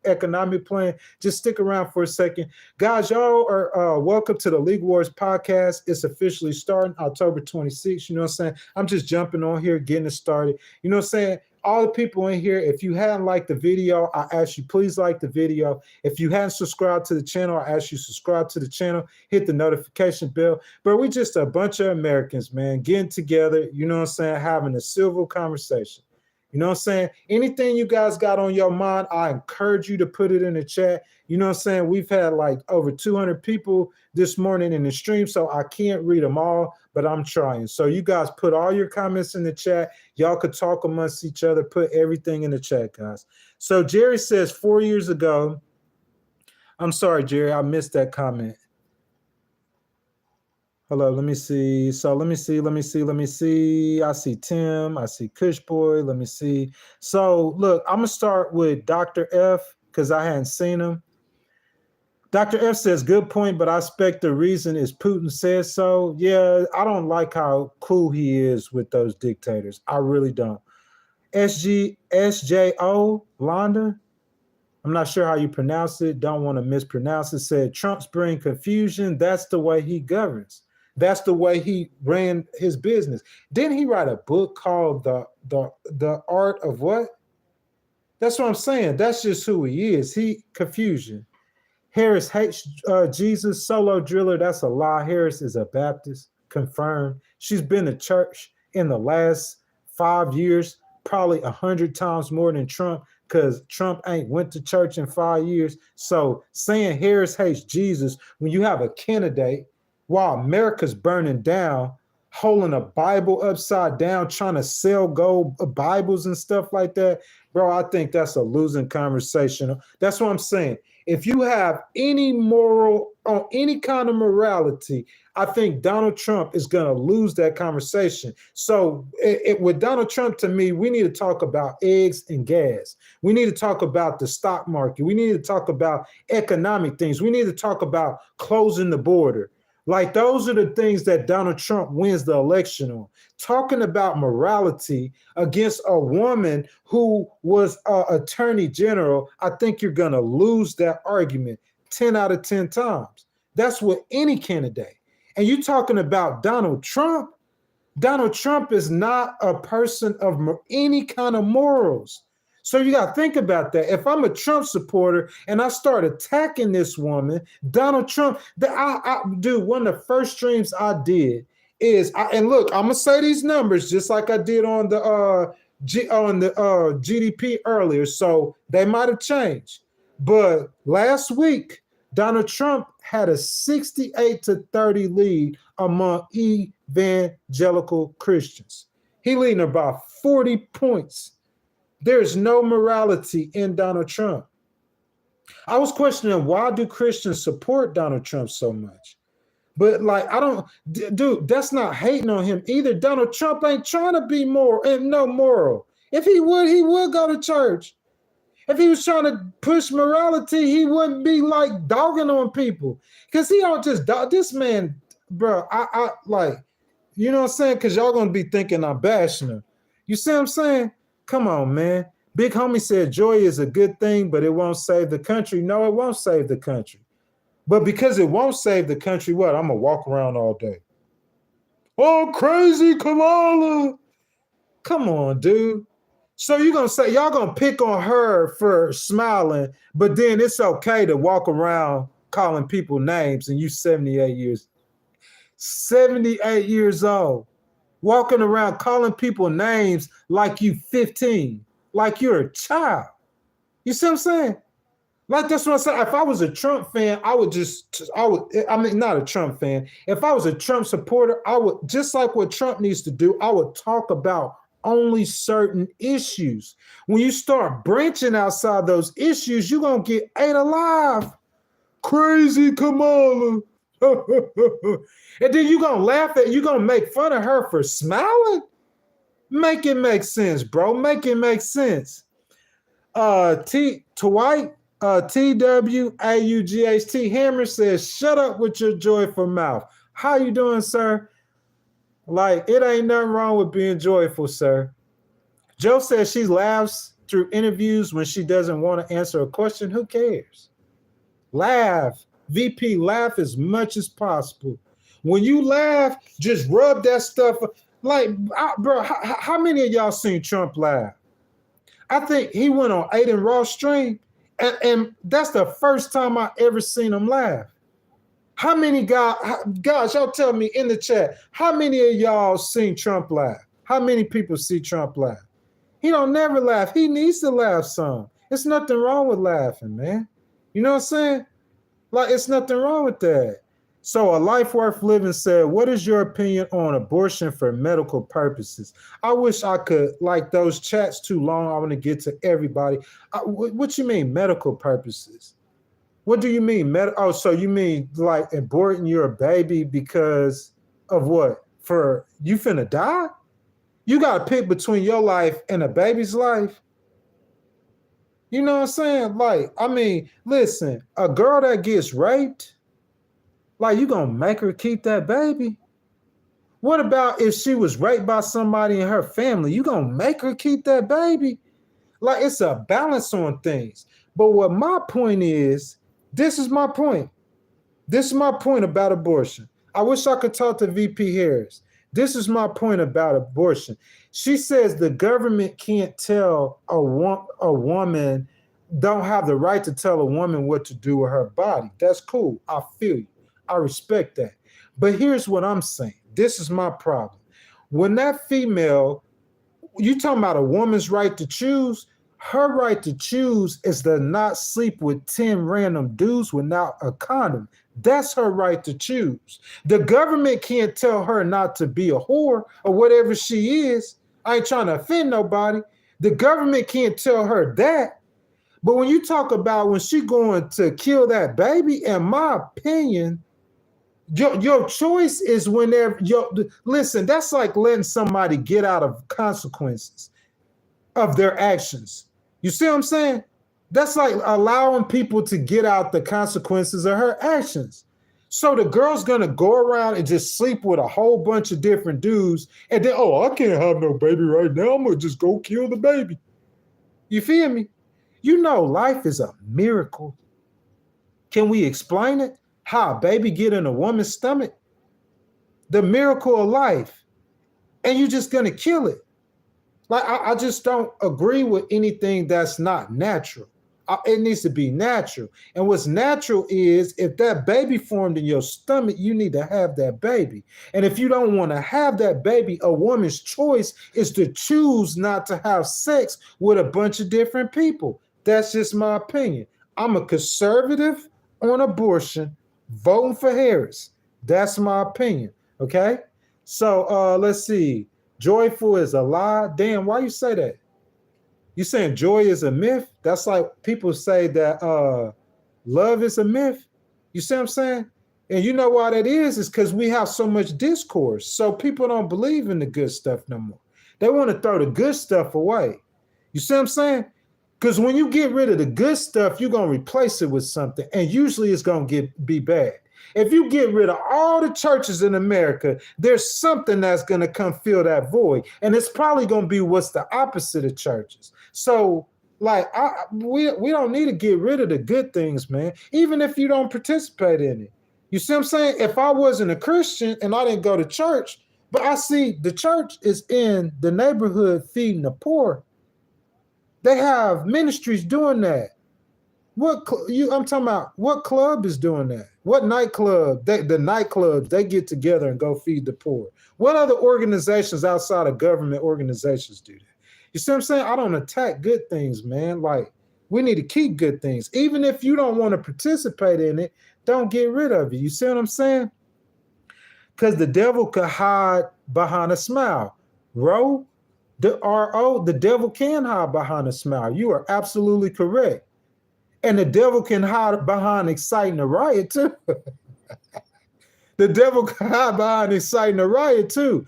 economic plan, just stick around for a second. Guys, y'all are welcome to the League Wars podcast. It's officially starting October 26th. You know what I'm saying? I'm just jumping on here, getting it started. You know what I'm saying? All the people in here, if you hadn't liked the video, I ask you, please like the video. If you hadn't subscribed to the channel, I ask you subscribe to the channel, hit the notification bell. But we just a bunch of Americans, man, getting together, you know what I'm saying, having a civil conversation. You know what I'm saying? Anything you guys got on your mind, I encourage you to put it in the chat. You know what I'm saying? We've had like over 200 people this morning in the stream, so I can't read them all, but I'm trying. So you guys put all your comments in the chat. Y'all could talk amongst each other. Put everything in the chat, guys. So Jerry says 4 years ago, I'm sorry, Jerry, I missed that comment. Hello, let me see. So let me see. I see Tim. I see Kush Boy. Let me see. So look, I'm going to start with Dr. F because I hadn't seen him. Dr. F says, good point, but I expect the reason is Putin says so. Yeah, I don't like how cool he is with those dictators. I really don't. SJO, Londa, I'm not sure how you pronounce it. Don't want to mispronounce it. Said, Trump's bring confusion. That's the way he governs. That's the way he ran his business. Didn't he write a book called The Art of What? That's what I'm saying. That's just who he is. Confusion. Harris hates Jesus. Solo driller. That's a lie. Harris is a Baptist. Confirmed. She's been to church in the last 5 years, probably 100 times more than Trump. because Trump ain't went to church in 5 years. So saying Harris hates Jesus when you have a candidate while America's burning down, holding a Bible upside down, trying to sell gold Bibles and stuff like that, bro, I think that's a losing conversation. That's what I'm saying. If you have any moral or any kind of morality, I think Donald Trump is going to lose that conversation. So with Donald Trump, to me, we need to talk about eggs and gas. We need to talk about the stock market. We need to talk about economic things. We need to talk about closing the border. Like, those are the things that Donald Trump wins the election on. Talking about morality against a woman who was an attorney general, I think you're going to lose that argument 10 out of 10 times. That's with any candidate. And you're talking about Donald Trump. Donald Trump is not a person of any kind of morals. So you got to think about that. If I'm a Trump supporter and I start attacking this woman, Donald Trump, dude, one of the first streams I did is, and look, I'm gonna say these numbers just like I did on the GDP earlier, so they might have changed. But last week, Donald Trump had a 68-30 lead among evangelical Christians. He leading about 40 points. There's no morality in Donald Trump. I was questioning, why do Christians support Donald Trump so much? But dude, that's not hating on him either. Donald Trump ain't trying to be moral and no moral. If he would go to church. If he was trying to push morality, he wouldn't be like dogging on people. Because he don't just dog. This man, bro, I like, you know what I'm saying? Because y'all going to be thinking I'm bashing him. You see what I'm saying? Come on, man. Big homie said joy is a good thing, but it won't save the country. No, it won't save the country. But because it won't save the country, what? I'm going to walk around all day. Oh, crazy Kamala. Come on, dude. So you're going to say, y'all going to pick on her for smiling, but then it's okay to walk around calling people names and you 78 years old. Walking around calling people names like you 15, like you're a child. You see what I'm saying? Like, that's what I'm saying. If I was a Trump fan, not a Trump fan. If I was a Trump supporter, I would, just like what Trump needs to do, I would talk about only certain issues. When you start branching outside those issues, you're going to get ate alive. Crazy Kamala. And then you're going to laugh at, you're going to make fun of her for smiling? Make it make sense, bro. Make it make sense. TWAUGHT Hammer says, shut up with your joyful mouth. How you doing, sir? Like, it ain't nothing wrong with being joyful, sir. Joe says she laughs through interviews when she doesn't want to answer a question. Who cares? Laugh. VP, laugh as much as possible. When you laugh, just rub that stuff. Like, bro, how many of y'all seen Trump laugh? I think he went on Aiden Ross' stream, and that's the first time I ever seen him laugh. How many guys, y'all tell me in the chat, how many of y'all seen Trump laugh? How many people see Trump laugh? He don't never laugh. He needs to laugh some. There's nothing wrong with laughing, man. You know what I'm saying? Like, it's nothing wrong with that. So A Life Worth Living said, what is your opinion on abortion for medical purposes? I wish I could, like, those chats too long. I want to get to everybody. What you mean medical purposes? What do you mean? So you mean like aborting your baby because of what? For you finna die? You got to pick between your life and a baby's life? You know what I'm saying? Like, I mean, listen, a girl that gets raped, like, you gonna make her keep that baby? What about if she was raped by somebody in her family? You gonna make her keep that baby? Like, it's a balance on things. But what my point is, this is my point. This is my point about abortion. I wish I could talk to VP Harris. This is my point about abortion. She says the government can't tell a woman, don't have the right to tell a woman what to do with her body. That's cool. I feel you. I respect that. But here's what I'm saying. This is my problem. When that female, you talking about a woman's right to choose, Her right to choose is to not sleep with 10 random dudes without a condom. That's her right to choose. The government can't tell her not to be a whore or whatever she is. I ain't trying to offend nobody. The government can't tell her that. But when you talk about when she going to kill that baby, in my opinion, your choice is whenever listen, that's like letting somebody get out of consequences of their actions. You see what I'm saying? That's like allowing people to get out the consequences of her actions. So the girl's gonna go around and just sleep with a whole bunch of different dudes, and then, oh, I can't have no baby right now. I'm gonna just go kill the baby. You feel me? You know, life is a miracle. Can we explain it? How a baby get in a woman's stomach? The miracle of life. And you're just gonna kill it. Like, I just don't agree with anything that's not natural. It needs to be natural. And what's natural is if that baby formed in your stomach, you need to have that baby. And if you don't want to have that baby, a woman's choice is to choose not to have sex with a bunch of different people. That's just my opinion. I'm a conservative on abortion, voting for Harris. That's my opinion. Okay? So let's see. Joyful is a lie. Damn, why you say that? You saying joy is a myth? That's like people say that love is a myth. You see what I'm saying? And you know why that is because we have so much discourse. So people don't believe in the good stuff no more. They want to throw the good stuff away. You see what I'm saying? Because when you get rid of the good stuff, you're going to replace it with something. And usually it's going to be bad. If you get rid of all the churches in America, there's something that's going to come fill that void. And it's probably going to be what's the opposite of churches. So, like, we don't need to get rid of the good things, man, even if you don't participate in it. You see what I'm saying? If I wasn't a Christian and I didn't go to church, but I see the church is in the neighborhood feeding the poor. They have ministries doing that. I'm talking about what club is doing that? What nightclub? The nightclubs, they get together and go feed the poor. What other organizations outside of government organizations do that? You see what I'm saying? I don't attack good things, man. Like, we need to keep good things. Even if you don't want to participate in it, don't get rid of it. You see what I'm saying? Because the devil could hide behind a smile. The devil can hide behind a smile. You are absolutely correct. And the devil can hide behind exciting a riot too. The devil can hide behind exciting a riot too.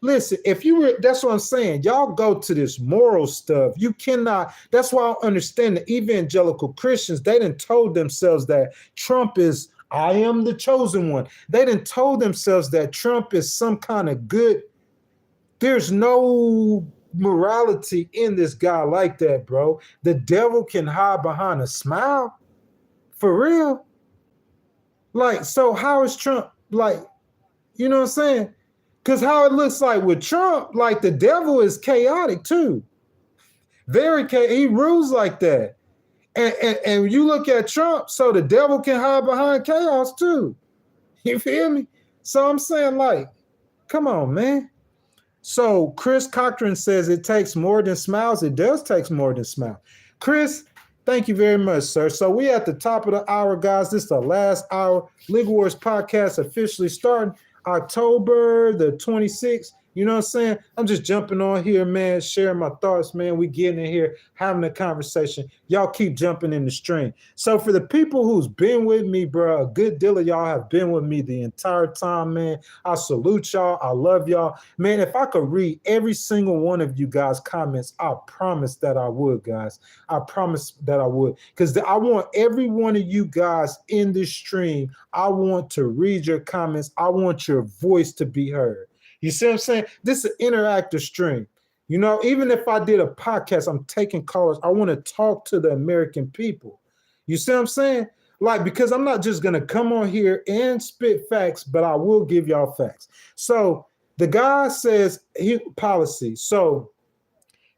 Listen, that's what I'm saying. Y'all go to this moral stuff. You cannot, that's why I understand the evangelical Christians, they done told themselves that Trump is, I am the chosen one. They done told themselves that Trump is some kind of good. There's no morality in this guy like that, bro. The devil can hide behind a smile. For real. Like, so how is Trump, like, you know what I'm saying? Because how it looks like with Trump, like the devil is chaotic too. He rules like that. And you look at Trump, so the devil can hide behind chaos too. You feel me? So I'm saying, like, come on, man. So Chris Cochran says it takes more than smiles. It does take more than smiles. Chris, thank you very much, sir. So we at the top of the hour, guys. This is the last hour. Legal Wars podcast officially starting October the 26th. You know what I'm saying? I'm just jumping on here, man, sharing my thoughts, man. We getting in here, having a conversation. Y'all keep jumping in the stream. So for the people who's been with me, bro, a good deal of y'all have been with me the entire time, man. I salute y'all. I love y'all. Man, if I could read every single one of you guys' comments, I promise that I would, guys. I promise that I would. Because I want every one of you guys in this stream, I want to read your comments. I want your voice to be heard. You see what I'm saying? This is an interactive stream. You know, even if I did a podcast, I'm taking callers. I want to talk to the American people. You see what I'm saying? Like, because I'm not just going to come on here and spit facts, but I will give y'all facts. So the guy says policy. So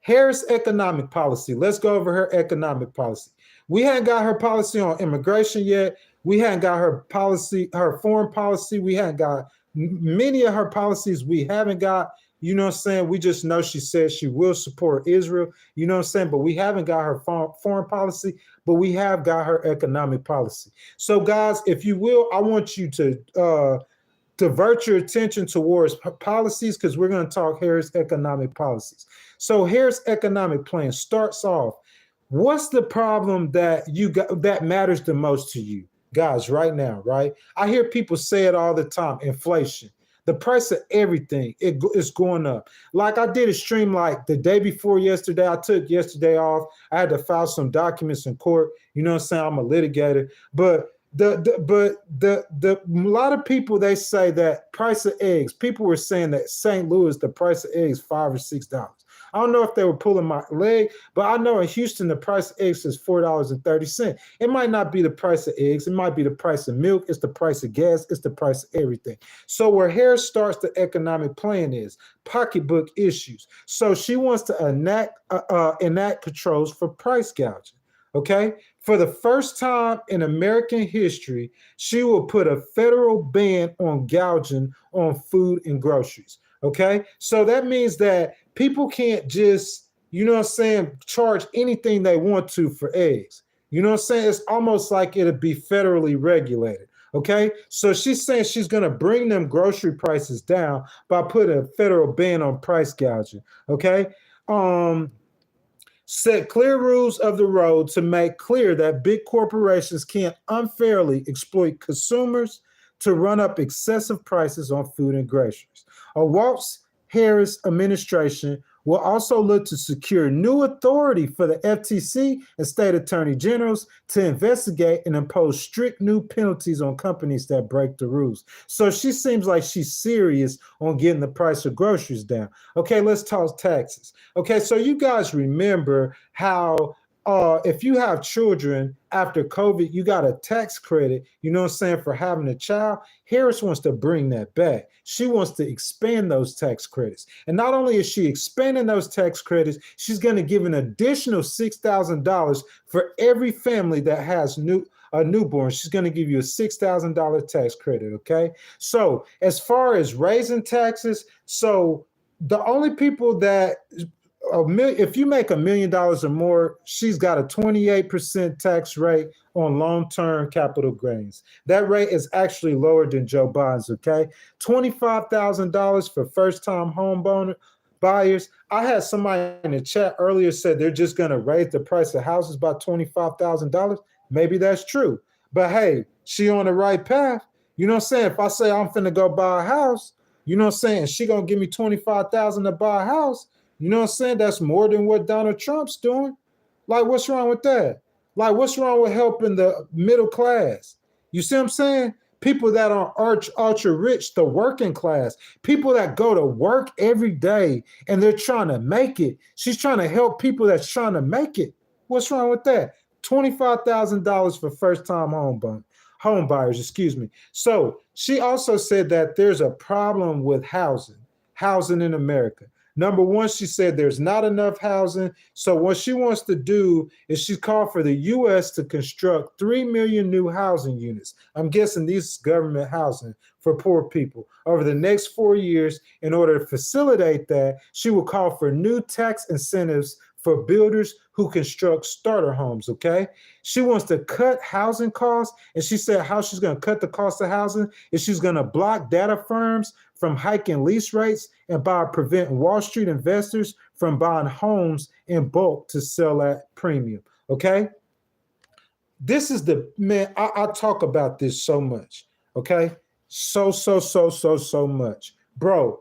Harris economic policy. Let's go over her economic policy. We haven't got her policy on immigration yet. We haven't got her policy, her foreign policy. We haven't got many of her policies we haven't got. You know what I'm saying? We just know she said she will support Israel. You know what I'm saying? But we haven't got her foreign policy, but we have got her economic policy. So, guys, if you will, I want you to divert your attention towards policies, because we're going to talk Harris economic policies. So Harris economic plan starts off. What's the problem that you got that matters the most to you guys right now, right? I hear people say it all the time. Inflation, the price of everything, is going up. Like, I did a stream like the day before yesterday. I took yesterday off. I had to file some documents in court. You know what I'm saying? I'm a litigator, but a lot of people, they say that price of eggs. People were saying that St. Louis, the price of eggs $5 or $6. I don't know if they were pulling my leg, but I know in Houston the price of eggs is $4.30. It might not be the price of eggs. It might be the price of milk. It's the price of gas. It's the price of everything. So where Harris starts the economic plan is pocketbook issues. So she wants to enact controls for price gouging. Okay, for the first time in American history, she will put a federal ban on gouging on food and groceries. Okay, so that means that people can't just, you know what I'm saying, charge anything they want to for eggs. You know what I'm saying? It's almost like it'll be federally regulated. Okay, so she's saying she's going to bring them grocery prices down by putting a federal ban on price gouging. Okay, set clear rules of the road to make clear that big corporations can't unfairly exploit consumers to run up excessive prices on food and groceries. A Walz-Harris administration will also look to secure new authority for the FTC and state attorney generals to investigate and impose strict new penalties on companies that break the rules. So she seems like she's serious on getting the price of groceries down. Okay, let's talk taxes. Okay, so you guys remember how if you have children after COVID, you got a tax credit, you know what I'm saying, for having a child. Harris wants to bring that back. She wants to expand those tax credits. And not only is she expanding those tax credits, she's going to give an additional $6,000 for every family that has a newborn. She's going to give you a $6,000 tax credit, okay? So as far as raising taxes, so the only people that if you make $1 million or more, she's got a 28% tax rate on long-term capital gains. That rate is actually lower than Joe Biden's, okay? $25,000 for first-time home buyers. I had somebody in the chat earlier said they're just going to raise the price of houses by $25,000. Maybe that's true. But hey, she on the right path. You know what I'm saying? If I say I'm finna go buy a house, you know what I'm saying, she going to give me $25,000 to buy a house, you know what I'm saying? That's more than what Donald Trump's doing. Like, what's wrong with that? Like, what's wrong with helping the middle class? You see what I'm saying? People that are ultra rich, the working class, people that go to work every day and they're trying to make it. She's trying to help people that's trying to make it. What's wrong with that? $25,000 for first-time home buyers, excuse me. So she also said that there's a problem with housing in America. Number one, she said there's not enough housing. So what she wants to do is she called for the U.S. to construct 3 million new housing units. I'm guessing these is government housing for poor people over the next 4 years. In order to facilitate that, she will call for new tax incentives for builders who construct starter homes, okay? She wants to cut housing costs, and she said how she's going to cut the cost of housing is she's going to block data firms from hiking lease rates and by preventing Wall Street investors from buying homes in bulk to sell at premium, okay? This is I talk about this so much, okay? So much. Bro,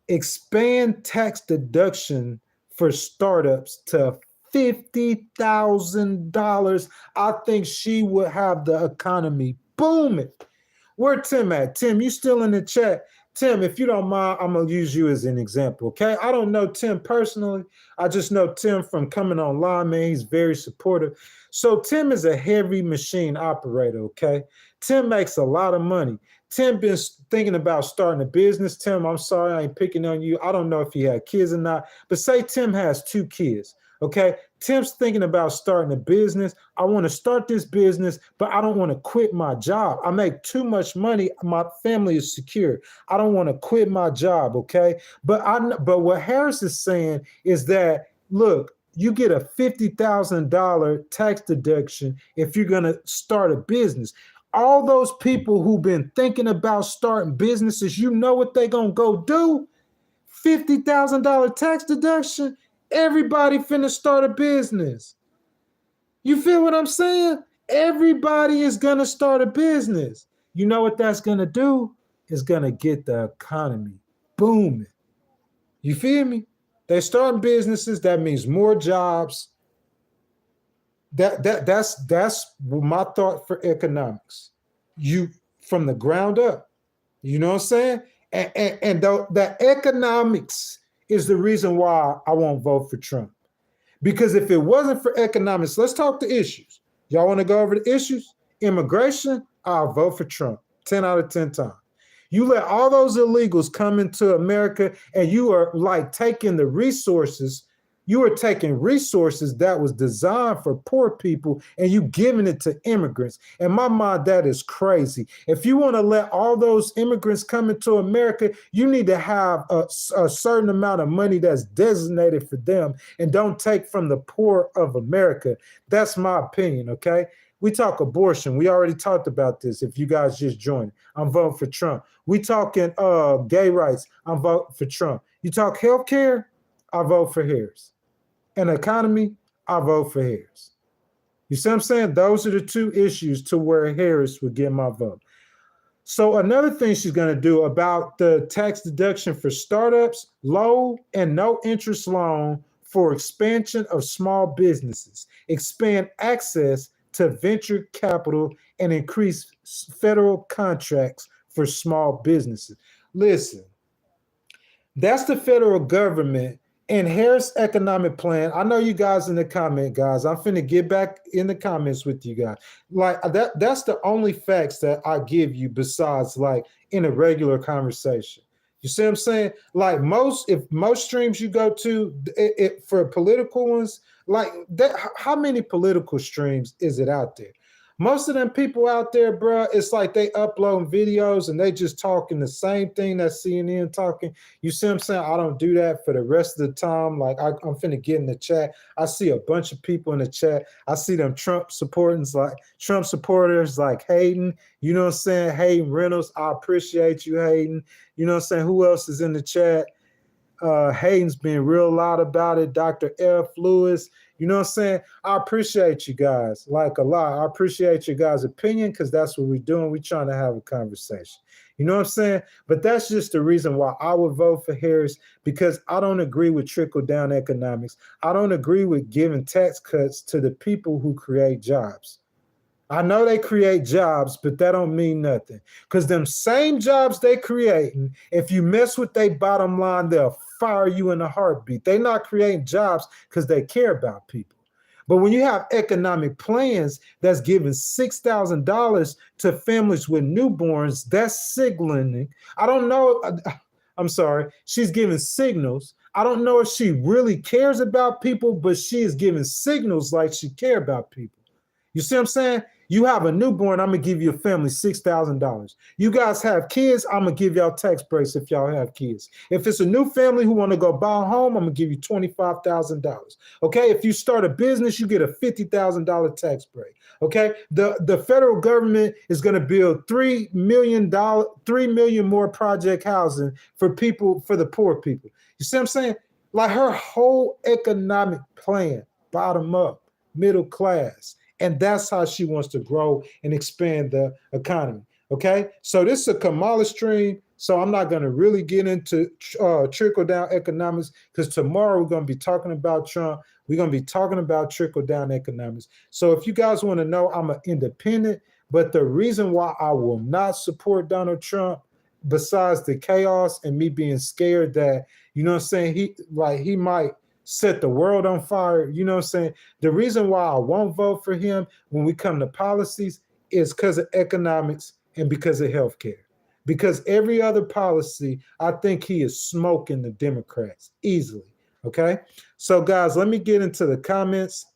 expand tax deduction for startups to $50,000. I think she would have the economy booming. Where Tim at? Tim, you still in the chat? Tim, if you don't mind, I'm going to use you as an example, okay? I don't know Tim personally. I just know Tim from coming online, man. He's very supportive. So Tim is a heavy machine operator, okay? Tim makes a lot of money. Tim been thinking about starting a business. Tim, I'm sorry, I ain't picking on you. I don't know if he had kids or not, but say Tim has 2 kids, Okay. Tim's thinking about starting a business. I want to start this business, but I don't want to quit my job. I make too much money. My family is secure. I don't want to quit my job. Okay. But what Harris is saying is that, look, you get a $50,000 tax deduction if you're going to start a business. All those people who've been thinking about starting businesses, you know what they're going to go do? $50,000 tax deduction. Everybody finna start a business. You feel what I'm saying? Everybody is gonna start a business. You know what that's gonna do? It's gonna get the economy booming. You feel me? They starting businesses. That means more jobs. That's my thought for economics. You from the ground up. You know what I'm saying? And the economics is the reason why I won't vote for Trump. Because if it wasn't for economics, let's talk the issues. Y'all want to go over the issues? Immigration, I'll vote for Trump 10 out of 10 times. You let all those illegals come into America and you are like taking the resources. You are taking resources that was designed for poor people and you giving it to immigrants. In my mind, that is crazy. If you want to let all those immigrants come into America, you need to have a certain amount of money that's designated for them and don't take from the poor of America. That's my opinion, okay? We talk abortion. We already talked about this. If you guys just joined, I'm voting for Trump. We talking gay rights. I'm voting for Trump. You talk healthcare, I vote for Harris. And economy, I vote for Harris. You see what I'm saying? Those are the two issues to where Harris would get my vote. So another thing she's going to do about the tax deduction for startups, low and no interest loan for expansion of small businesses, expand access to venture capital, and increase federal contracts for small businesses. Listen, that's the federal government. And Harris' economic plan, I know you guys in the comment, guys. I'm finna get back in the comments with you guys. Like that's the only facts that I give you besides like in a regular conversation. You see what I'm saying? Like if most streams you go to for political ones, like that, how many political streams is it out there? Most of them people out there, bro, it's like they upload videos and they just talking the same thing that CNN talking. You see what I'm saying? I don't do that for the rest of the time. Like I'm finna get in the chat. I see a bunch of people in the chat. I see them Trump supporters like Hayden. You know what I'm saying? Hayden Reynolds. I appreciate you, Hayden. You know what I'm saying? Who else is in the chat? Hayden's been real loud about it. Dr. F. Lewis. You know what I'm saying? I appreciate you guys like a lot. I appreciate your guys' opinion because that's what we're doing. We're trying to have a conversation. You know what I'm saying? But that's just the reason why I would vote for Harris, because I don't agree with trickle-down economics. I don't agree with giving tax cuts to the people who create jobs. I know they create jobs, but that don't mean nothing. Because them same jobs they creating, if you mess with their bottom line, they'll fire you in a heartbeat. They're not creating jobs because they care about people. But when you have economic plans that's giving $6,000 to families with newborns, that's signaling. I don't know. I'm sorry. She's giving signals. I don't know if she really cares about people, but she is giving signals like she cares about people. You see what I'm saying? You have a newborn, I'm going to give you a family $6,000. You guys have kids, I'm going to give y'all tax breaks if y'all have kids. If it's a new family who want to go buy a home, I'm going to give you $25,000. Okay? If you start a business, you get a $50,000 tax break. Okay? The federal government is going to build $3 million more project housing for people, for the poor people. You see what I'm saying? Like her whole economic plan, bottom up, middle class. And that's how she wants to grow and expand the economy. Okay, so this is a Kamala stream. So I'm not going to really get into trickle down economics because tomorrow we're going to be talking about Trump. We're going to be talking about trickle down economics. So if you guys want to know, I'm an independent. But the reason why I will not support Donald Trump, besides the chaos and me being scared that, you know what I'm saying, he might set the world on fire. You know what I'm saying? The reason why I won't vote for him when we come to policies is because of economics and because of healthcare. Because every other policy, I think he is smoking the Democrats easily. Okay? So, guys, let me get into the comments.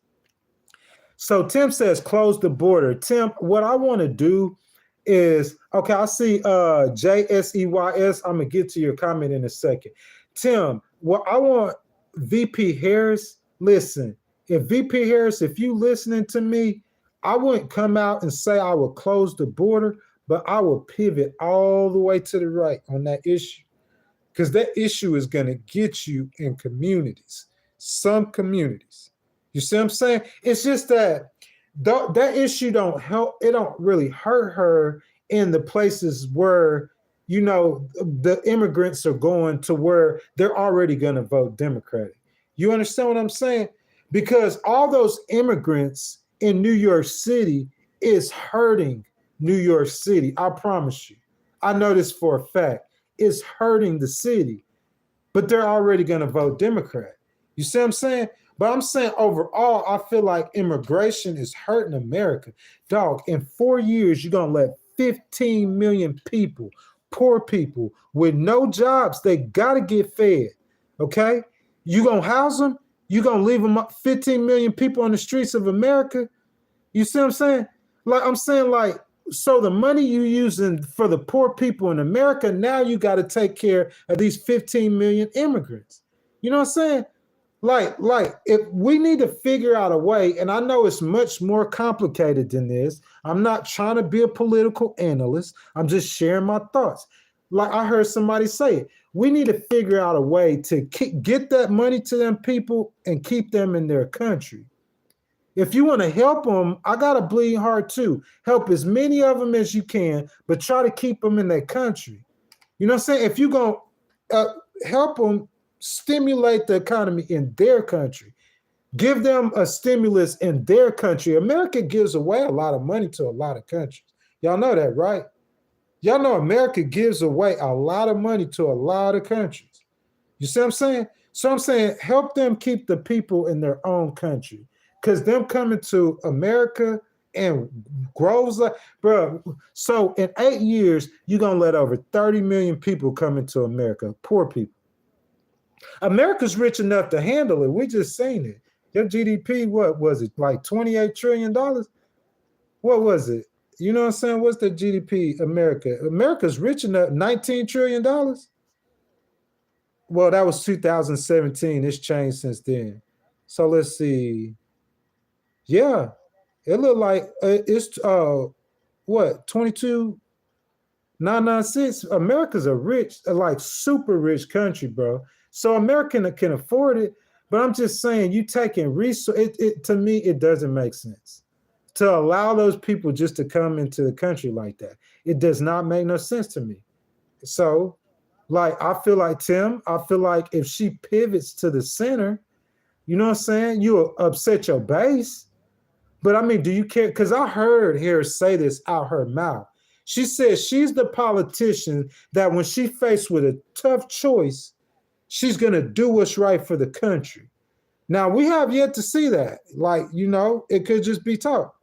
So Tim says close the border. Tim, what I want to do is, okay, I see JSEYS. I'm gonna get to your comment in a second. Tim, what I want VP Harris, listen, if VP Harris, if you listening to me, I wouldn't come out and say I will close the border, but I will pivot all the way to the right on that issue. Because that issue is gonna get you in communities, some communities. You see what I'm saying? It's just that that issue don't help. It don't really hurt her in the places where, you know, the immigrants are going to where they're already going to vote Democratic. You understand what I'm saying? Because all those immigrants in New York City is hurting New York City. I promise you. I know this for a fact. It's hurting the city, but they're already going to vote Democrat. You see what I'm saying? But I'm saying overall, I feel like immigration is hurting America. Dog, in 4 years, you're going to let 15 million people, poor people with no jobs, they got to get fed, okay? You going to house them? You going to leave them up 15 million people on the streets of America? You see what I'm saying? Like, I'm saying, like, so the money you using for the poor people in America, now you got to take care of these 15 million immigrants. You know what I'm saying? Like, if we need to figure out a way, and I know it's much more complicated than this. I'm not trying to be a political analyst. I'm just sharing my thoughts. Like I heard somebody say it. We need to figure out a way to get that money to them people and keep them in their country. If you want to help them, I got to bleed hard too. Help as many of them as you can, but try to keep them in their country. You know what I'm saying? If you're going to help them, stimulate the economy in their country. Give them a stimulus in their country. America gives away a lot of money to a lot of countries. Y'all know that, right? Y'all know America gives away a lot of money to a lot of countries. You see what I'm saying? So I'm saying help them keep the people in their own country. Because them coming to America and grows like, bro. So in 8 years, you're going to let over 30 million people come into America, poor people. America's rich enough to handle it. We just seen it. Your GDP, what was it, like $28 trillion? What was it? You know what I'm saying? What's the GDP America? America's rich enough, $19 trillion? Well, that was 2017. It's changed since then. So let's see. Yeah, it looked like it's, what, 22,996? America's a rich, like super rich country, bro. So America can afford it, but I'm just saying, you taking resources. To me, it doesn't make sense to allow those people just to come into the country like that. It does not make no sense to me. So, like, I feel like Tim. I feel like if she pivots to the center, you know what I'm saying, you'll upset your base. But I mean, do you care? Because I heard Harris say this out her mouth. She says she's the politician that when she faced with a tough choice, she's going to do what's right for the country. Now, we have yet to see that. Like, you know, it could just be talk.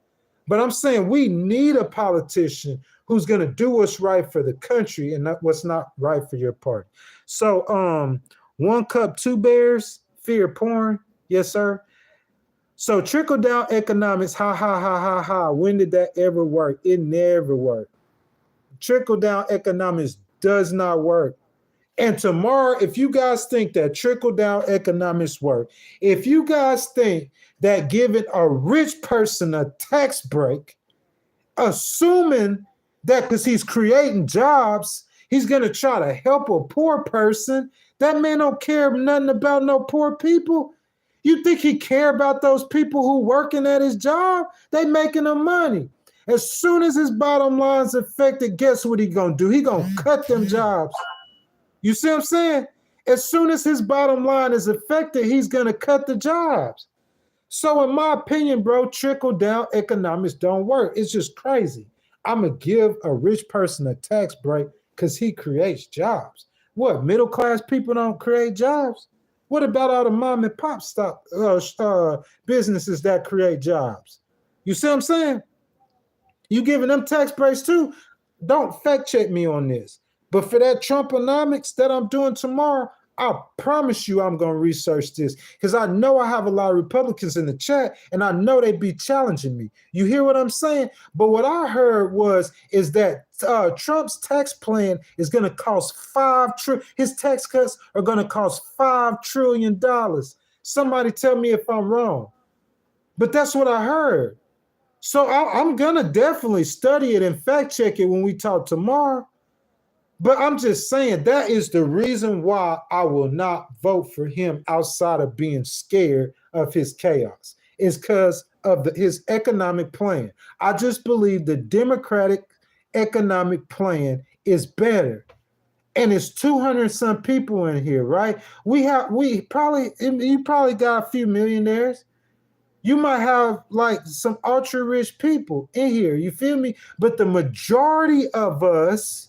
But I'm saying we need a politician who's going to do what's right for the country and not what's not right for your party. So, 1 cup, 2 bears, fear porn. Yes, sir. So trickle-down economics, ha. When did that ever work? It never worked. Trickle-down economics does not work. And tomorrow, if you guys think that trickle-down economics work, if you guys think that giving a rich person a tax break, assuming that because he's creating jobs, he's going to try to help a poor person, that man don't care nothing about no poor people. You think he care about those people who working at his job? They making them money. As soon as his bottom line's affected, guess what he going to do? He going to cut them jobs. You see what I'm saying? As soon as his bottom line is affected, he's going to cut the jobs. So in my opinion, bro, trickle-down economics don't work. It's just crazy. I'm going to give a rich person a tax break because he creates jobs. What, middle-class people don't create jobs? What about all the mom and pop stock businesses that create jobs? You see what I'm saying? You giving them tax breaks too? Don't fact check me on this. But for that Trumponomics that I'm doing tomorrow, I promise you I'm going to research this because I know I have a lot of Republicans in the chat and I know they'd be challenging me. You hear what I'm saying? But what I heard is that Trump's tax plan is going to cost his tax cuts are going to cost $5 trillion. Somebody tell me if I'm wrong. But that's what I heard. So I'm going to definitely study it and fact check it when we talk tomorrow. But I'm just saying that is the reason why I will not vote for him outside of being scared of his chaos. It's because of his economic plan. I just believe the Democratic economic plan is better. And it's 200 some people in here, right? You probably got a few millionaires. You might have like some ultra rich people in here. You feel me? But the majority of us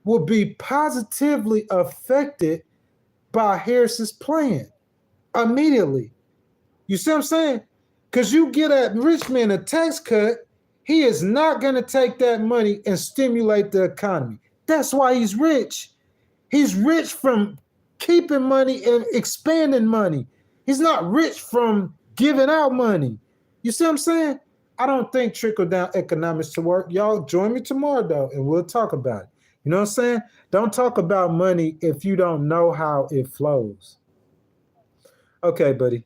will be positively affected by Harris's plan immediately. You see what I'm saying? Because you get a rich man a tax cut, he is not going to take that money and stimulate the economy. That's why he's rich. He's rich from keeping money and expanding money. He's not rich from giving out money. You see what I'm saying? I don't think trickle-down economics to work. Y'all join me tomorrow, though, and we'll talk about it. You know what I'm saying? Don't talk about money if you don't know how it flows. Okay, buddy.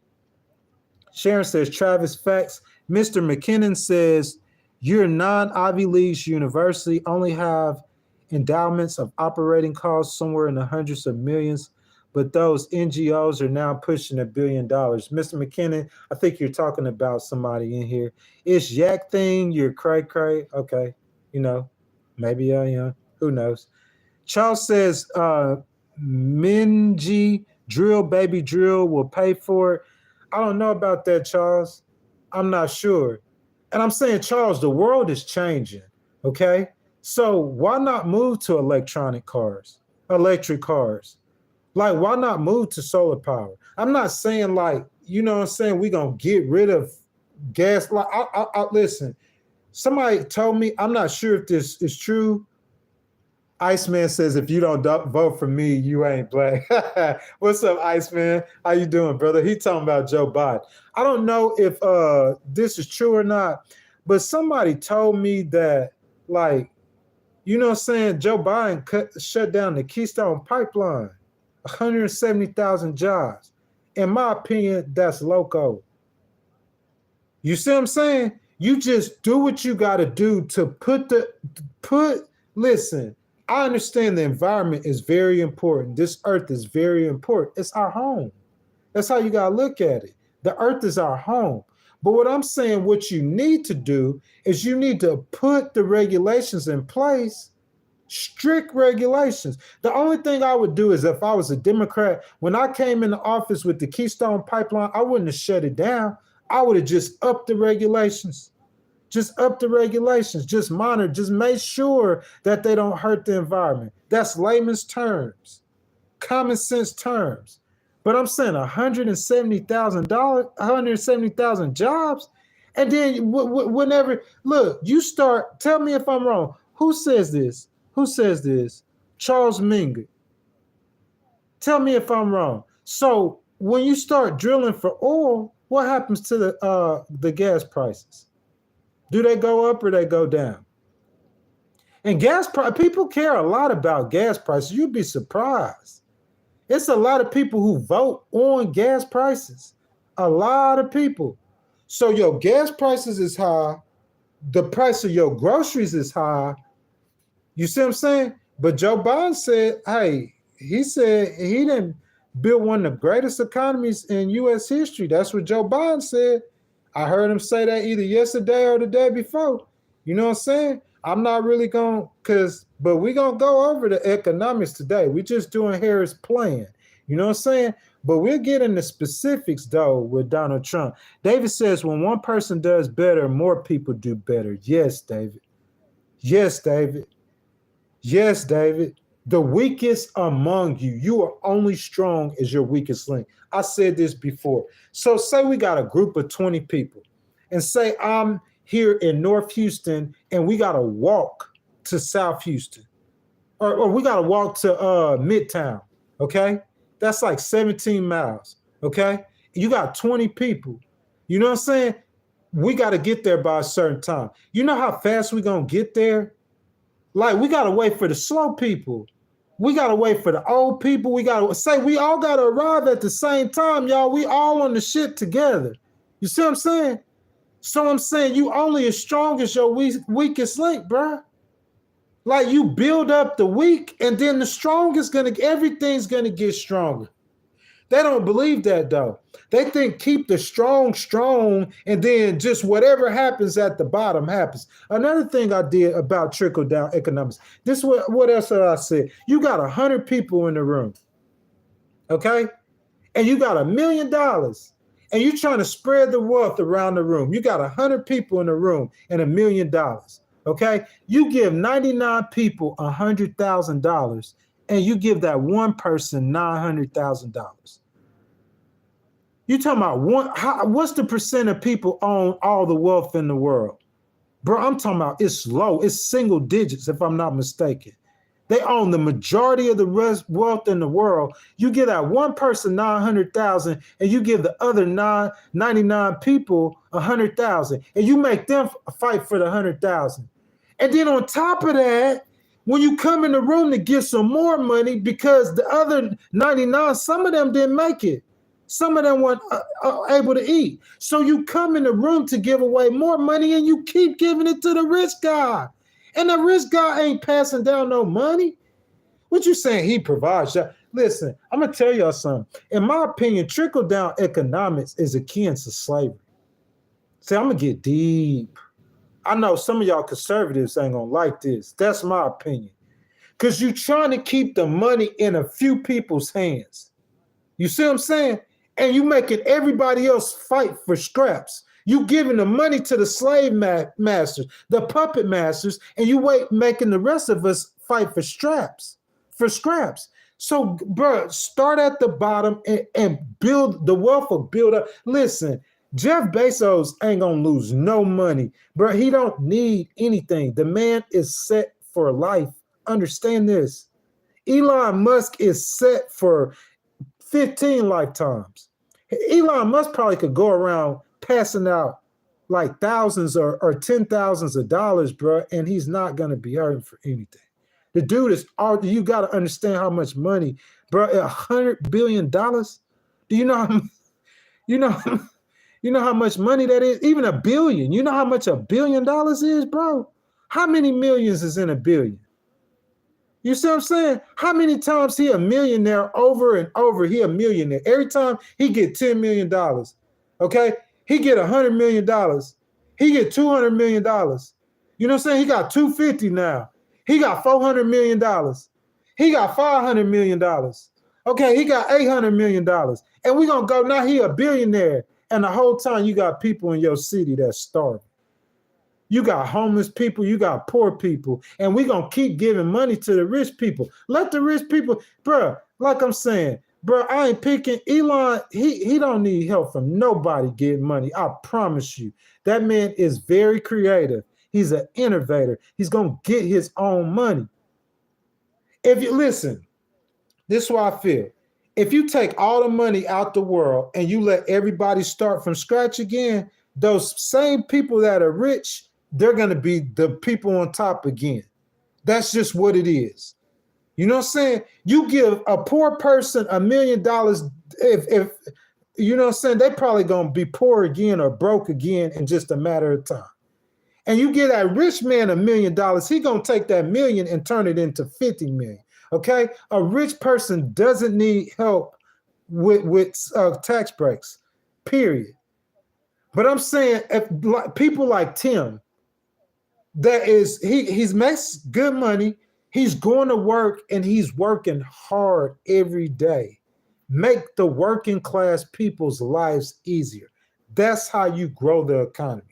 Sharon says, Travis, facts. Mr. McKinnon says, your non-Ivy League university only have endowments of operating costs somewhere in the hundreds of millions, but those NGOs are now pushing $1 billion. Mr. McKinnon, I think you're talking about somebody in here. It's Yak thing, you're cray-cray. Okay, maybe I am. Who knows? Charles says, Minji Drill, Baby Drill will pay for it. I don't know about that, Charles. I'm not sure. And I'm saying, Charles, the world is changing, okay? So why not move to electric cars? Like, why not move to solar power? I'm not saying like, we're going to get rid of gas. Like, I listen, somebody told me, I'm not sure if this is true. Iceman says, if you don't vote for me, you ain't black. What's up, Iceman? How you doing, brother? He talking about Joe Biden. I don't know if this is true or not, but somebody told me that, like, Joe Biden shut down the Keystone Pipeline, 170,000 jobs. In my opinion, that's loco. You see what I'm saying? You just do what you got to do to listen, I understand the environment is very important. This earth is very important. It's our home. That's how you got to look at it. The earth is our home. But what I'm saying, what you need to do is you need to put the regulations in place, strict regulations. The only thing I would do is if I was a Democrat, when I came into office with the Keystone Pipeline, I wouldn't have shut it down. I would have just upped the regulations. Just up the regulations, just monitor, just make sure that they don't hurt the environment. That's layman's terms, common sense terms. But I'm saying 170,000 jobs. And then whenever, look, you start, tell me if I'm wrong. Who says this? Charles Mingus. Tell me if I'm wrong. So when you start drilling for oil, what happens to the gas prices? Do they go up or they go down? And people care a lot about gas prices. You'd be surprised. It's a lot of people who vote on gas prices. A lot of people. So your gas prices is high. The price of your groceries is high. You see what I'm saying? But Joe Biden said, he said he didn't build one of the greatest economies in U.S. history. That's what Joe Biden said. I heard him say that either yesterday or the day before. You know what I'm saying? I'm not really but we're going to go over the economics today. We're just doing Harris' plan. You know what I'm saying? But we'll get into specifics, though, with Donald Trump. David says, when one person does better, more people do better. Yes, David. Yes, David. Yes, David. The weakest among you. You are only strong as your weakest link. I said this before. So say we got a group of 20 people and say I'm here in North Houston and we got to walk to South Houston. or we got to walk to Midtown, okay? That's like 17 miles, okay? You got 20 people. You know what I'm saying? We got to get there by a certain time. You know how fast we going to get there? Like, we got to wait for the slow people. We got to wait for the old people. We got to say we all got to arrive at the same time, y'all. We all on the shit together. You see what I'm saying? So I'm saying you only as strong as your weakest link, bro. Like, you build up the weak, and then the strong is everything's gonna get stronger. They don't believe that though. They think keep the strong, and then just whatever happens at the bottom happens. Another thing I did about trickle down economics. This is what else did I said? You got 100 people in the room, okay, and you got $1 million, and you're trying to spread the wealth around the room. You got 100 people in the room and $1 million. Okay, you give 99 people $100,000, and you give that one person $900,000. You talking about what's the percent of people own all the wealth in the world, bro? I'm talking about it's low. It's single digits, if I'm not mistaken. They own the majority of the wealth in the world. You give that one person 900,000, and you give the other 99 people 100,000, and you make them fight for the 100,000. And then on top of that, when you come in the room to get some more money, because the other 99, some of them didn't make it. Some of them weren't able to eat. So you come in the room to give away more money, and you keep giving it to the rich guy. And the rich guy ain't passing down no money. What you saying? He provides that. Listen, I'm going to tell y'all something. In my opinion, trickle-down economics is akin to slavery. See, I'm going to get deep. I know some of y'all conservatives ain't going to like this. That's my opinion. Because you're trying to keep the money in a few people's hands. You see what I'm saying? And you making everybody else fight for scraps. You giving the money to the slave masters, the puppet masters, and you making the rest of us fight for scraps. So, bro, start at the bottom and build the wealth of build up. Listen, Jeff Bezos ain't gonna lose no money, bro. He don't need anything. The man is set for life. Understand this. Elon Musk is set for 15 lifetimes. Elon Musk probably could go around passing out like thousands or 10,000s of dollars, bro, and he's not gonna be hurting for anything. The dude is all. You got to understand how much money, bro. $100 billion. Do you know how? You know how much money that is? Even a billion. You know how much $1 billion is, bro? How many millions is in a billion? You see what I'm saying? How many times he a millionaire over and over? He a millionaire. Every time he get $10 million. Okay? He get $100 million. He get $200 million. You know what I'm saying? He got 250 now. He got $400 million. He got $500 million. Okay, he got $800 million. And we're going to go, now he a billionaire. And the whole time you got people in your city that's starving. You got homeless people, you got poor people. And we're going to keep giving money to the rich people. Let the rich people, bro, like I'm saying, bro, I ain't picking Elon. He don't need help from nobody getting money. I promise you. That man is very creative. He's an innovator. He's going to get his own money. If you listen, this is what I feel. If you take all the money out the world and you let everybody start from scratch again, those same people that are rich, they're going to be the people on top again. That's just what it is. You know what I'm saying? You give a poor person $1 million, if you know what I'm saying, they probably going to be poor again or broke again in just a matter of time. And you give that rich man $1 million, he gonna take that million and turn it into 50 million. Okay, a rich person doesn't need help with tax breaks. Period. But I'm saying, if people like Tim, he's makes good money. He's going to work and he's working hard every day. Make the working class people's lives easier. That's how you grow the economy.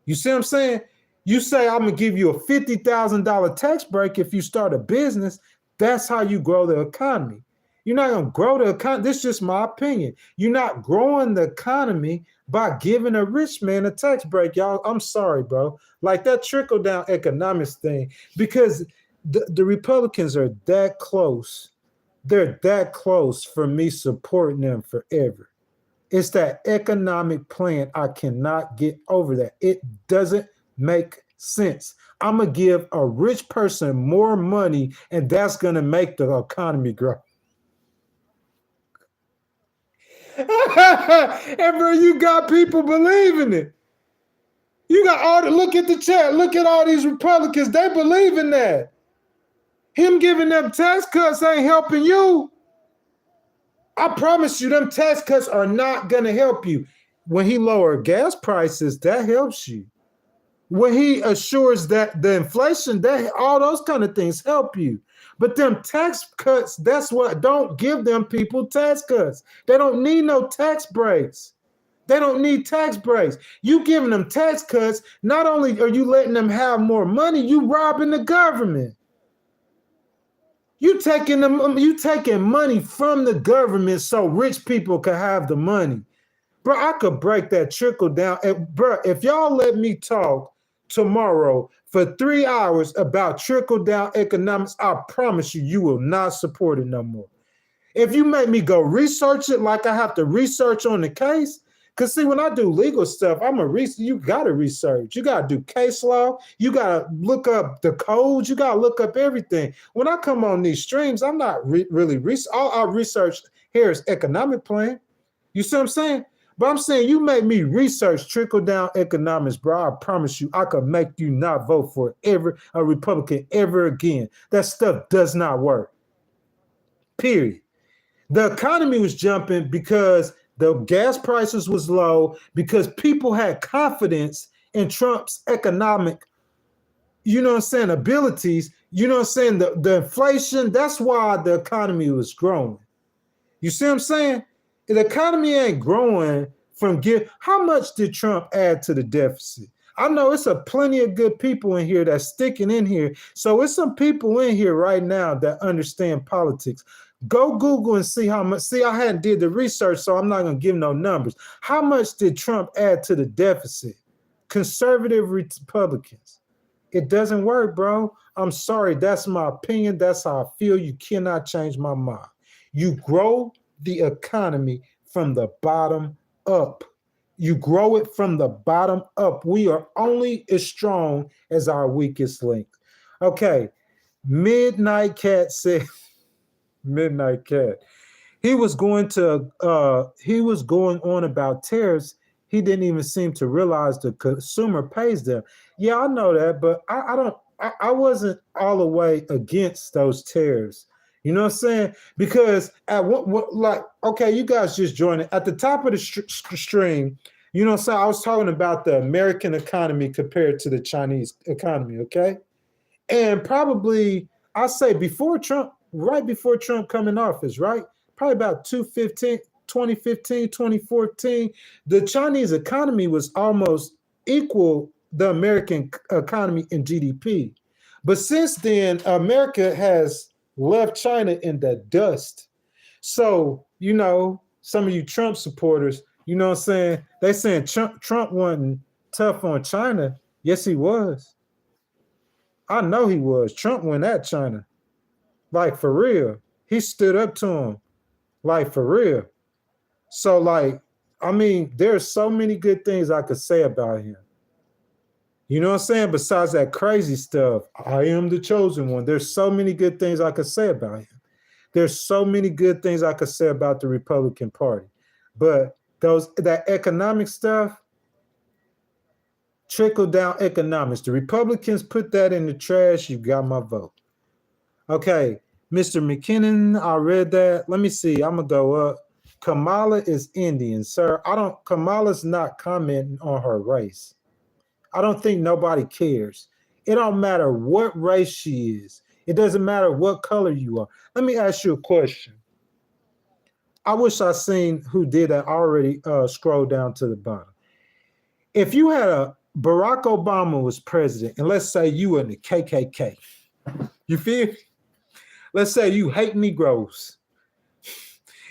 You see what I'm saying? You say, I'm going to give you a $50,000 tax break if you start a business. That's how you grow the economy. You're not going to grow the economy. This is just my opinion. You're not growing the economy by giving a rich man a tax break, y'all. I'm sorry, bro. Like that trickle-down economics thing. Because the Republicans are that close. They're that close for me supporting them forever. It's that economic plan. I cannot get over that. It doesn't make sense. I'm going to give a rich person more money, and that's going to make the economy grow. And bro, you got people believing it. You got all the, look at the chat. Look at all these Republicans. They believe in that. Him giving them tax cuts ain't helping you. I promise you, them tax cuts are not going to help you. When he lowered gas prices, that helps you. When he assures that the inflation, that all those kind of things help you. But them tax cuts, that's what, don't give them people tax cuts. They don't need no tax breaks. They don't need tax breaks. You giving them tax cuts, not only are you letting them have more money, you robbing the government. You taking money from the government so rich people can have the money. Bro, I could break that trickle down. Bro, if y'all let me talk tomorrow for 3 hours about trickle down economics, I promise you, you will not support it no more. If you make me go research it like I have to research on the case, because see, when I do legal stuff, you got to research. You got to do case law. You got to look up the codes. You got to look up everything. When I come on these streams, I'm not really research. All I research here is economic plan. You see what I'm saying? But I'm saying you make me research trickle down economics, bro. I promise you, I could make you not vote for a Republican ever again. That stuff does not work. Period. The economy was jumping because the gas prices was low, because people had confidence in Trump's economic, abilities. You know what I'm saying? The inflation, that's why the economy was growing. You see what I'm saying? The economy ain't growing from how much did Trump add to the deficit? I know it's plenty of good people in here that's sticking in here. So it's some people in here right now that understand politics. Go Google and see how much. See, I hadn't did the research, so I'm not going to give no numbers. How much did Trump add to the deficit? Conservative Republicans. It doesn't work, bro. I'm sorry. That's my opinion. That's how I feel. You cannot change my mind. You grow the economy from the bottom up. You grow it from the bottom up. We are only as strong as our weakest link. Okay. Midnight Cat said, Midnight Cat. He was going on about tariffs. He didn't even seem to realize the consumer pays them. Yeah, I know that, but I wasn't all the way against those tariffs. You know what I'm saying? Because okay, you guys just joined it. At the top of the stream, you know what I'm saying? I was talking about the American economy compared to the Chinese economy, okay? And probably, I'll say right before Trump coming in office, right? Probably about 2015, 2014, the Chinese economy was almost equal the American economy in GDP. But since then, America has left China in the dust. So, some of you Trump supporters, you know what I'm saying? They saying Trump wasn't tough on China. Yes, he was. I know he was. Trump went at China. Like, for real. He stood up to him. Like, for real. So, there's so many good things I could say about him. You know what I'm saying? Besides that crazy stuff, I am the chosen one. There's so many good things I could say about him. There's so many good things I could say about the Republican Party. But that economic stuff, trickle down economics. The Republicans put that in the trash. You got my vote. Okay, Mr. McKinnon, I read that. Let me see. I'm going to go up. Kamala is Indian, sir. Kamala's not commenting on her race. I don't think nobody cares. It don't matter what race she is. It doesn't matter what color you are. Let me ask you a question. I wish I seen who did that. I already scrolled down to the bottom. If you had Barack Obama was president, and let's say you were in the KKK, you feel? Let's say you hate Negroes,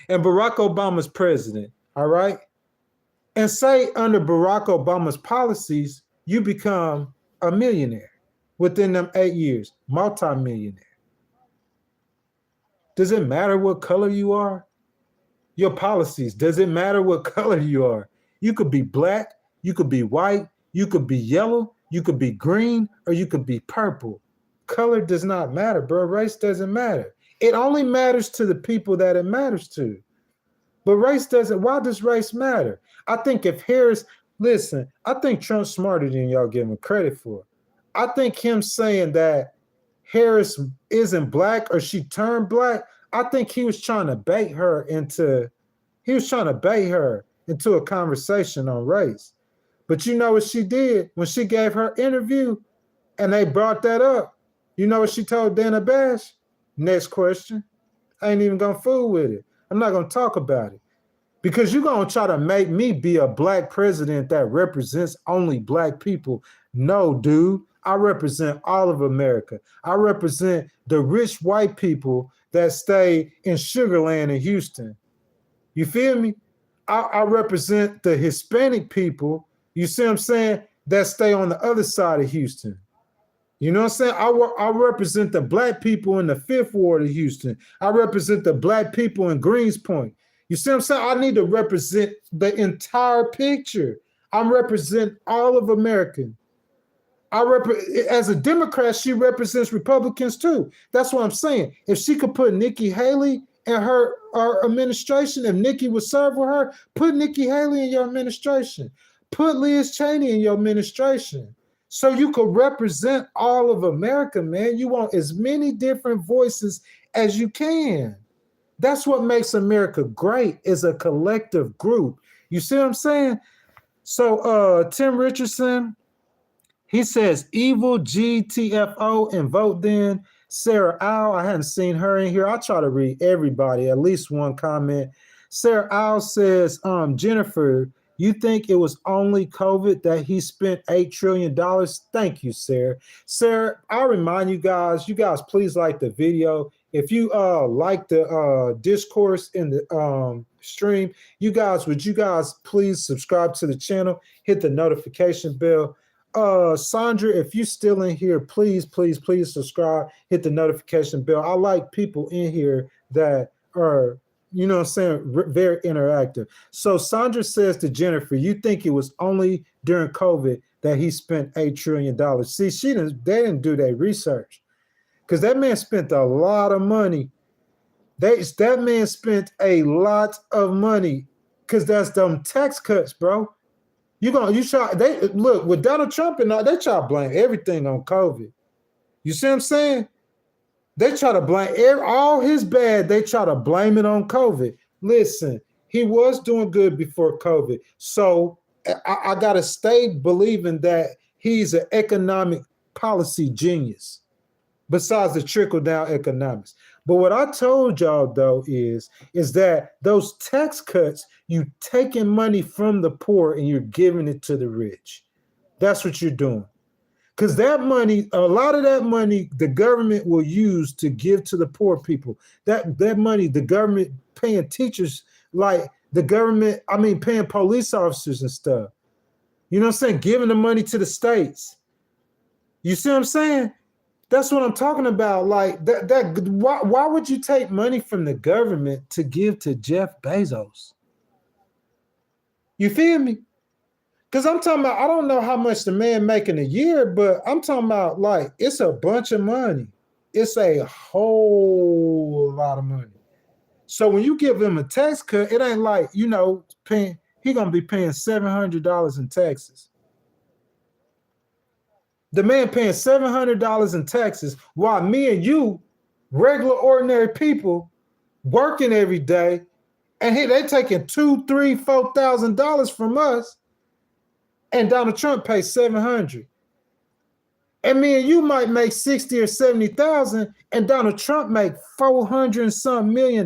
and Barack Obama's president, all right? And say under Barack Obama's policies, you become a millionaire. within them 8 years, multimillionaire. Does it matter what color you are? Your policies, does it matter what color you are? You could be black, you could be white, you could be yellow, you could be green, or you could be purple. Color does not matter, bro. Race doesn't matter. It only matters to the people that it matters to. But race doesn't. Why does race matter? I think if Harris, listen, I think Trump's smarter than y'all give him credit for. I think him saying that Harris isn't black or she turned black, I think he was trying to bait her into a conversation on race. But you know what she did when she gave her interview and they brought that up? You know what she told Dana Bash? Next question. I ain't even gonna fool with it. I'm not gonna talk about it. Because you're gonna try to make me be a black president that represents only black people. No, dude. I represent all of America. I represent the rich white people that stay in Sugar Land in Houston. You feel me? I represent the Hispanic people, you see what I'm saying, that stay on the other side of Houston. You know what I'm saying? I represent the black people in the 5th Ward of Houston. I represent the black people in Greenspoint. You see what I'm saying? I need to represent the entire picture. I'm representing all of America. As a Democrat, she represents Republicans too. That's what I'm saying. If she could put Nikki Haley in her administration, if Nikki would serve with her, put Nikki Haley in your administration. Put Liz Cheney in your administration. So you could represent all of America, man. You want as many different voices as you can. That's what makes America great, is a collective group. You see what I'm saying? So Tim Richardson, he says, evil GTFO and vote then. Sarah Owl, I hadn't seen her in here. I try to read everybody, at least one comment. Sarah Owl says, Jennifer, you think it was only COVID that he spent $8 trillion? Thank you, Sarah. Sarah, I'll remind you guys please like the video. If you like the discourse in the stream, would you guys please subscribe to the channel, hit the notification bell. Sandra, if you're still in here, please subscribe, hit the notification bell. I like people in here that are, you know what I'm saying, very interactive. So Sandra says to Jennifer, you think it was only during COVID that he spent $8 trillion? See, they didn't do their research, because that man spent a lot of money. That man spent a lot of money, because that's them tax cuts, bro. Look with Donald Trump and all, they try to blame everything on COVID. You see what I'm saying? They try to blame all his bad. They try to blame it on COVID. Listen, he was doing good before COVID. So I got to stay believing that he's an economic policy genius, besides the trickle-down economics. But what I told y'all, though, is that those tax cuts, you taking money from the poor and you're giving it to the rich. That's what you're doing. Because that money, a lot of that money, the government will use to give to the poor people. That money, the government paying teachers, like the government, paying police officers and stuff. You know what I'm saying? Giving the money to the states. You see what I'm saying? That's what I'm talking about. Like why would you take money from the government to give to Jeff Bezos? You feel me? Because I'm talking about, I don't know how much the man making a year, but I'm talking about, like, it's a bunch of money. It's a whole lot of money. So when you give him a tax cut, it ain't like, he gonna be paying $700 in taxes. The man paying $700 in taxes, while me and you, regular, ordinary people, working every day, and they taking $2,000, $3,000, $4,000 from us, and Donald Trump pays $700. And me and you might make 60 or 70,000, and Donald Trump make $400 and some million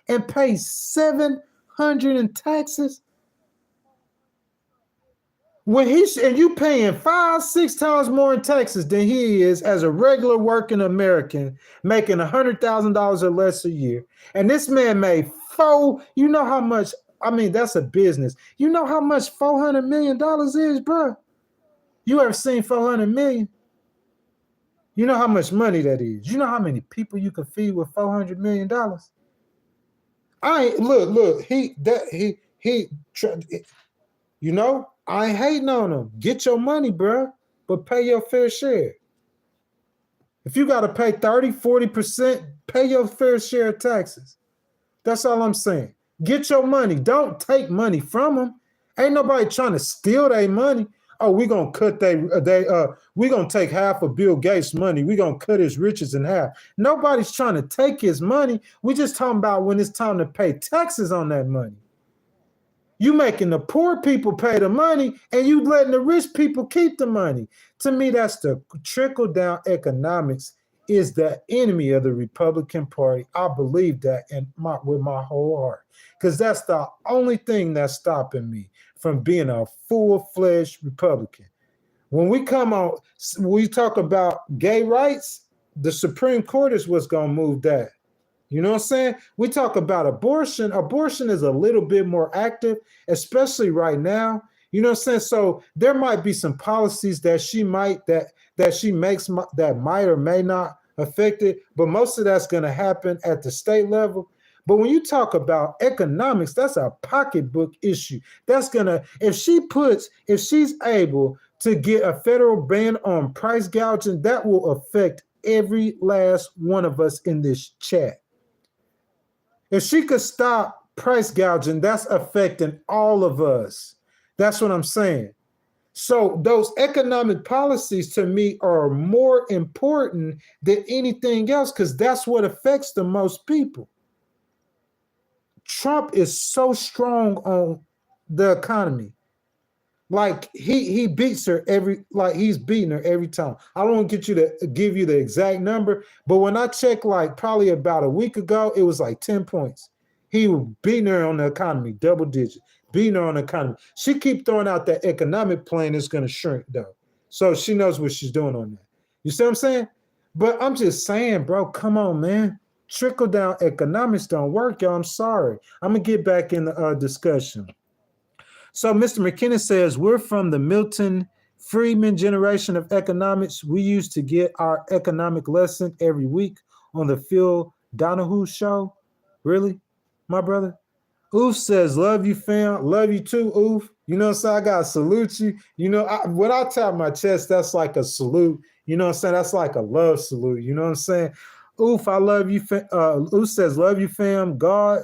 and pay $700 in taxes. And you paying 5-6 times more in taxes than he is as a regular working American, making $100,000 or less a year. And this man made you know how much, that's a business. You know how much $400 million is, bro? You ever seen $400 million? You know how much money that is. You know how many people you could feed with $400 million? I ain't look, you know, I ain't hating on him. Get your money, bro, but pay your fair share. If you got to pay 30, 40%, pay your fair share of taxes. That's all I'm saying. Get your money. Don't take money from them. Ain't nobody trying to steal their money. Oh, we gonna cut we gonna take half of Bill Gates' money. We gonna cut his riches in half. Nobody's trying to take his money. We just talking about when it's time to pay taxes on that money. You making the poor people pay the money and you letting the rich people keep the money. To me, that's the trickle-down economics is the enemy of the Republican Party. I believe that with my whole heart, because that's the only thing that's stopping me from being a full-fledged Republican. When we talk about gay rights, the Supreme Court is what's going to move that. You know what I'm saying? We talk about abortion. Abortion is a little bit more active, especially right now. You know what I'm saying? So there might be some policies that she makes that might or may not affect it, but most of that's going to happen at the state level. But when you talk about economics, that's a pocketbook issue. That's gonna, if she's able to get a federal ban on price gouging, that will affect every last one of us in this chat. If she could stop price gouging, that's affecting all of us. That's what I'm saying. So those economic policies to me are more important than anything else because that's what affects the most people. Trump is so strong on the economy. Like he beats her he's beating her every time. I don't want to give you the exact number, but when I checked like probably about a week ago, it was like 10 points. He was beating her on the economy, double digit, beating her on the economy. She keep throwing out that economic plan is going to shrink though. So she knows what she's doing on that. You see what I'm saying? But I'm just saying, bro, come on, man. Trickle down economics don't work, y'all. I'm sorry. I'm going to get back in the discussion. So Mr. McKinnon says, we're from the Milton Friedman generation of economics. We used to get our economic lesson every week on the Phil Donahue show. Really, my brother? Oof says, love you, fam. Love you too, Oof. You know what I'm saying? I got to salute you. You know, when I tap my chest, that's like a salute. You know what I'm saying? That's like a love salute. You know what I'm saying? Oof, I love you. Oof says, love you, fam. God,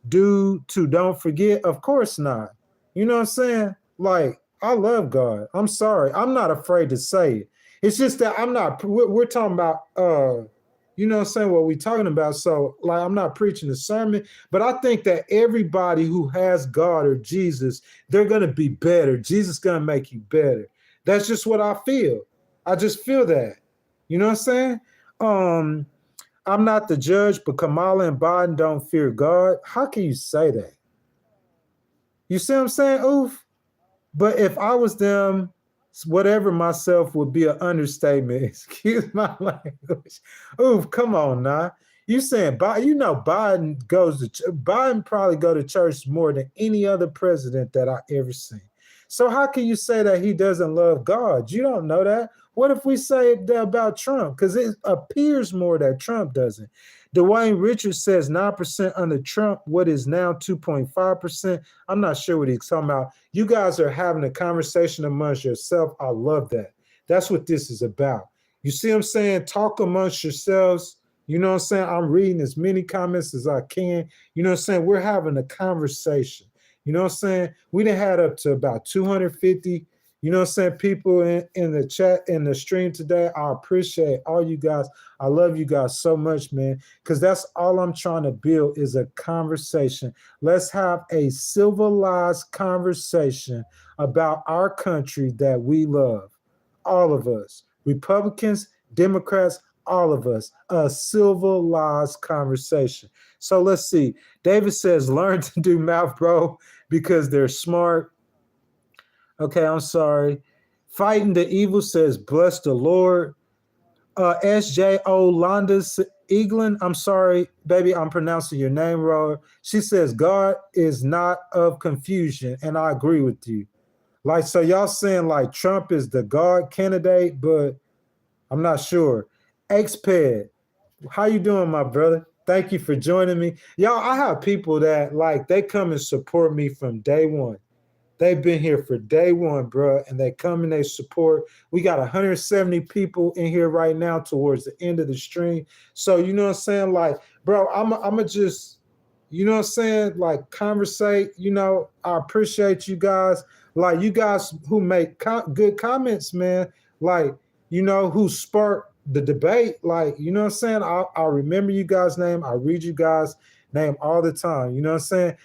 do to don't forget. Of course not. You know what I'm saying? Like, I love God. I'm sorry. I'm not afraid to say it. It's just that we're talking about, you know what I'm saying, what we're talking about. So, like, I'm not preaching a sermon, but I think that everybody who has God or Jesus, they're going to be better. Jesus is going to make you better. That's just what I feel. I just feel that. You know what I'm saying? I'm not the judge, but Kamala and Biden don't fear God. How can you say that? You see what I'm saying, Oof? But if I was them, whatever myself would be an understatement. Excuse my language. Oof, come on now. You saying Biden probably go to church more than any other president that I ever seen. So how can you say that he doesn't love God? You don't know that. What if we say that about Trump? Because it appears more that Trump doesn't. Dwayne Richards says 9% under Trump, what is now 2.5%. I'm not sure what he's talking about. You guys are having a conversation amongst yourself. I love that. That's what this is about. You see what I'm saying? Talk amongst yourselves. You know what I'm saying? I'm reading as many comments as I can. You know what I'm saying? We're having a conversation. You know what I'm saying? We done had up to about 250, you know what I'm saying, people in the chat, in the stream today. I appreciate all you guys. I love you guys so much, man, because that's all I'm trying to build is a conversation. Let's have a civilized conversation about our country that we love. All of us, Republicans, Democrats, all of us, a civilized conversation. So let's see. David says, learn to do math, bro, because they're smart. Okay, I'm sorry. Fighting the Evil says, bless the Lord. SJO Londas Eaglin, I'm sorry, baby, I'm pronouncing your name wrong. She says, God is not of confusion, and I agree with you. Like, so y'all saying like Trump is the God candidate, but I'm not sure. Xped, how you doing, my brother? Thank you for joining me. Y'all, I have people that like they come and support me from day one. They've been here for day one, bro, and they come and they support. We got 170 people in here right now towards the end of the stream. So, you know what I'm saying? Like, bro, I'm just, you know what I'm saying? Like, conversate. You know, I appreciate you guys. Like, you guys who make good comments, man. Like, you know, who spark the debate. Like, you know what I'm saying? I'll remember you guys' name. I read you guys' name all the time. You know what I'm saying?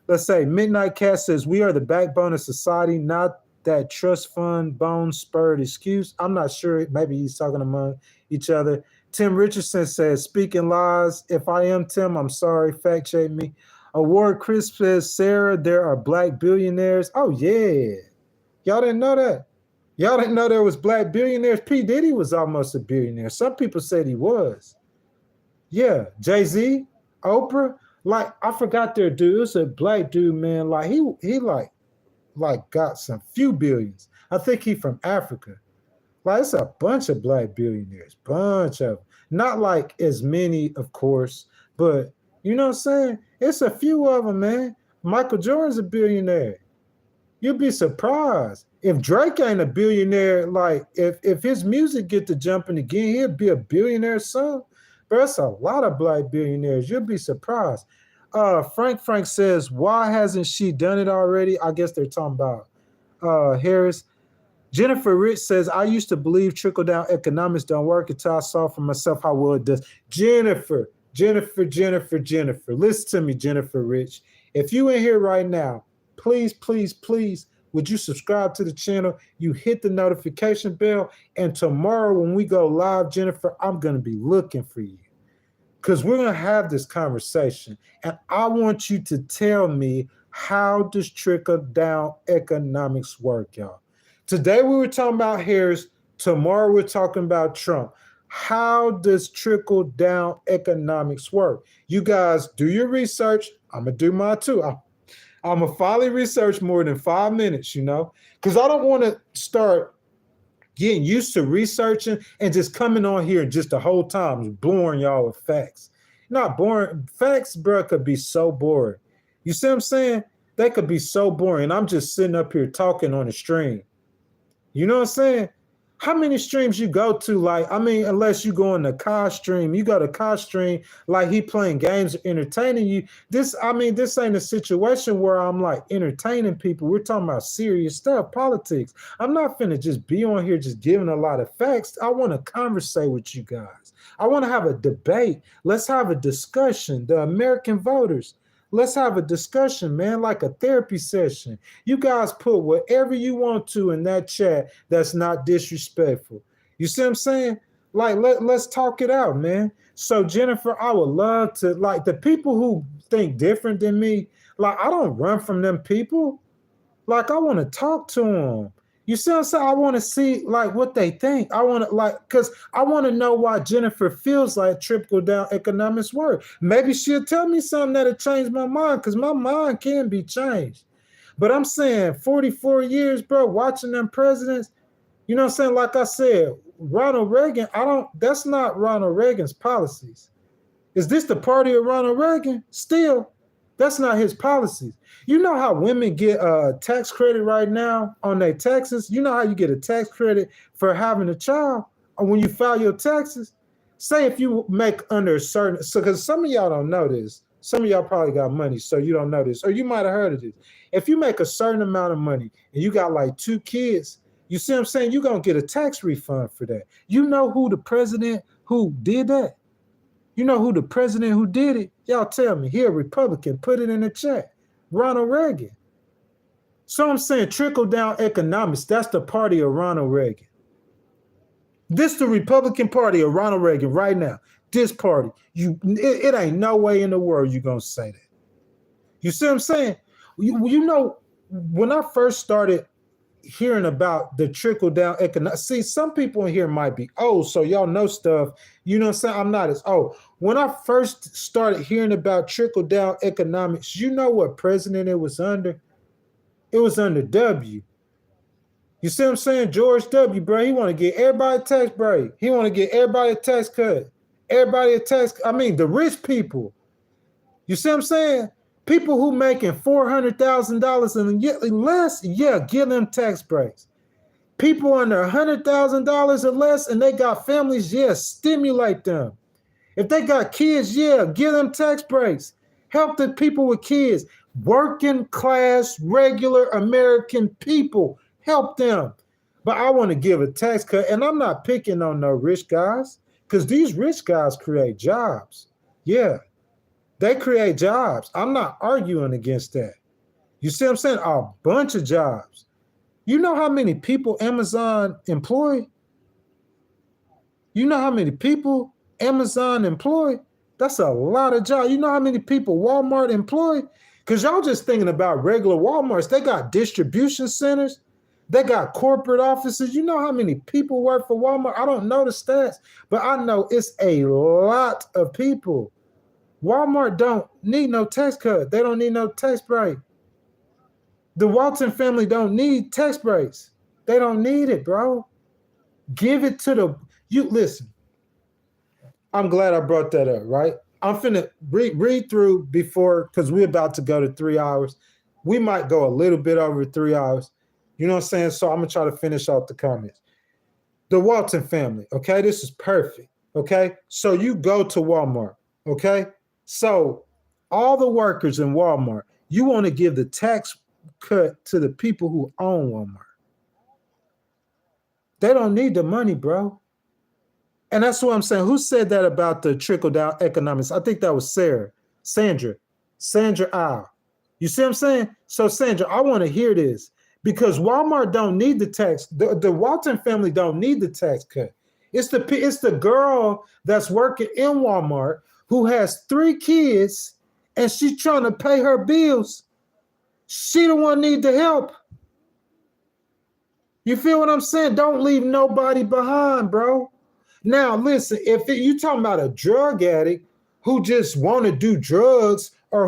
Let's say Midnight Cat says, we are the backbone of society, not that trust fund bone spurred excuse. I'm not sure. Maybe he's talking among each other. Tim Richardson says, speaking lies. If I am Tim, I'm sorry. Fact check me. Award Chris says, Sarah, there are black billionaires. Oh, yeah. Y'all didn't know that. Y'all didn't know there was black billionaires. P. Diddy was almost a billionaire. Some people said he was. Yeah. Jay-Z, Oprah. Like, I forgot their dude. It was a black dude, man. Like, he like got some few billions. I think he from Africa. Like, it's a bunch of black billionaires. Bunch of them. Not like as many, of course, but you know what I'm saying? It's a few of them, man. Michael Jordan's a billionaire. You'd be surprised. If Drake ain't a billionaire, like if his music get to jumping again, he'd be a billionaire soon. But that's a lot of black billionaires. You'll be surprised. Frank says, why hasn't she done it already? I guess they're talking about Harris. Jennifer Rich says, I used to believe trickle-down economics don't work until I saw for myself how well it does. Jennifer. Listen to me, Jennifer Rich. If you in here right now, please, would you subscribe to the channel? You hit the notification bell. And tomorrow when we go live, Jennifer, I'm going to be looking for you. Because we're going to have this conversation. And I want you to tell me, how does trickle-down economics work, y'all? Today we were talking about Harris. Tomorrow we're talking about Trump. How does trickle-down economics work? You guys do your research. I'm going to do mine too. I'm going to finally research more than 5 minutes, you know, because I don't want to start getting used to researching and just coming on here just the whole time boring y'all with facts. Not boring. Facts, bro, could be so boring. You see what I'm saying? They could be so boring. I'm just sitting up here talking on a stream. You know what I'm saying? How many streams you go to? Like, I mean, unless you go on the Kai stream, you go to Kai stream, like he playing games, entertaining you. This ain't a situation where I'm like entertaining people. We're talking about serious stuff, politics. I'm not finna just be on here just giving a lot of facts. I want to conversate with you guys. I want to have a debate. Let's have a discussion. The American voters. Let's have a discussion, man, like a therapy session. You guys put whatever you want to in that chat that's not disrespectful. You see what I'm saying? Like, let's talk it out, man. So, Jennifer, I would love to, like, the people who think different than me, like, I don't run from them people. Like, I want to talk to them. You see what I'm saying? I want to see, like, what they think. I want to, like, because I want to know why Jennifer feels like trickle-down economics work. Maybe she'll tell me something that'll change my mind, because my mind can be changed. But I'm saying 44 years, bro, watching them presidents, you know what I'm saying? Like I said, Ronald Reagan, that's not Ronald Reagan's policies. Is this the party of Ronald Reagan? Still, that's not his policies. You know how women get a tax credit right now on their taxes? You know how you get a tax credit for having a child or when you file your taxes? Say if you make under a certain, so because some of y'all don't know this. Some of y'all probably got money, so you don't know this. Or you might have heard of this. If you make a certain amount of money and you got like 2 kids, you see what I'm saying? You're going to get a tax refund for that. You know who the president who did that? You know who the president who did it? Y'all tell me. He a Republican. Put it in the chat. Ronald Reagan. So I'm saying trickle-down economics, that's the party of Ronald Reagan. This the Republican Party of Ronald Reagan right now. This party. It ain't no way in the world you're going to say that. You see what I'm saying? You know, when I first started hearing about the trickle-down economics, see, some people in here might be old, so y'all know stuff. You know what I'm saying? I'm not as old. When I first started hearing about trickle-down economics, you know what president it was under? It was under W. You see what I'm saying? George W., bro, he want to get everybody a tax break. He want to get everybody a tax cut. Everybody a tax, the rich people. You see what I'm saying? People who making $400,000 and less, yeah, give them tax breaks. People under $100,000 or less and they got families, yeah, stimulate them. If they got kids, yeah, give them tax breaks. Help the people with kids. Working class, regular American people, help them. But I want to give a tax cut, and I'm not picking on no rich guys because these rich guys create jobs. Yeah, they create jobs. I'm not arguing against that. You see what I'm saying? A bunch of jobs. You know how many people Amazon employ? You know how many people Amazon employ? That's a lot of jobs. You know how many people Walmart employ? Because y'all just thinking about regular Walmarts. They got distribution centers. They got corporate offices. You know how many people work for Walmart? I don't know the stats, but I know it's a lot of people. Walmart don't need no tax cut. They don't need no tax break. The Walton family don't need tax breaks. They don't need it, bro. Give it to you. Listen, I'm glad I brought that up, right? I'm finna read through before, because we're about to go to 3 hours. We might go a little bit over 3 hours. You know what I'm saying? So I'm going to try to finish off the comments. The Walton family, okay? This is perfect, okay? So you go to Walmart, okay? So all the workers in Walmart, you want to give the tax cut to the people who own Walmart. They don't need the money, bro. And that's what I'm saying. Who said that about the trickle-down economics? I think that was Sandra Isle. You see what I'm saying? So Sandra, I want to hear this because Walmart don't need the tax. The Walton family don't need the tax cut. It's the girl that's working in Walmart who has 3 kids and she's trying to pay her bills. She the one need the help. You feel what I'm saying? Don't leave nobody behind, bro. Now, listen, if you talking about a drug addict who just want to do drugs or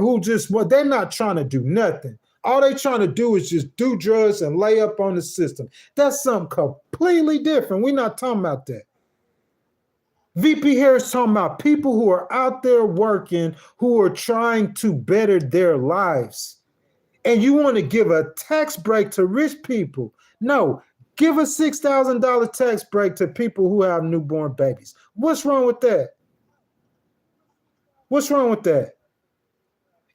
they're not trying to do nothing. All they trying to do is just do drugs and lay up on the system. That's something completely different. We're not talking about that. VP Harris talking about people who are out there working, who are trying to better their lives. And you want to give a tax break to rich people. No, give a $6,000 tax break to people who have newborn babies. What's wrong with that? What's wrong with that?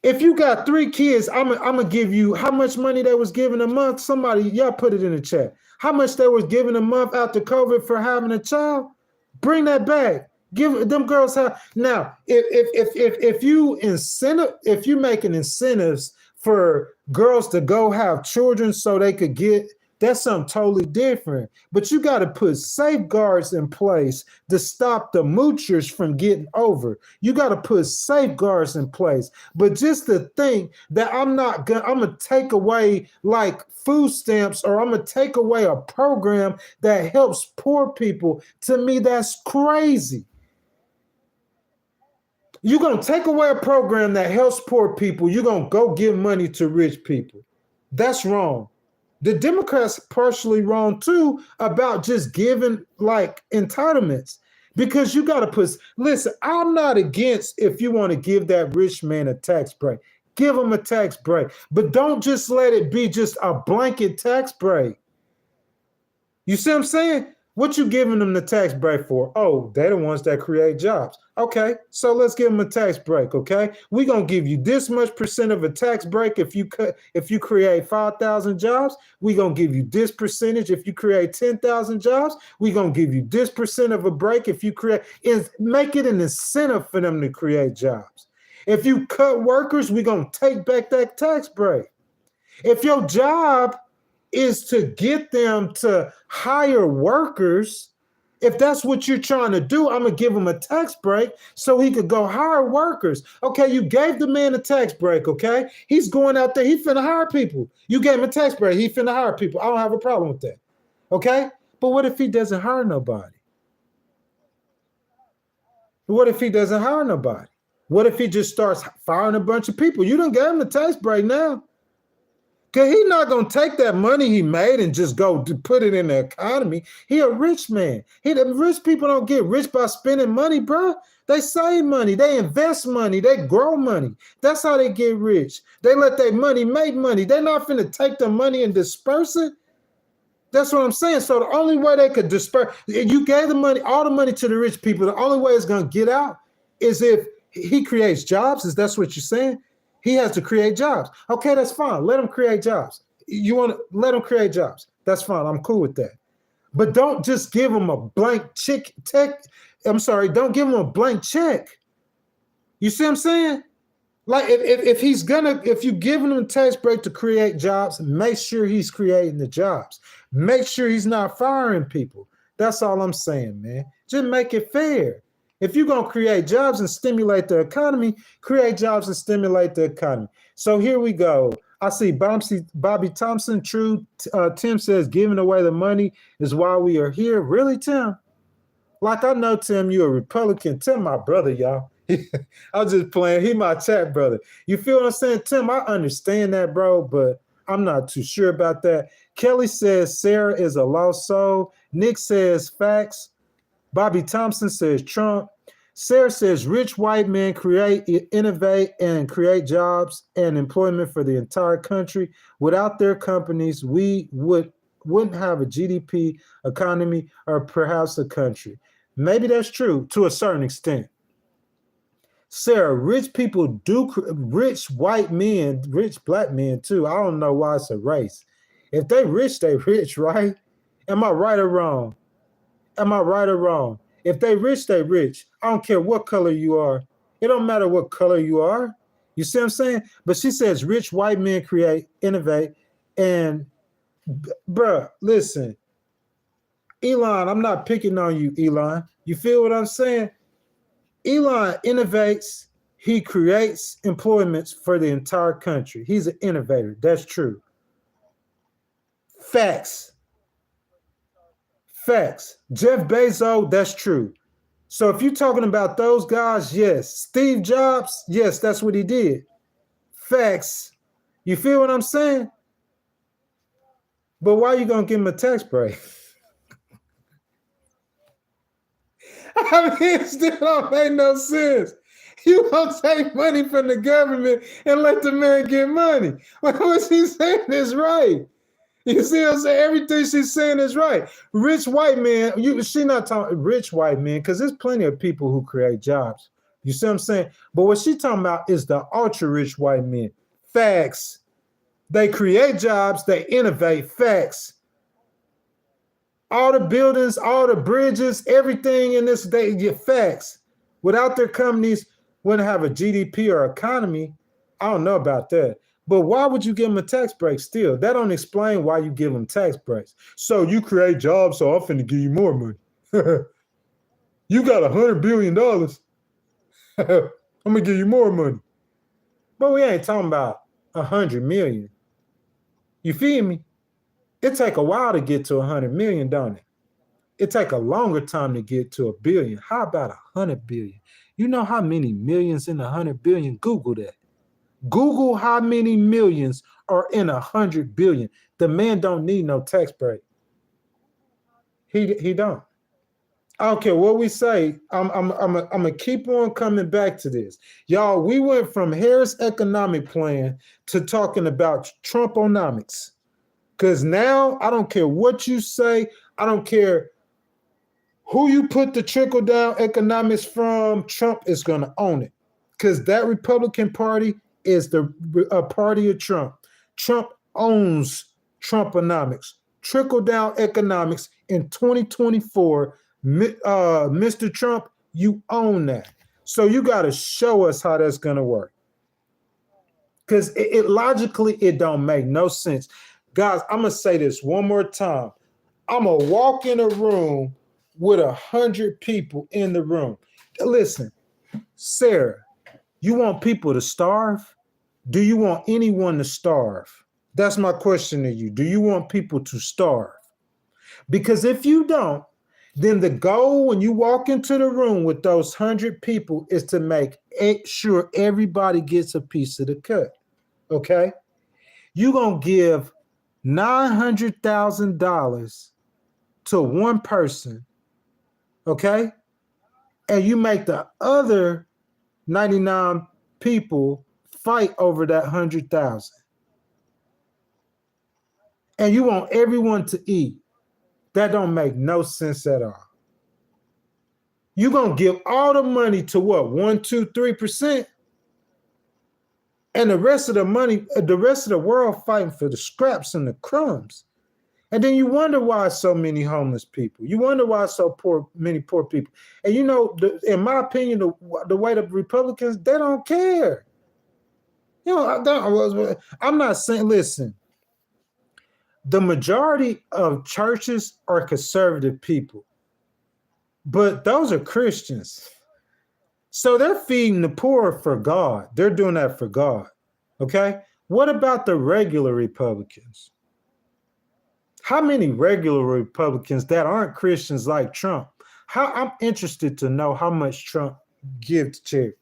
If you got 3 kids, I'm gonna give you how much money they was giving a month. Somebody, y'all put it in the chat. How much they was giving a month after COVID for having a child? Bring that back. Give them girls now. If you making incentives for girls to go have children so they could get, that's something totally different. But you got to put safeguards in place to stop the moochers from getting over. You got to put safeguards in place. But just to think that I'm going to take away like food stamps or I'm going to take away a program that helps poor people, to me, that's crazy. You're going to take away a program that helps poor people. You're going to go give money to rich people. That's wrong. The Democrats partially wrong too about just giving like entitlements, because you got to listen, I'm not against if you want to give that rich man a tax break, give him a tax break, but don't just let it be just a blanket tax break. You see what I'm saying? What you giving them the tax break for? Oh, they're the ones that create jobs. Okay, so let's give them a tax break, okay? We're going to give you this much percent of a tax break if you create 5,000 jobs. We're going to give you this percentage if you create 10,000 jobs. We're going to give you this percent of a break if you make it an incentive for them to create jobs. If you cut workers, we're going to take back that tax break. If your job is to get them to hire workers, if that's what you're trying to do, I'm going to give him a tax break so he could go hire workers. Okay, you gave the man a tax break, okay? He's going out there, he finna hire people. You gave him a tax break, he finna hire people. I don't have a problem with that, okay? But what if he doesn't hire nobody? What if he doesn't hire nobody? What if he just starts firing a bunch of people? You done gave him the tax break now. Because he's not going to take that money he made and just go to put it in the economy. He a rich man. The rich people don't get rich by spending money, bro. They save money. They invest money. They grow money. That's how they get rich. They let their money make money. They're not finna take the money and disperse it. That's what I'm saying. So the only way they could disperse, you gave the money, all the money to the rich people. The only way it's going to get out is if he creates jobs. Is that's what you're saying? He has to create jobs. Okay, that's fine. Let him create jobs. You want to let him create jobs. That's fine. I'm cool with that. But don't just give him a blank check. Don't give him a blank check. You see what I'm saying? Like if you're giving him a tax break to create jobs, make sure he's creating the jobs. Make sure he's not firing people. That's all I'm saying, man. Just make it fair. If you're going to create jobs and stimulate the economy, create jobs and stimulate the economy. So here we go. I see Bobby Thompson, true. Tim says, giving away the money is why we are here. Really, Tim? Like, I know, Tim, you're a Republican. Tim, my brother, y'all. I was just playing. He my chat brother. You feel what I'm saying? Tim, I understand that, bro, but I'm not too sure about that. Kelly says Sarah is a lost soul. Nick says facts. Bobby Thompson says Trump. Sarah says rich white men innovate, and create jobs and employment for the entire country. Without their companies, we wouldn't have a GDP economy or perhaps a country. Maybe that's true to a certain extent. Sarah, rich people do, rich white men, rich black men too. I don't know why it's a race. If they rich, right? Am I right or wrong? Am I right or wrong? If they rich, they rich. I don't care what color you are. It don't matter what color you are. You see what I'm saying? But she says rich white men innovate. And bruh, listen, Elon, I'm not picking on you, Elon. You feel what I'm saying? Elon innovates. He creates employments for the entire country. He's an innovator. That's true. Facts. Jeff Bezos, that's true. So if you're talking about those guys, yes. Steve Jobs, yes, that's what he did. Facts. You feel what I'm saying? But why are you going to give him a tax break? I mean, it still don't make no sense. You gonna take money from the government and let the man get money. What she's saying is right. You see what I'm saying? Everything she's saying is right. Rich white man, she not talking rich white men, because there's plenty of people who create jobs. You see what I'm saying? But what she's talking about is the ultra-rich white men. Facts. They create jobs, they innovate. Facts. All the buildings, all the bridges, everything in this day, get facts. Without their companies, wouldn't have a GDP or economy. I don't know about that. But why would you give them a tax break still? That don't explain why you give them tax breaks. So you create jobs, so I'm finna give you more money. You got $100 billion. I'm gonna give you more money. But we ain't talking about 100 million. You feel me? It take a while to get to 100 million, don't it? It take a longer time to get to $1 billion. How about 100 billion? You know how many millions in 100 billion? Google that. Google how many millions are in 100 billion. The man don't need no tax break. He don't. Okay, what we say, I'm gonna keep on coming back to this. Y'all, we went from Harris economic plan to talking about Trumponomics. Because now I don't care what you say, I don't care who you put the trickle-down economics from, Trump is gonna own it. Because that Republican Party is the party of Trump. Trump owns Trumponomics. Trickle-down economics in 2024. Mr. Trump, you own that. So you got to show us how that's going to work. Because it logically, it don't make no sense. Guys, I'm going to say this one more time. I'm going to walk in a room with 100 people in the room. Listen, Sarah, you want people to starve? Do you want anyone to starve? That's my question to you. Do you want people to starve? Because if you don't, then the goal when you walk into the room with those 100 people is to make sure everybody gets a piece of the cut. Okay? you're going to give $900,000 to one person, okay? And you make the other 99 people fight over that 100,000. And you want everyone to eat. That don't make no sense at all. You're going to give all the money to what? 1, 2, 3%? And the rest of the money, the rest of the world fighting for the scraps and the crumbs. And then you wonder why so many homeless people. You wonder why so many poor people. And you know, in my opinion, the way the Republicans, they don't care. You know, I'm not saying, listen, the majority of churches are conservative people, but those are Christians. So they're feeding the poor for God. They're doing that for God. Okay? What about the regular Republicans? How many regular Republicans that aren't Christians like Trump? I'm interested to know how much Trump gives to charity.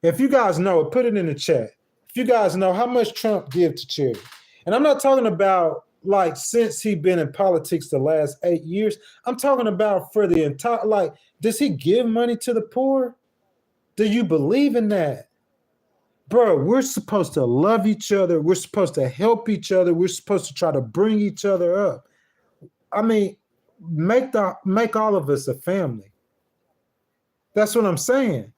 If you guys know it, put it in the chat. If you guys know how much Trump gives to charity. And I'm not talking about like since he's been in politics the last 8 years. I'm talking about for the entire, like, does he give money to the poor? Do you believe in that? Bro, we're supposed to love each other. We're supposed to help each other. We're supposed to try to bring each other up. I mean, make all of us a family. That's what I'm saying.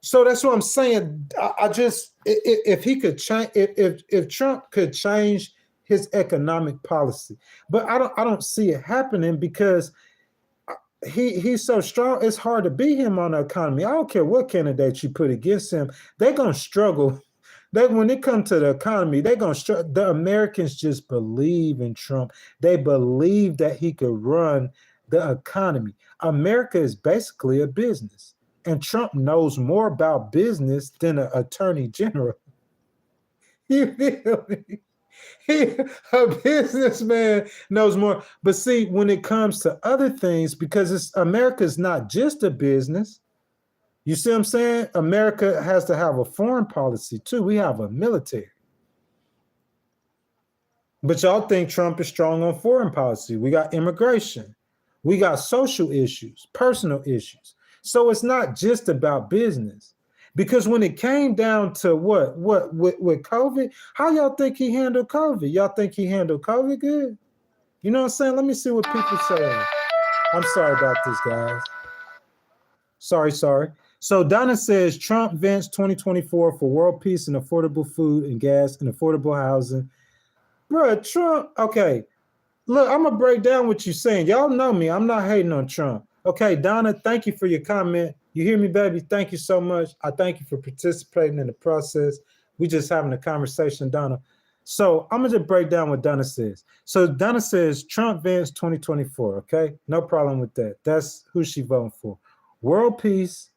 So that's what I'm saying. I just, if he could change, if Trump could change his economic policy, but I don't see it happening because he's so strong. It's hard to beat him on the economy. I don't care what candidate you put against him. They're going to struggle. When it comes to the economy, they're going to struggle. The Americans just believe in Trump. They believe that he could run the economy. America is basically a business, and Trump knows more about business than an attorney general. You feel me? A businessman knows more. But see, when it comes to other things, because America's not just a business, you see what I'm saying? America has to have a foreign policy too. We have a military. But y'all think Trump is strong on foreign policy. We got immigration. We got social issues, personal issues. So it's not just about business. Because when it came down to what with COVID, how y'all think he handled COVID? Y'all think he handled COVID good? You know what I'm saying? Let me see what people say. I'm sorry about this, guys. Sorry. So Donna says Trump vents 2024 for world peace and affordable food and gas and affordable housing. Bruh, Trump, okay. Look, I'm going to break down what you're saying. Y'all know me. I'm not hating on Trump. Okay, Donna, thank you for your comment. You hear me, baby? Thank you so much. I thank you for participating in the process. We just having a conversation, Donna. So I'm going to just break down what Donna says. So Donna says Trump vents 2024, okay? No problem with that. That's who she voting for. World peace.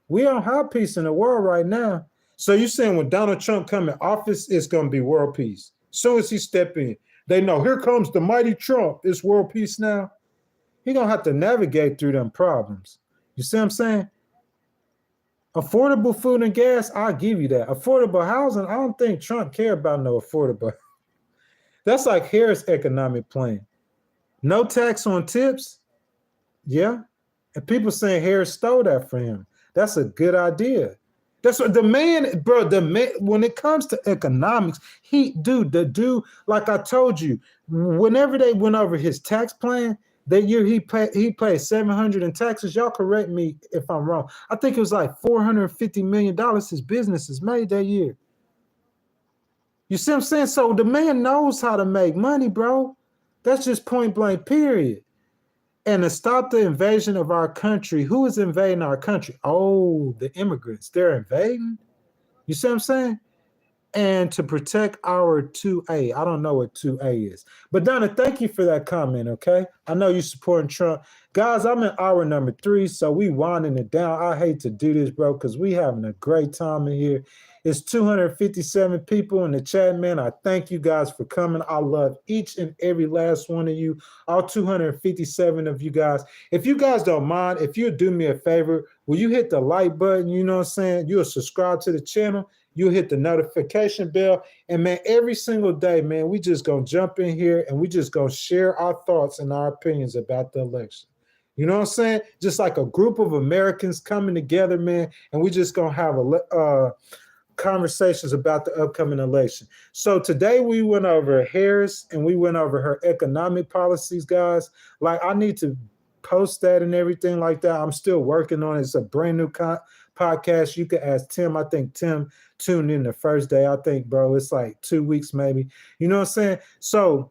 We don't have peace in the world right now. So you're saying when Donald Trump come in office, it's going to be world peace. As soon as he step in, they know, here comes the mighty Trump. It's world peace now. He's going to have to navigate through them problems. You see what I'm saying? Affordable food and gas, I'll give you that. Affordable housing, I don't think Trump care about no affordable. That's like Harris' economic plan. No tax on tips. Yeah. And people saying Harris stole that from him. That's a good idea. That's what the man, bro, when it comes to economics, the dude, like I told you, whenever they went over his tax plan, that year he paid $700 in taxes. Y'all correct me if I'm wrong. I think it was like $450 million his business has made that year. You see what I'm saying? So the man knows how to make money, bro. That's just point blank, period. And to stop the invasion of our country, who is invading our country? Oh, the immigrants. They're invading. You see what I'm saying? And to protect our 2A. I don't know what 2A is. But Donna, thank you for that comment, okay? I know you're supporting Trump. Guys, I'm in hour number 3, so we winding it down. I hate to do this, bro, because we having a great time in here. It's 257 people in the chat, man. I thank you guys for coming. I love each and every last one of you, all 257 of you guys. If you guys don't mind, if you'll do me a favor, will you hit the like button? You know what I'm saying? You'll subscribe to the channel. you hit the notification bell. And man, every single day, man, we just gonna jump in here and we just gonna share our thoughts and our opinions about the election. You know what I'm saying? Just like a group of Americans coming together, man, and we just gonna have conversations about the upcoming election. So today we went over Harris and we went over her economic policies, guys. Like, I need to post that and everything like that. I'm still working on it. It's a brand new podcast. You can ask Tim. I think Tim tuned in the first day. I think, bro, it's like 2 weeks maybe. You know what I'm saying? So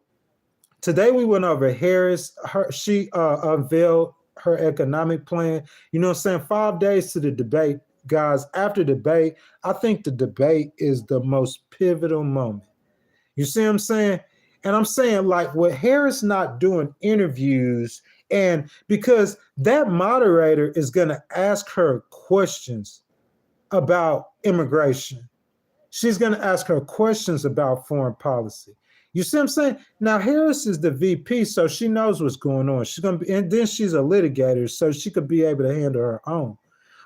today we went over Harris. She unveiled her economic plan. You know what I'm saying? 5 days to the debate. Guys, after debate, I think the debate is the most pivotal moment. You see what I'm saying? And I'm saying, like, with Harris not doing interviews, and because that moderator is going to ask her questions about immigration, she's going to ask her questions about foreign policy. You see what I'm saying? Now, Harris is the VP, so she knows what's going on. She's going to be, and then she's a litigator, so she could be able to handle her own.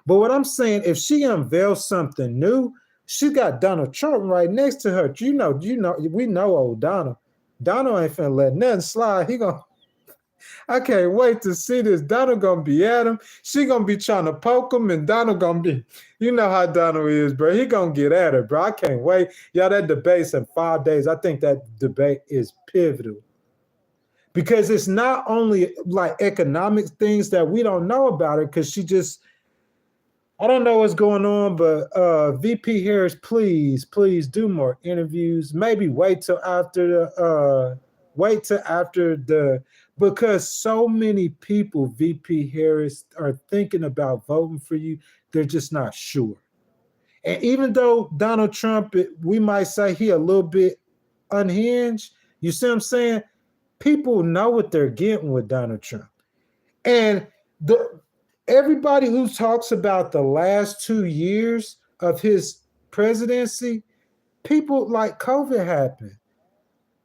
But what I'm saying, if she unveils something new, she got Donald Trump right next to her. We know old Donald. Donald ain't finna let nothing slide. I can't wait to see this. Donald gonna be at him. She gonna be trying to poke him, and Donald gonna be, you know how Donald is, bro. He gonna get at her, bro. I can't wait. Y'all, that debate's in 5 days. I think that debate is pivotal. Because it's not only like economic things that we don't know about her, because I don't know what's going on, but VP Harris, please do more interviews. Maybe wait till after because so many people, VP Harris, are thinking about voting for you. They're just not sure. And even though Donald Trump, we might say he a little bit unhinged, you see what I'm saying? People know what they're getting with Donald Trump. And everybody who talks about the last 2 years of his presidency, people like COVID happened.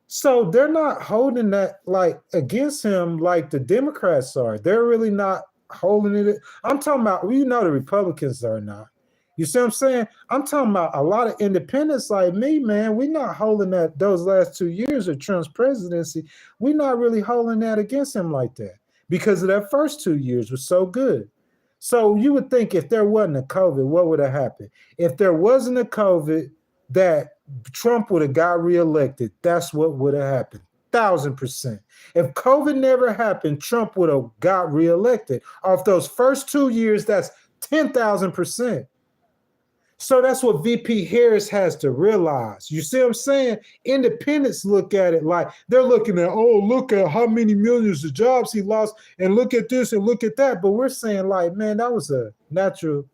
So they're not holding that like against him like the Democrats are. They're really not holding it. I'm talking about, the Republicans are not. You see what I'm saying? I'm talking about a lot of independents like me, man. We're not holding that those last 2 years of Trump's presidency. We're not really holding that against him like that because of that first 2 years was so good. So you would think if there wasn't a COVID, what would have happened? If there wasn't a COVID, that Trump would have got reelected. That's what would have happened. 1,000%. If COVID never happened, Trump would have got reelected. Off those first 2 years, that's 10,000%. So that's what VP Harris has to realize. You see what I'm saying? Independents look at it like they're looking at, oh, look at how many millions of jobs he lost, and look at this and look at that. But we're saying, like, man, that was a natural,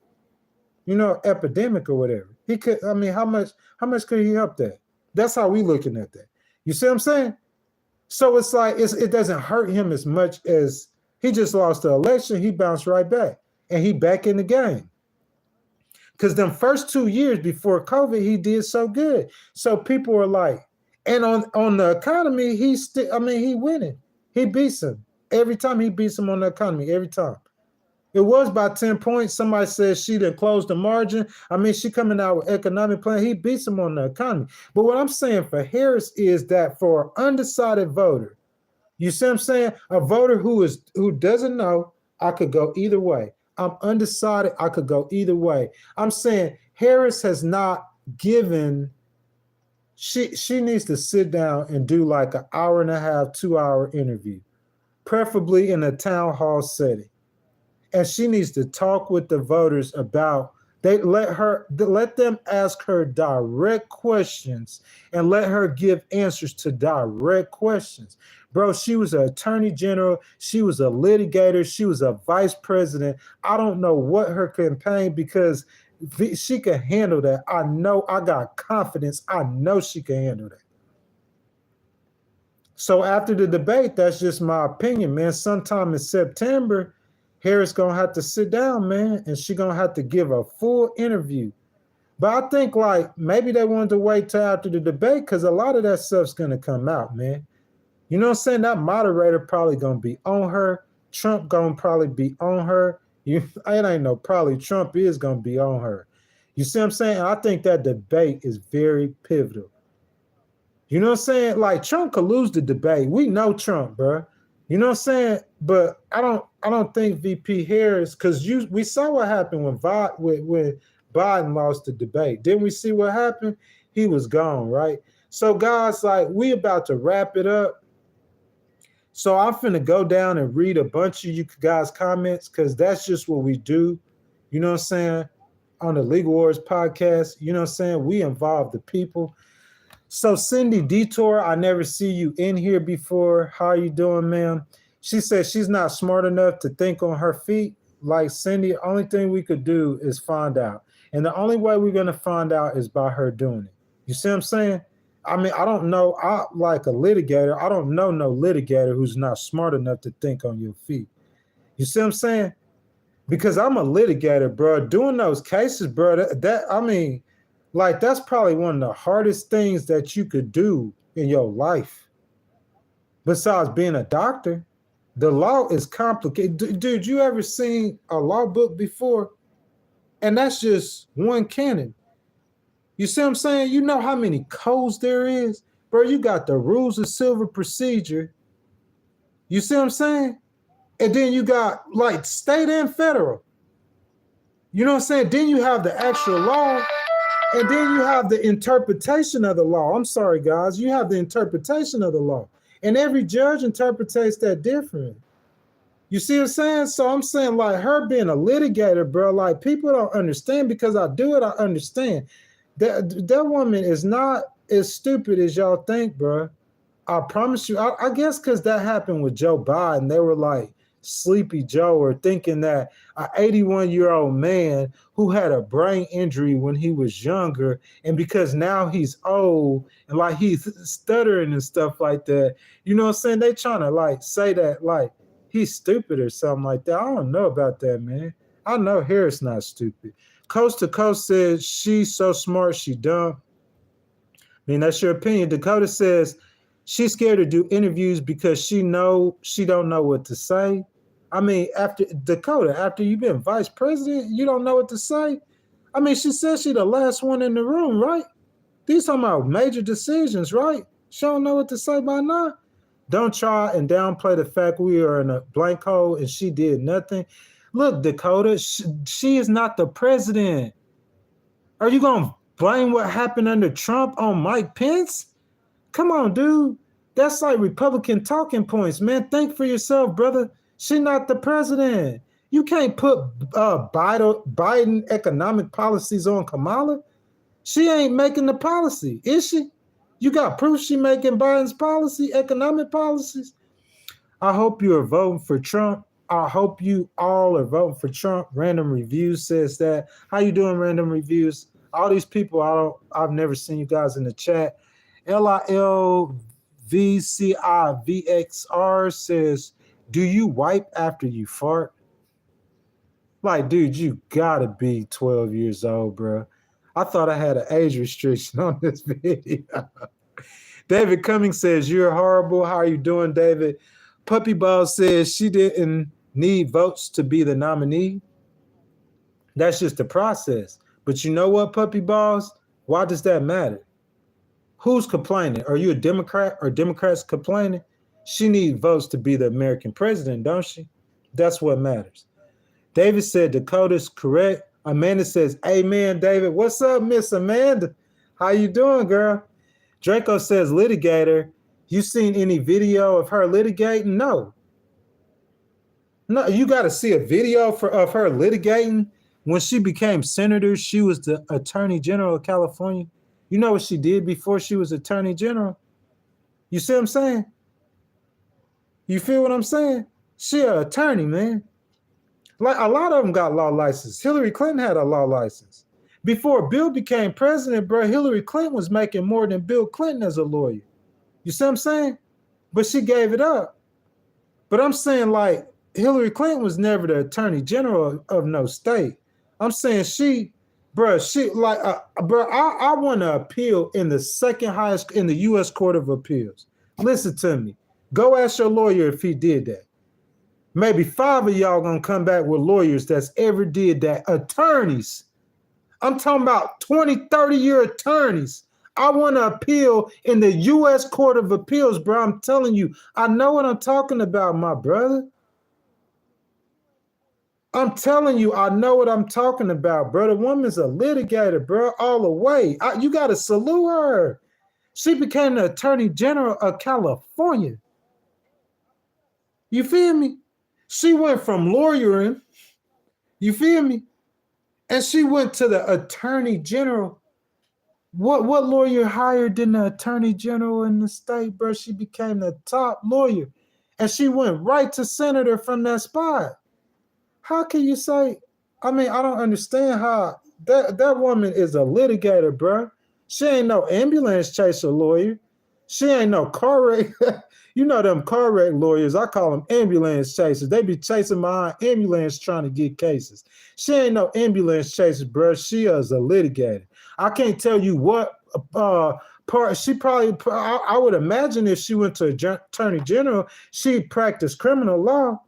epidemic or whatever. He could, how much could he help that? That's how we looking at that. You see what I'm saying? So it's like it doesn't hurt him as much as he just lost the election. He bounced right back, and he back in the game. Because them first 2 years before COVID, he did so good. So people were like, and on the economy, he winning. He beats him. Every time he beats him on the economy, every time. It was by 10 points. Somebody says she didn't close the margin. She coming out with economic plan. He beats him on the economy. But what I'm saying for Harris is that for an undecided voter, you see what I'm saying? A voter who doesn't know, I could go either way. I'm undecided. I could go either way. I'm saying Harris has not given. She needs to sit down and do like an hour and a half, 2 hour interview, preferably in a town hall setting. And she needs to talk with the voters about, let them ask her direct questions and let her give answers to direct questions. Bro, she was an attorney general. She was a litigator. She was a vice president. I don't know what her campaign, because she can handle that. I know, I got confidence. I know she can handle that. So after the debate, that's just my opinion, man. Sometime in September, Harris gonna have to sit down, man, and she gonna have to give a full interview. But I think like maybe they wanted to wait till after the debate because a lot of that stuff's gonna come out, man. You know what I'm saying? That moderator probably gonna be on her. Trump gonna probably be on her. It ain't no probably. Trump is gonna be on her. You see what I'm saying? I think that debate is very pivotal. You know what I'm saying? Like Trump could lose the debate. We know Trump, bro. You know what I'm saying? But I don't think VP Harris, because we saw what happened when Biden lost the debate. Didn't we see what happened? He was gone, right? So guys, like we about to wrap it up. So I'm finna go down and read a bunch of you guys' comments because that's just what we do. You know what I'm saying? On the Legal Wars podcast, you know what I'm saying? We involve the people. So Cindy Detour, I never see you in here before. How are you doing, ma'am? She says she's not smart enough to think on her feet. Like Cindy, the only thing we could do is find out. And the only way we're going to find out is by her doing it. You see what I'm saying? I mean, I don't know. I like a litigator. I don't know no litigator who's not smart enough to think on your feet. You see what I'm saying? Because I'm a litigator, bro. Doing those cases, bro, I mean, like that's probably one of the hardest things that you could do in your life. Besides being a doctor, the law is complicated. Dude, you ever seen a law book before? And that's just one canon. You see what I'm saying? You know how many codes there is? Bro, you got the rules of civil procedure. You see what I'm saying? And then you got like state and federal. You know what I'm saying? Then you have the actual law. And then you have the interpretation of the law. I'm sorry, guys. You have the interpretation of the law. And every judge interprets that different. You see what I'm saying? So I'm saying like her being a litigator, bro, like people don't understand because I do it, I understand. That woman is not as stupid as y'all think, bro. I promise you. I guess because that happened with Joe Biden. They were like Sleepy Joe or thinking that an 81-year-old man who had a brain injury when he was younger, and because now he's old and like he's stuttering and stuff like that, you know what I'm saying? They trying to like say that like he's stupid or something like that. I don't know about that, man. I know Harris not stupid. Coast to Coast says she's so smart, she dumb. I mean, that's your opinion. Dakota says she's scared to do interviews because she don't know what to say. I mean, after you've been vice president, you don't know what to say. I mean, she says she's the last one in the room, right? These talking about major decisions, right? She don't know what to say by now. Don't try and downplay the fact we are in a blank hole and she did nothing. Look, Dakota, she is not the president. Are you going to blame what happened under Trump on Mike Pence? Come on, dude. That's like Republican talking points, man. Think for yourself, brother. She's not the president. You can't put Biden economic policies on Kamala. She ain't making the policy, is she? You got proof she making Biden's economic policies? I hope you are voting for Trump. I hope you all are voting for Trump. Random Reviews says that. How you doing, Random Reviews? All these people, I've never seen you guys in the chat. LILVCIVXR says, do you wipe after you fart? Like, dude, you gotta be 12 years old, bro. I thought I had an age restriction on this video. David Cummings says, you're horrible. How are you doing, David? Puppy Ball says she didn't need votes to be the nominee. That's just the process. But you know what, Puppy Balls? Why does that matter? Who's complaining? Are you a Democrat or Democrats complaining? She needs votes to be the American president, don't she? That's what matters. David said Dakota's correct. Amanda says, amen, David. What's up, Miss Amanda? How you doing, girl? Draco says, litigator. You seen any video of her litigating? No. No, you got to see a video of her litigating. When she became senator, she was the attorney general of California. You know what she did before she was attorney general? You see what I'm saying? You feel what I'm saying? She an attorney, man. Like a lot of them got law license. Hillary Clinton had a law license. Before Bill became president, bro, Hillary Clinton was making more than Bill Clinton as a lawyer. You see what I'm saying? But she gave it up. But I'm saying like Hillary Clinton was never the attorney general of no state. I'm saying I want to appeal in the second highest in the U.S. Court of Appeals. Listen to me. Go ask your lawyer if he did that. Maybe 5 of y'all gonna come back with lawyers that's ever did that. Attorneys. I'm talking about 20, 30-year attorneys. I want to appeal in the U.S. Court of Appeals, bro. I'm telling you, I know what I'm talking about, my brother. I'm telling you, I know what I'm talking about, bro. The woman's a litigator, bro, all the way. You got to salute her. She became the Attorney General of California. You feel me? She went from lawyering, you feel me? And she went to the Attorney General. What lawyer higher than the Attorney General in the state, bro? She became the top lawyer. And she went right to senator from that spot. How can you say, I mean, I don't understand how that woman is a litigator, bro. She ain't no ambulance chaser lawyer. She ain't no car wreck. You know them car wreck lawyers, I call them ambulance chasers. They be chasing behind ambulance trying to get cases. She ain't no ambulance chaser, bro. She is a litigator. I can't tell you what part. She probably, I would imagine if she went to Attorney General, she'd practice criminal law.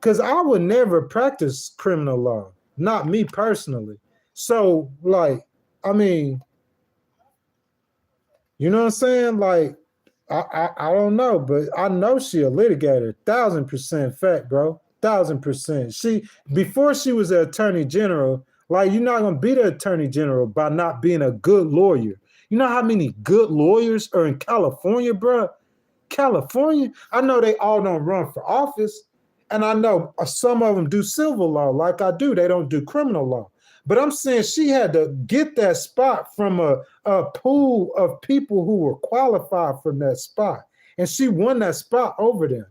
Because I would never practice criminal law, not me personally. So, like, I mean, you know what I'm saying? Like, I don't know, but I know she a litigator. 1,000% fact, bro. 1,000%. She, before she was the Attorney General, like, you're not gonna be the Attorney General by not being a good lawyer. You know how many good lawyers are in California, bro? California. I know they all don't run for office. And I know some of them do civil law like I do. They don't do criminal law. But I'm saying she had to get that spot from a pool of people who were qualified for that spot. And she won that spot over them.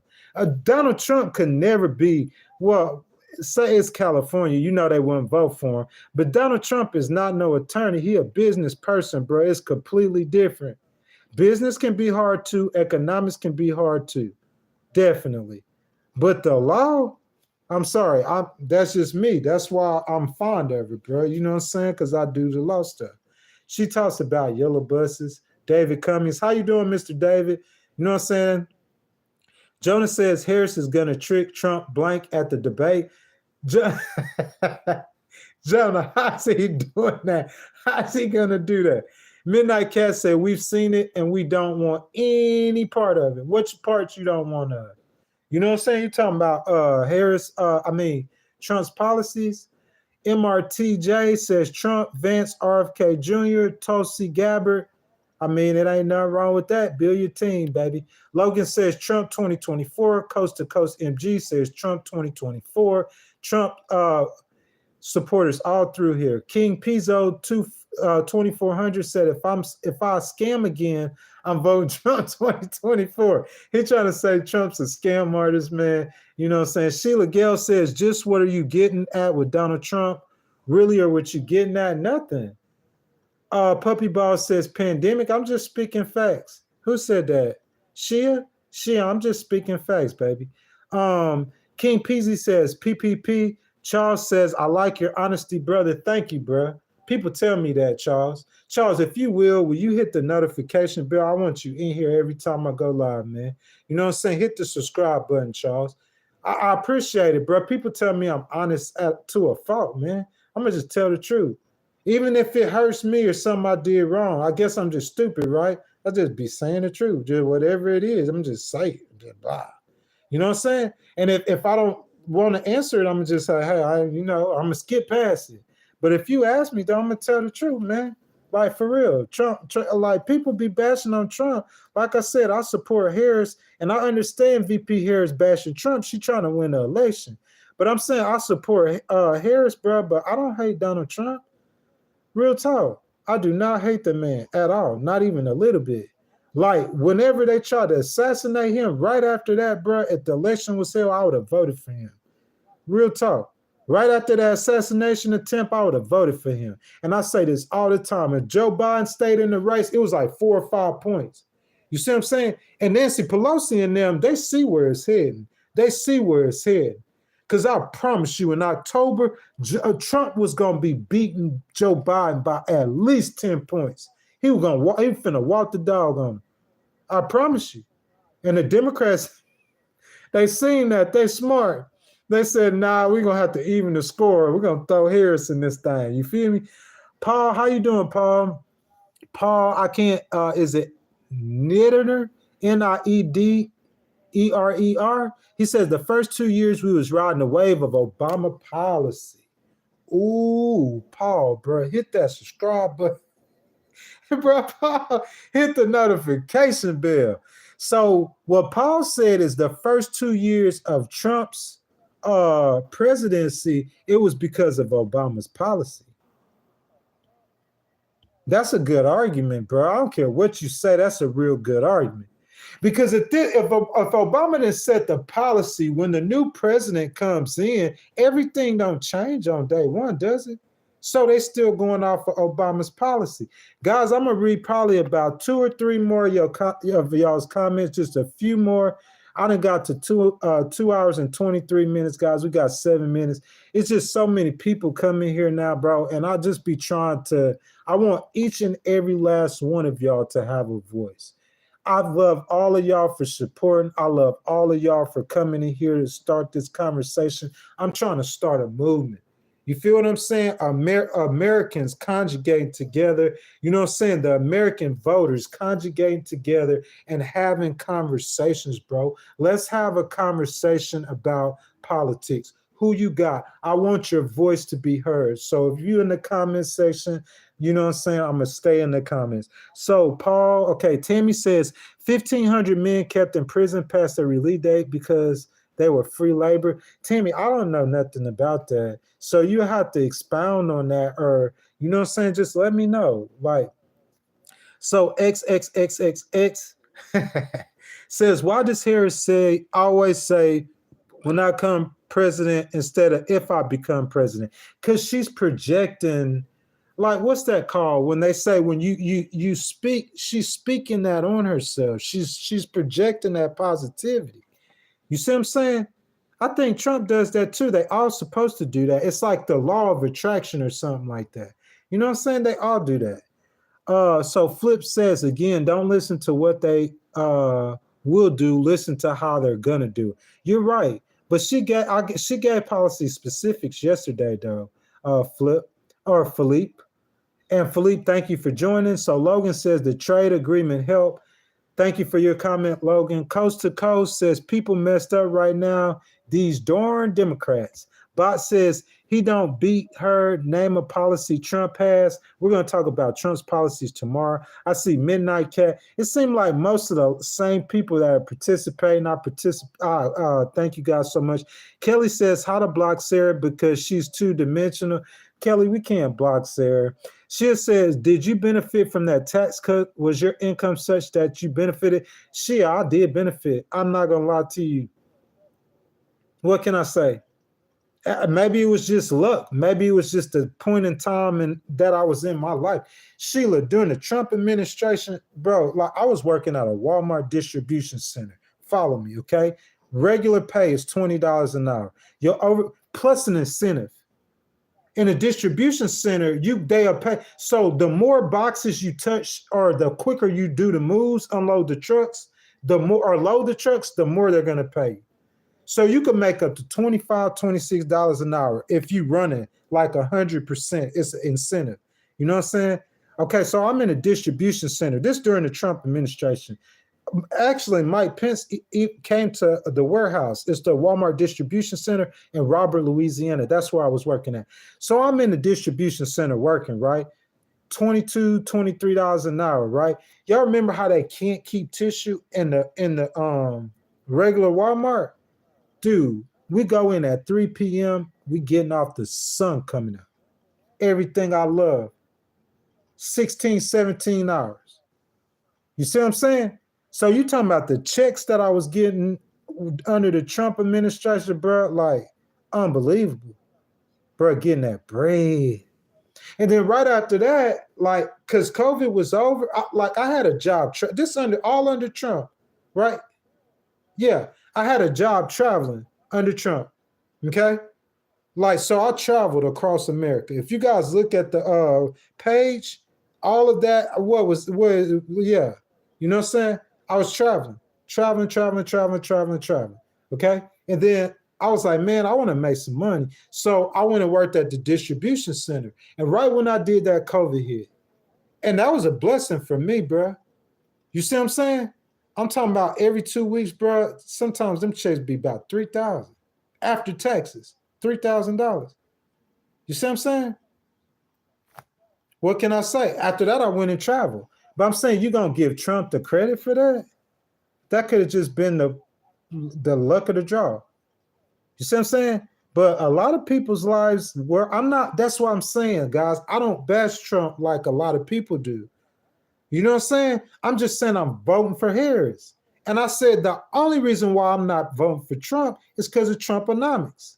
Donald Trump could never be, well, say it's California. You know they wouldn't vote for him. But Donald Trump is not no attorney. He a business person, bro. It's completely different. Business can be hard too. Economics can be hard too. Definitely. But the law, I'm sorry, that's just me. That's why I'm fond of it, bro. You know what I'm saying? Because I do the law stuff. She talks about yellow buses. David Cummings. How you doing, Mr. David? You know what I'm saying? Jonah says Harris is going to trick Trump blank at the debate. Jonah, how's he doing that? How's he going to do that? Midnight Cat said, we've seen it and we don't want any part of it. Which part you don't want of it? You know what I'm saying? You're talking about Trump's policies. MRTJ says Trump, Vance, RFK Jr., Tulsi Gabbard. I mean, it ain't nothing wrong with that. Build your team, baby. Logan says Trump 2024. Coast to Coast MG says Trump 2024. Trump supporters all through here. King Pizzo 2400 said if I scam again, I'm voting Trump 2024. He trying to say Trump's a scam artist, man. You know what I'm saying? Sheila Gale says, just what are you getting at with Donald Trump? Really, or what you getting at? Nothing. Puppy Ball says pandemic. I'm just speaking facts. Who said that? Shia, I'm just speaking facts, baby. King Peasy says PPP. Charles says, I like your honesty, brother. Thank you, bro. People tell me that, Charles. Charles, if you will you hit the notification bell? I want you in here every time I go live, man. You know what I'm saying? Hit the subscribe button, Charles. I appreciate it, bro. People tell me I'm honest to a fault, man. I'm going to just tell the truth. Even if it hurts me or something I did wrong, I guess I'm just stupid, right? I just be saying the truth. Just whatever it is, I'm just saying it. Just blah. You know what I'm saying? And if I don't want to answer it, I'm going to just say, hey, I'm going to skip past it. But if you ask me, though, I'm going to tell the truth, man. Like, for real. Trump, like, people be bashing on Trump. Like I said, I support Harris, and I understand VP Harris bashing Trump. She trying to win the election. But I'm saying I support Harris, bro, but I don't hate Donald Trump. Real talk. I do not hate the man at all, not even a little bit. Like, whenever they tried to assassinate him, right after that, bro, if the election was held, I would have voted for him. Real talk. Right after that assassination attempt, I would have voted for him. And I say this all the time. If Joe Biden stayed in the race, it was like 4 or 5 points. You see what I'm saying? And Nancy Pelosi and them, they see where it's heading. They see where it's heading. Because I promise you, in October, Trump was going to be beating Joe Biden by at least 10 points. He was finna walk the dog on him. I promise you. And the Democrats, they seen that. They smart. They said, nah, we're going to have to even the score. We're going to throw Harris in this thing. You feel me? Paul, how you doing, Paul? Paul, I can't. Is it Niederer? Niederer. He says the first 2 years we was riding the wave of Obama policy. Ooh, Paul, bro, hit that subscribe button. Bro, Paul, hit the notification bell. So what Paul said is the first 2 years of Trump's presidency, it was because of Obama's policy. That's a good argument, bro. I don't care what you say. That's a real good argument. Because if Obama didn't set the policy, when the new president comes in, everything don't change on day one, does it? So they still going off of Obama's policy. Guys, I'm going to read probably about 2 or 3 more of y'all's comments, just a few more. I done got to 2 hours and 23 minutes, guys. We got 7 minutes. It's just so many people coming here now, bro. And I'll just be I want each and every last one of y'all to have a voice. I love all of y'all for supporting. I love all of y'all for coming in here to start this conversation. I'm trying to start a movement. You feel what I'm saying? Americans conjugating together, you know what I'm saying? The American voters conjugating together and having conversations, bro. Let's have a conversation about politics. Who you got? I want your voice to be heard. So if you're in the comment section, you know what I'm saying? I'm going to stay in the comments. So Paul, okay, Tammy says 1,500 men kept in prison past their release date because they were free labor. Tammy, I don't know nothing about that. So you have to expound on that, or, you know what I'm saying? Just let me know. Like, so XXXXX says, why does Harris always say, when I come president instead of if I become president? Because she's projecting, like, what's that called? When they say when you speak, she's speaking that on herself. She's projecting that positivity. You see what I'm saying? I think Trump does that too. They all supposed to do that. It's like the law of attraction or something like that. You know what I'm saying? They all do that. So Flip says again, don't listen to what they will do. Listen to how they're gonna do it. You're right, but she gave policy specifics yesterday, though. Philippe, and Philippe, thank you for joining. So Logan says the trade agreement helped. Thank you for your comment, Logan. Coast to Coast says people messed up right now. These darn Democrats. Bot says he don't beat her. Name a policy Trump has. We're going to talk about Trump's policies tomorrow. I see Midnight Cat. It seemed like most of the same people that are participating. Thank you guys so much. Kelly says how to block Sarah because she's two-dimensional. Kelly, we can't block Sarah. She says, did you benefit from that tax cut? Was your income such that you benefited? I did benefit. I'm not going to lie to you. What can I say? Maybe it was just luck. Maybe it was just a point in time and that I was in my life. Sheila, during the Trump administration, bro, like I was working at a Walmart distribution center. Follow me, okay? Regular pay is $20 an hour. You're over plus an incentive. In a distribution center, they are pay. So the more boxes you touch or the quicker you do the moves, unload the trucks, load the trucks, the more they're going to pay. So you can make up to $25, $26 an hour if you run it like 100%. It's an incentive. You know what I'm saying? Okay, so I'm in a distribution center. This during the Trump administration. Actually, Mike Pence came to the warehouse. It's the Walmart distribution center in Robert, Louisiana. That's where I was working at. So I'm in the distribution center working, right? $22, $23 an hour, right? Y'all remember how they can't keep tissue in the regular Walmart? Dude, we go in at 3 p.m. We getting off the sun coming up. Everything I love. 16, 17 hours. You see what I'm saying? So you talking about the checks that I was getting under the Trump administration, bro? Like, unbelievable. Bro, getting that bread. And then right after that, like, because COVID was over, I had a job. All under Trump, right? Yeah, I had a job traveling under Trump, okay? Like, so I traveled across America. If you guys look at the page, all of that, yeah. You know what I'm saying? I was traveling, okay? And then I was like, man, I want to make some money. So I went and worked at the distribution center. And right when I did that, COVID hit. And that was a blessing for me, bro. You see what I'm saying? I'm talking about every 2 weeks, bro. Sometimes them checks be about 3,000 after taxes, $3,000. You see what I'm saying? What can I say? After that, I went and traveled. But I'm saying you're gonna give Trump the credit for that? That could have just been the luck of the draw. You see what I'm saying? But a lot of people's lives were, I'm not, that's what I'm saying, guys. I don't bash Trump like a lot of people do. You know what I'm saying? I'm just saying I'm voting for Harris. And I said the only reason why I'm not voting for Trump is because of Trumponomics.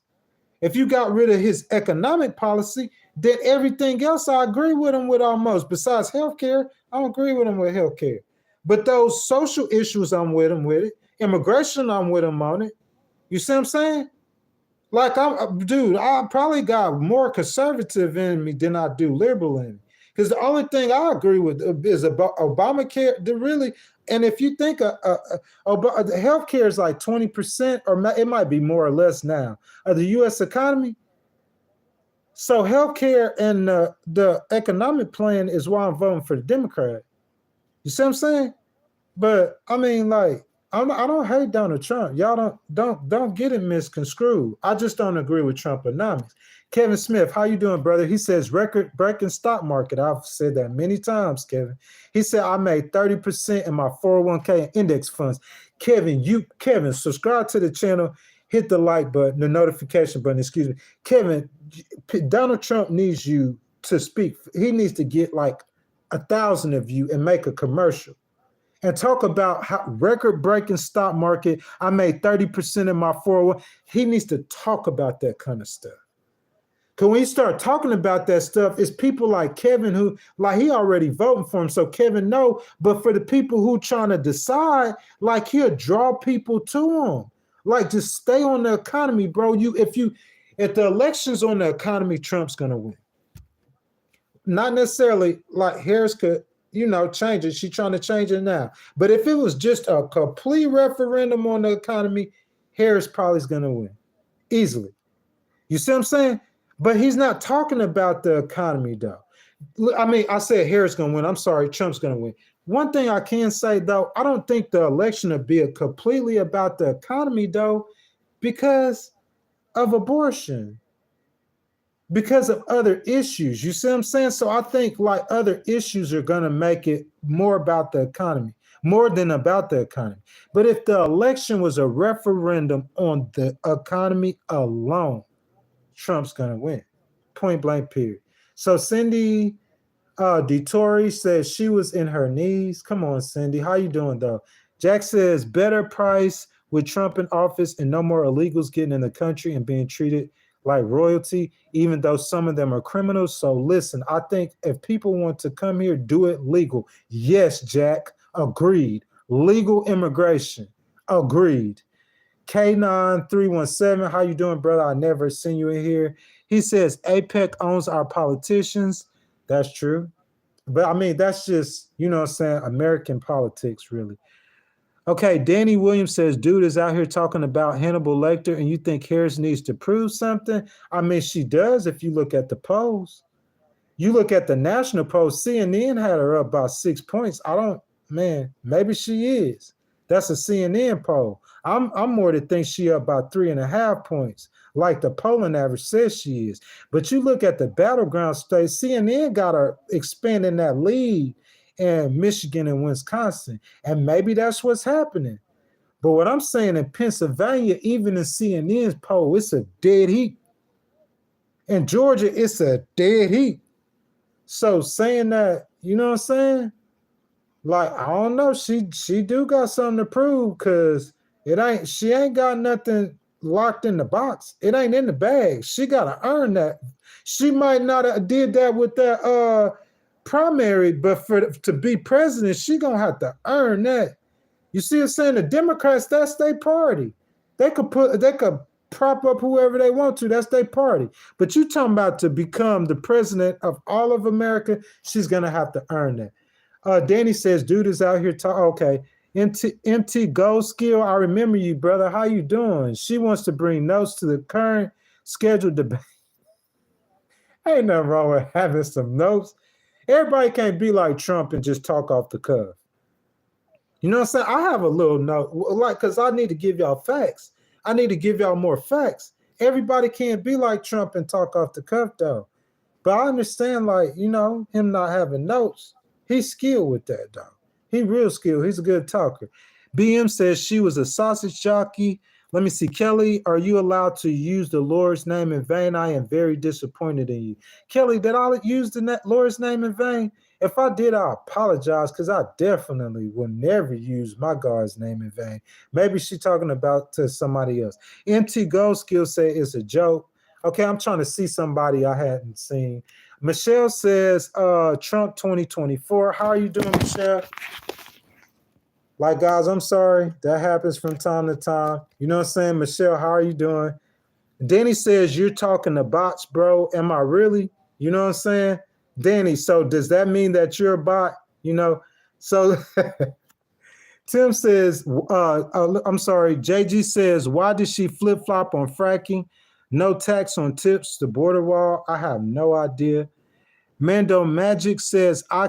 If you got rid of his economic policy, then everything else I agree with him with almost. Besides healthcare, I don't agree with him with healthcare. But those social issues, I'm with him with it. Immigration, I'm with him on it. You see what I'm saying? Like, I probably got more conservative in me than I do liberal in me. Because the only thing I agree with is about Obamacare. Really, and if you think the healthcare is like 20%, or it might be more or less now, of the U.S. economy. So healthcare and the economic plan is why I'm voting for the Democrat. You see what I'm saying? But I mean, like, I don't hate Donald Trump. Y'all don't get it misconstrued. I just don't agree with Trumponomics. Kevin Smith, how you doing, brother? He says record-breaking stock market. I've said that many times, Kevin. He said I made 30% in my 401k and index funds. Kevin, subscribe to the channel, hit the like button, the notification button, excuse me. Kevin, Donald Trump needs you to speak. He needs to get like 1,000 of you and make a commercial and talk about how record-breaking stock market. I made 30% in my 401. He needs to talk about that kind of stuff. Because when you start talking about that stuff, it's people like Kevin who, like, he already voting for him. So Kevin, no. But for the people who trying to decide, like, he'll draw people to him. Like, just stay on the economy, bro. If the election's on the economy, Trump's gonna win. Not necessarily like Harris could, change it. She's trying to change it now. But if it was just a complete referendum on the economy, Harris probably is going to win easily. You see what I'm saying? But he's not talking about the economy, though. I mean, I said Harris going to win. I'm sorry, Trump's going to win. One thing I can say, though, I don't think the election will be completely about the economy, though, because of abortion. Because of other issues. You see what I'm saying? So I think like other issues are going to make it more about the economy, more than about the economy. But if the election was a referendum on the economy alone, Trump's going to win. Point blank, period. So Cindy DeTore says she was in her knees. Come on, Cindy. How you doing, though? Jack says better price with Trump in office and no more illegals getting in the country and being treated like royalty, even though some of them are criminals. So listen, I think if people want to come here, do it legal. Yes, Jack, agreed. Legal immigration, agreed. K9317, how you doing, brother? I never seen you in here. He says APEC owns our politicians. That's true. But I mean, that's just, what I'm saying, American politics, really. Okay, Danny Williams says, dude is out here talking about Hannibal Lecter, and you think Harris needs to prove something? I mean, she does if you look at the polls. You look at the national polls, CNN had her up about 6 points. Maybe she is. That's a CNN poll. I'm more to think she up about 3.5 points, like the polling average says she is. But you look at the battleground states, CNN got her expanding that lead in Michigan and Wisconsin. And maybe that's what's happening. But what I'm saying in Pennsylvania, even in CNN's poll, it's a dead heat. In Georgia, it's a dead heat. So saying that, you know what I'm saying? Like, I don't know. She do got something to prove because she ain't got nothing locked in the box. It ain't in the bag. She got to earn that. She might not have did that with that primary, but to be president, she gonna have to earn that. You see what I'm saying? The Democrats, that's their party. They could prop up whoever they want to. That's their party. But you talking about to become the president of all of America, she's gonna have to earn that. Danny says, dude is out here okay. MT Gold Skill, I remember you, brother. How you doing? She wants to bring notes to the current scheduled debate. Ain't nothing wrong with having some notes. Everybody can't be like Trump and just talk off the cuff. You know what I'm saying? I have a little note, like, because I need to give y'all facts. I need to give y'all more facts. Everybody can't be like Trump and talk off the cuff, though. But I understand, like, you know, him not having notes. He's skilled with that, though. He real skilled. He's a good talker. BM says she was a sausage jockey. Let me see. Kelly, are you allowed to use the Lord's name in vain? I am very disappointed in you. Kelly, did I use the Lord's name in vain? If I did, I apologize, because I definitely will never use my God's name in vain. Maybe she's talking about to somebody else. MT Gold Skill say it's a joke. Okay, I'm trying to see somebody I hadn't seen. Michelle says, Trump 2024. How are you doing, Michelle? Like, guys, I'm sorry. That happens from time to time. You know what I'm saying? Michelle, how are you doing? Danny says, you're talking to bots, bro. Am I really? You know what I'm saying? Danny, so does that mean that you're a bot? You know? So Tim says, I'm sorry. JG says, why did she flip-flop on fracking? No tax on tips, the border wall. I have no idea. Mando Magic says, I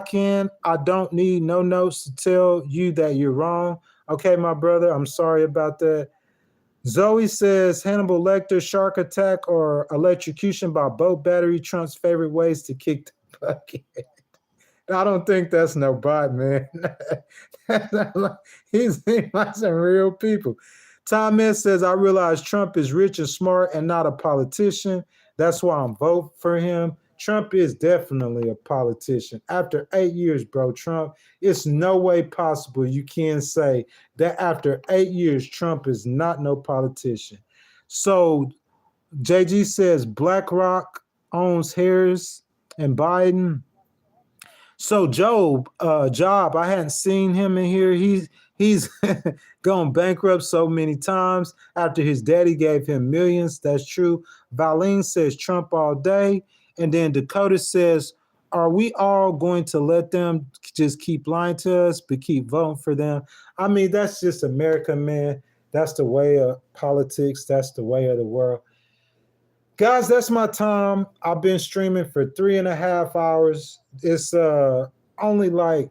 don't need no notes to tell you that you're wrong. Okay, my brother, I'm sorry about that. Zoe says, Hannibal Lecter, shark attack, or electrocution by boat battery, Trump's favorite ways to kick the bucket. I don't think that's no bot, man. He's like some real people. Tom S says, I realize Trump is rich and smart and not a politician. That's why I'm voting for him. Trump is definitely a politician. After 8 years, bro, Trump, it's no way possible you can say that after 8 years, Trump is not no politician. So JG says BlackRock owns Harris and Biden. So Job, I hadn't seen him in here. He's gone bankrupt so many times after his daddy gave him millions. That's true. Valine says Trump all day. And then Dakota says, are we all going to let them just keep lying to us, but keep voting for them? I mean, that's just America, man. That's the way of politics. That's the way of the world. Guys, that's my time. I've been streaming for 3.5 hours. It's only like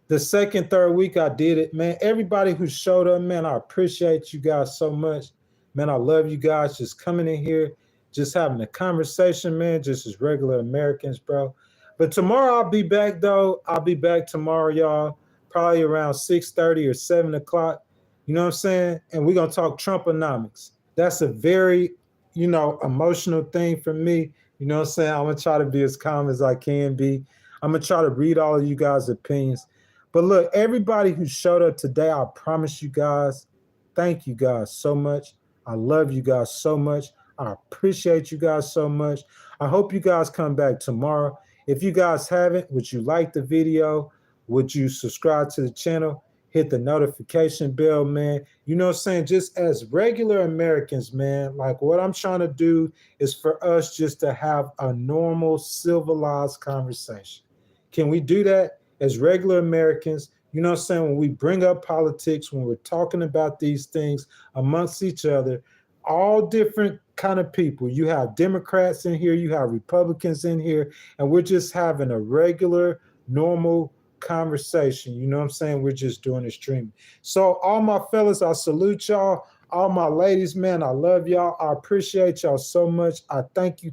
the second, third week I did it, man. Everybody who showed up, man, I appreciate you guys so much. Man, I love you guys just coming in here, just having a conversation, man, just as regular Americans, bro. But tomorrow I'll be back, though. I'll be back tomorrow, y'all, probably around 6:30 or 7 o'clock. You know what I'm saying? And we're going to talk Trumponomics. That's a very, emotional thing for me. You know what I'm saying? I'm going to try to be as calm as I can be. I'm going to try to read all of you guys' opinions. But look, everybody who showed up today, I promise you guys, thank you guys so much. I love you guys so much. I appreciate you guys so much. I hope you guys come back tomorrow. If you guys haven't, would you like the video? Would you subscribe to the channel? Hit the notification bell, man. You know what I'm saying? Just as regular Americans, man, like what I'm trying to do is for us just to have a normal, civilized conversation. Can we do that as regular Americans? You know what I'm saying? When we bring up politics, when we're talking about these things amongst each other, all different kind of people. You have Democrats in here, you have Republicans in here, and we're just having a regular, normal conversation. You know what I'm saying? We're just doing this streaming. So all my fellas, I salute y'all. All my ladies, man, I love y'all. I appreciate y'all so much. I thank you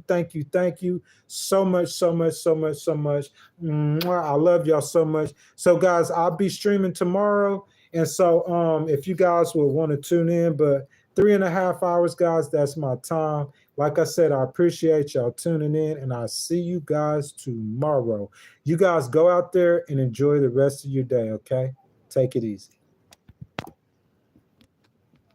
so much, so much, so much, so much. I love y'all so much. So guys, I'll be streaming tomorrow. And so if you guys would want to tune in, but 3.5 hours, guys, that's my time. Like I said, I appreciate y'all tuning in, and I'll see you guys tomorrow. You guys go out there and enjoy the rest of your day, okay? Take it easy.